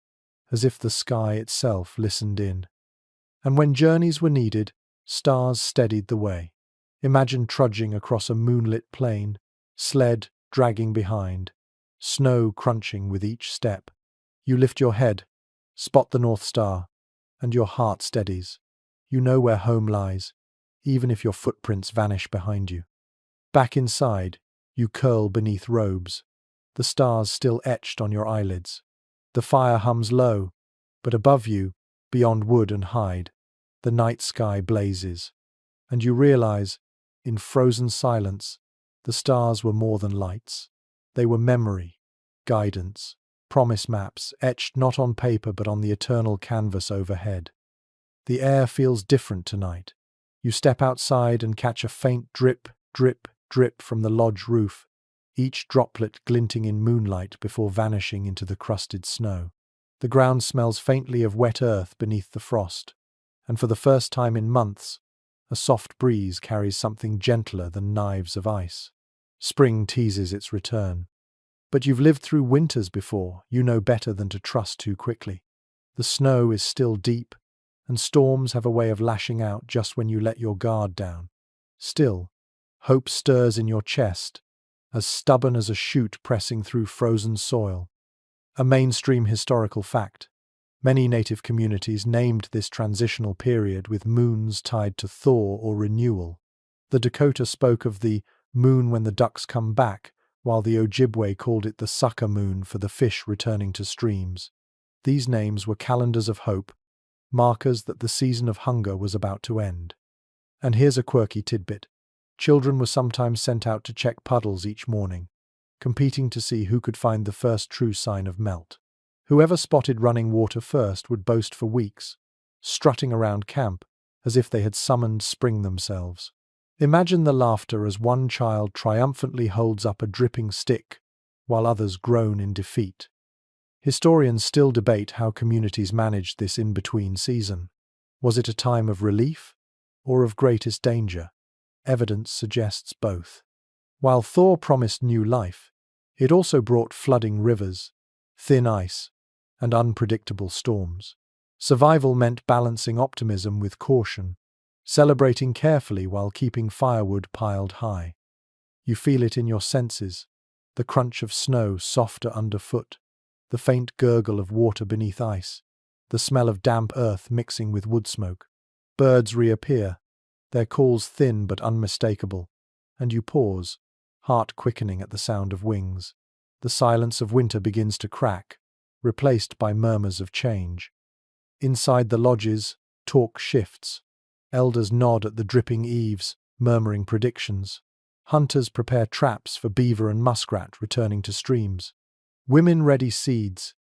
as if the sky itself listened in. And when journeys were needed, stars steadied the way. Imagine trudging across a moonlit plain, sled dragging behind, snow crunching with each step. You lift your head, spot the North Star, and your heart steadies. You know where home lies, even if your footprints vanish behind you. Back inside, you curl beneath robes, the stars still etched on your eyelids. The fire hums low, but above you, beyond wood and hide, the night sky blazes. And you realize, in frozen silence, the stars were more than lights. They were memory, guidance, promise maps etched not on paper but on the eternal canvas overhead. The air feels different tonight. You step outside and catch a faint drip, drip, drip from the lodge roof, each droplet glinting in moonlight before vanishing into the crusted snow. The ground smells faintly of wet earth beneath the frost, and for the first time in months, a soft breeze carries something gentler than knives of ice. Spring teases its return. But you've lived through winters before, you know better than to trust too quickly. The snow is still deep, and storms have a way of lashing out just when you let your guard down. Still, hope stirs in your chest, as stubborn as a shoot pressing through frozen soil. A mainstream historical fact. Many native communities named this transitional period with moons tied to thaw or renewal. The Dakota spoke of the moon when the ducks come back, while the Ojibwe called it the sucker moon for the fish returning to streams. These names were calendars of hope, markers that the season of hunger was about to end. And here's a quirky tidbit. Children were sometimes sent out to check puddles each morning, competing to see who could find the first true sign of melt. Whoever spotted running water first would boast for weeks, strutting around camp as if they had summoned spring themselves. Imagine the laughter as one child triumphantly holds up a dripping stick, while others groan in defeat. Historians still debate how communities managed this in-between season. Was it a time of relief or of greatest danger? Evidence suggests both. While thaw promised new life, it also brought flooding rivers, thin ice, and unpredictable storms. Survival meant balancing optimism with caution, celebrating carefully while keeping firewood piled high. You feel it in your senses, the crunch of snow softer underfoot, the faint gurgle of water beneath ice, the smell of damp earth mixing with wood smoke. Birds reappear, their calls thin but unmistakable, and you pause, heart quickening at the sound of wings. The silence of winter begins to crack, replaced by murmurs of change. Inside the lodges, talk shifts. Elders nod at the dripping eaves, murmuring predictions. Hunters prepare traps for beaver and muskrat returning to streams. Women ready seeds,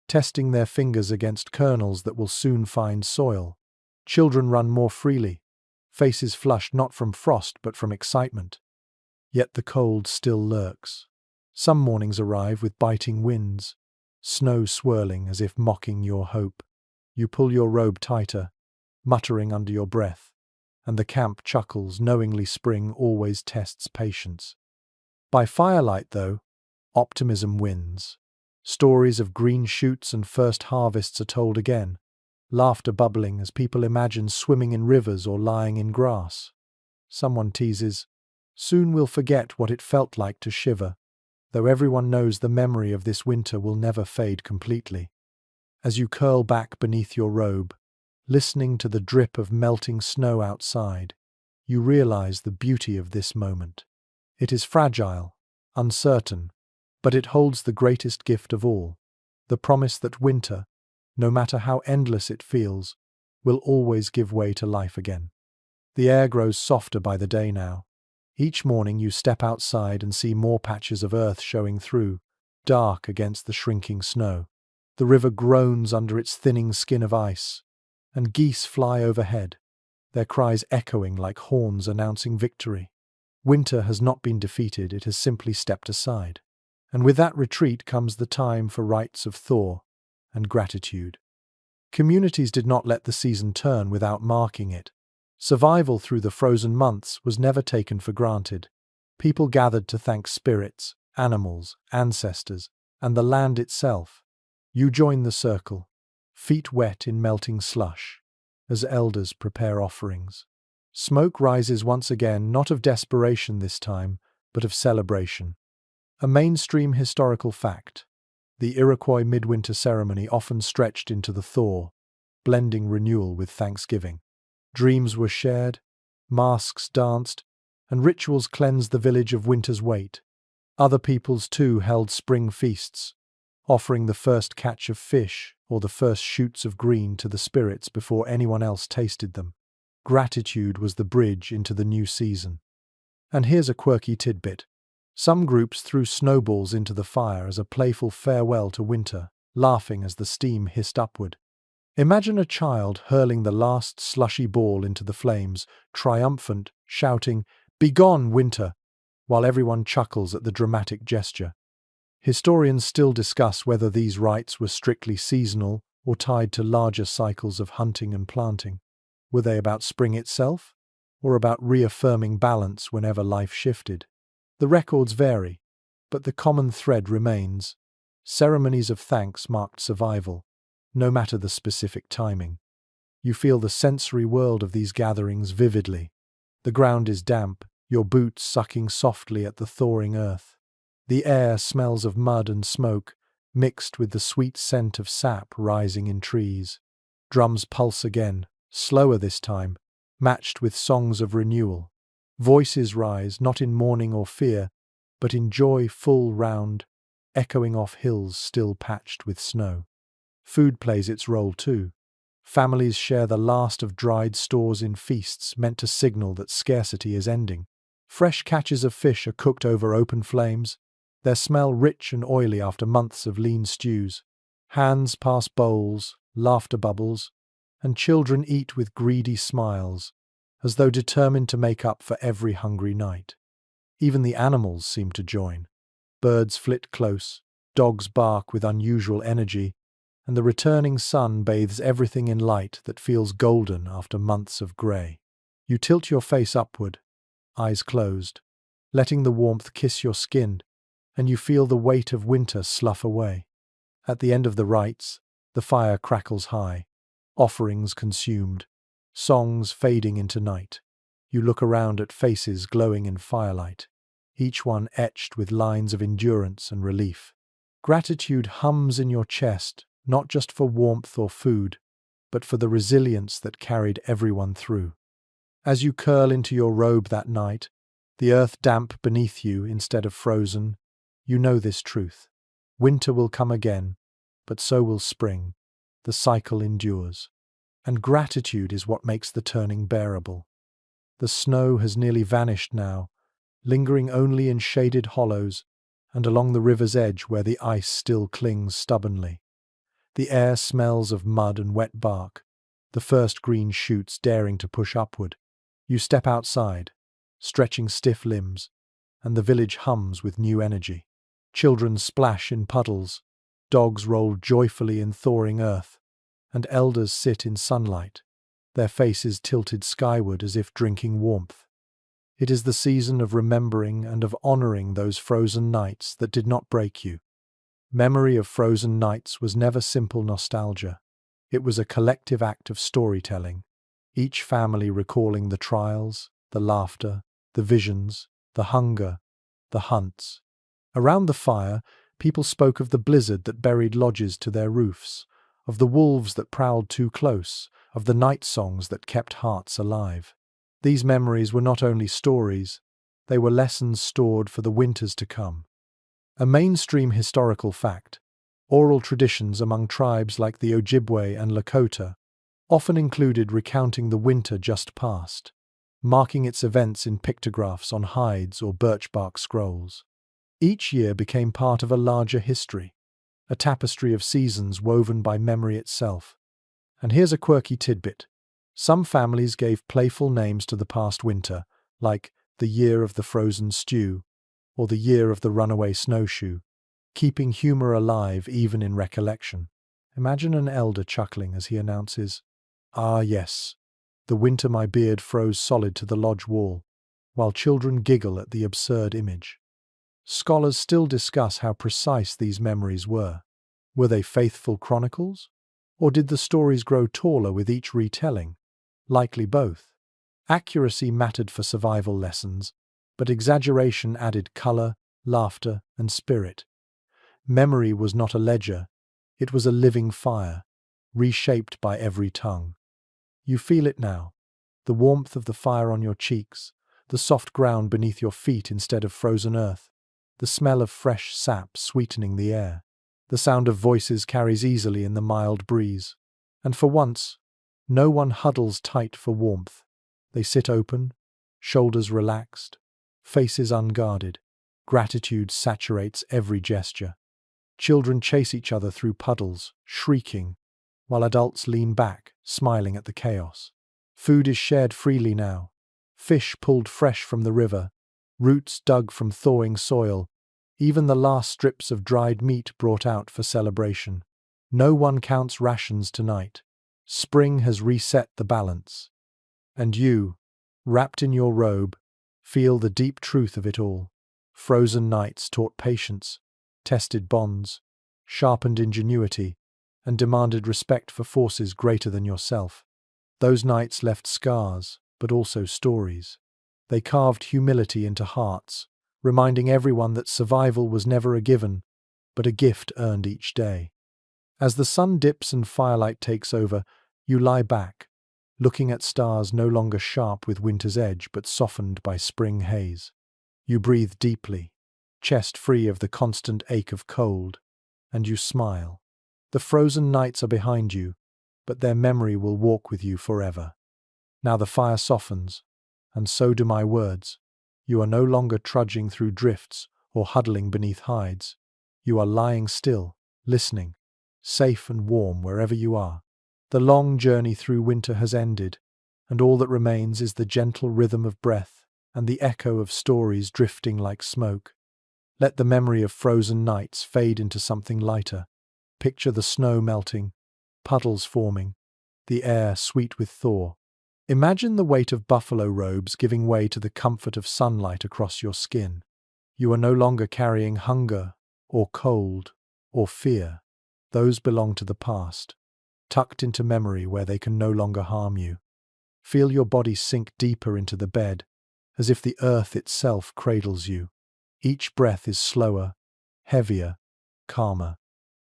testing their fingers against kernels that will soon find soil. Children run more freely, faces flushed not from frost but from excitement. Yet the cold still lurks. Some mornings arrive with biting winds, snow swirling as if mocking your hope. You pull your robe tighter, muttering under your breath, and the camp chuckles, knowingly spring always tests patience. By firelight, though, optimism wins. Stories of green shoots and first harvests are told again, laughter bubbling as people imagine swimming in rivers or lying in grass. Someone teases, "Soon we'll forget what it felt like to shiver," though everyone knows the memory of this winter will never fade completely. As you curl back beneath your robe, listening to the drip of melting snow outside, you realize the beauty of this moment. It is fragile, uncertain, but it holds the greatest gift of all, the promise that winter, no matter how endless it feels, will always give way to life again. The air grows softer by the day now, Each morning you step outside and see more patches of earth showing through, dark against the shrinking snow. The river groans under its thinning skin of ice, and geese fly overhead, their cries echoing like horns announcing victory. Winter has not been defeated, it has simply stepped aside. And with that retreat comes the time for rites of thaw and gratitude. Communities did not let the season turn without marking it. Survival through the frozen months was never taken for granted. People gathered to thank spirits, animals, ancestors, and the land itself. You join the circle, feet wet in melting slush, as elders prepare offerings. Smoke rises once again, not of desperation this time, but of celebration. A mainstream historical fact. The Iroquois midwinter ceremony often stretched into the thaw, blending renewal with thanksgiving. Dreams were shared, masks danced, and rituals cleansed the village of winter's weight. Other peoples too held spring feasts, offering the first catch of fish or the first shoots of green to the spirits before anyone else tasted them. Gratitude was the bridge into the new season. And here's a quirky tidbit. Some groups threw snowballs into the fire as a playful farewell to winter, laughing as the steam hissed upward. Imagine a child hurling the last slushy ball into the flames, triumphant, shouting, "Begone, winter!" while everyone chuckles at the dramatic gesture. Historians still discuss whether these rites were strictly seasonal or tied to larger cycles of hunting and planting. Were they about spring itself, or about reaffirming balance whenever life shifted? The records vary, but the common thread remains. Ceremonies of thanks marked survival, no matter the specific timing. You feel the sensory world of these gatherings vividly. The ground is damp, your boots sucking softly at the thawing earth. The air smells of mud and smoke, mixed with the sweet scent of sap rising in trees. Drums pulse again, slower this time, matched with songs of renewal. Voices rise, not in mourning or fear, but in joy full round, echoing off hills still patched with snow. Food plays its role too. Families share the last of dried stores in feasts meant to signal that scarcity is ending. Fresh catches of fish are cooked over open flames, their smell rich and oily after months of lean stews. Hands pass bowls, laughter bubbles, and children eat with greedy smiles, as though determined to make up for every hungry night. Even the animals seem to join. Birds flit close, dogs bark with unusual energy, and the returning sun bathes everything in light that feels golden after months of grey. You tilt your face upward, eyes closed, letting the warmth kiss your skin, and you feel the weight of winter slough away. At the end of the rites, the fire crackles high, offerings consumed, songs fading into night. You look around at faces glowing in firelight, each one etched with lines of endurance and relief. Gratitude hums in your chest, not just for warmth or food, but for the resilience that carried everyone through. As you curl into your robe that night, the earth damp beneath you instead of frozen, you know this truth. Winter will come again, but so will spring. The cycle endures. And gratitude is what makes the turning bearable. The snow has nearly vanished now, lingering only in shaded hollows and along the river's edge where the ice still clings stubbornly. The air smells of mud and wet bark, the first green shoots daring to push upward. You step outside, stretching stiff limbs, and the village hums with new energy. Children splash in puddles, dogs roll joyfully in thawing earth, and elders sit in sunlight, their faces tilted skyward as if drinking warmth. It is the season of remembering and of honoring those frozen nights that did not break you. Memory of frozen nights was never simple nostalgia. It was a collective act of storytelling, each family recalling the trials, the laughter, the visions, the hunger, the hunts. Around the fire, people spoke of the blizzard that buried lodges to their roofs, of the wolves that prowled too close, of the night songs that kept hearts alive. These memories were not only stories, they were lessons stored for the winters to come. A mainstream historical fact, oral traditions among tribes like the Ojibwe and Lakota often included recounting the winter just past. marking its events in pictographs on hides or birchbark scrolls. Each year became part of a larger history, a tapestry of seasons woven by memory itself. And here's a quirky tidbit. Some families gave playful names to the past winter, like the year of the frozen stew or the year of the runaway snowshoe, keeping humor alive even in recollection. Imagine an elder chuckling as he announces, "Ah, yes, the winter my beard froze solid to the lodge wall," while children giggle at the absurd image. Scholars still discuss how precise these memories were. Were they faithful chronicles? Or did the stories grow taller with each retelling? Likely both. Accuracy mattered for survival lessons, but exaggeration added color, laughter, and spirit. Memory was not a ledger, it was a living fire, reshaped by every tongue. You feel it now, the warmth of the fire on your cheeks, the soft ground beneath your feet instead of frozen earth, the smell of fresh sap sweetening the air. The sound of voices carries easily in the mild breeze. And for once, no one huddles tight for warmth. They sit open, shoulders relaxed, faces unguarded. Gratitude saturates every gesture. Children chase each other through puddles, shrieking, while adults lean back, smiling at the chaos. Food is shared freely now. Fish pulled fresh from the river, roots dug from thawing soil, even the last strips of dried meat brought out for celebration. No one counts rations tonight. Spring has reset the balance. And you, wrapped in your robe, feel the deep truth of it all. Frozen nights taught patience, tested bonds, sharpened ingenuity, and demanded respect for forces greater than yourself. Those nights left scars, but also stories. They carved humility into hearts, reminding everyone that survival was never a given, but a gift earned each day. As the sun dips and firelight takes over, you lie back, looking at stars no longer sharp with winter's edge but softened by spring haze. You breathe deeply, chest free of the constant ache of cold, and you smile. The frozen nights are behind you, but their memory will walk with you forever. Now the fire softens, and so do my words. You are no longer trudging through drifts or huddling beneath hides. You are lying still, listening, safe and warm wherever you are. The long journey through winter has ended, and all that remains is the gentle rhythm of breath and the echo of stories drifting like smoke. Let the memory of frozen nights fade into something lighter. Picture the snow melting, puddles forming, the air sweet with thaw. Imagine the weight of buffalo robes giving way to the comfort of sunlight across your skin. You are no longer carrying hunger, or cold, or fear. Those belong to the past, tucked into memory where they can no longer harm you. Feel your body sink deeper into the bed, as if the earth itself cradles you. Each breath is slower, heavier, calmer.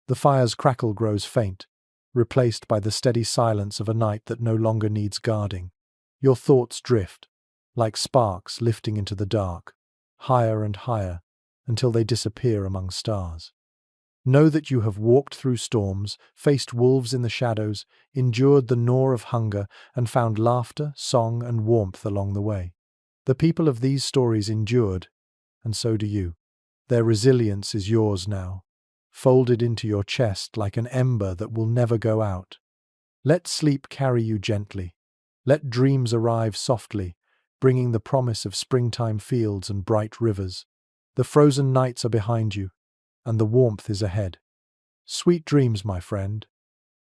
The fire's crackle grows faint, replaced by the steady silence of a night that no longer needs guarding. Your thoughts drift, like sparks lifting into the dark, higher and higher, until they disappear among stars. Know that you have walked through storms, faced wolves in the shadows, endured the gnaw of hunger, and found laughter, song, and warmth along the way. The people of these stories endured, and so do you. Their resilience is yours now, folded into your chest like an ember that will never go out. Let sleep carry you gently. Let dreams arrive softly, bringing the promise of springtime fields and bright rivers. The frozen nights are behind you, and the warmth is ahead. Sweet dreams, my friend.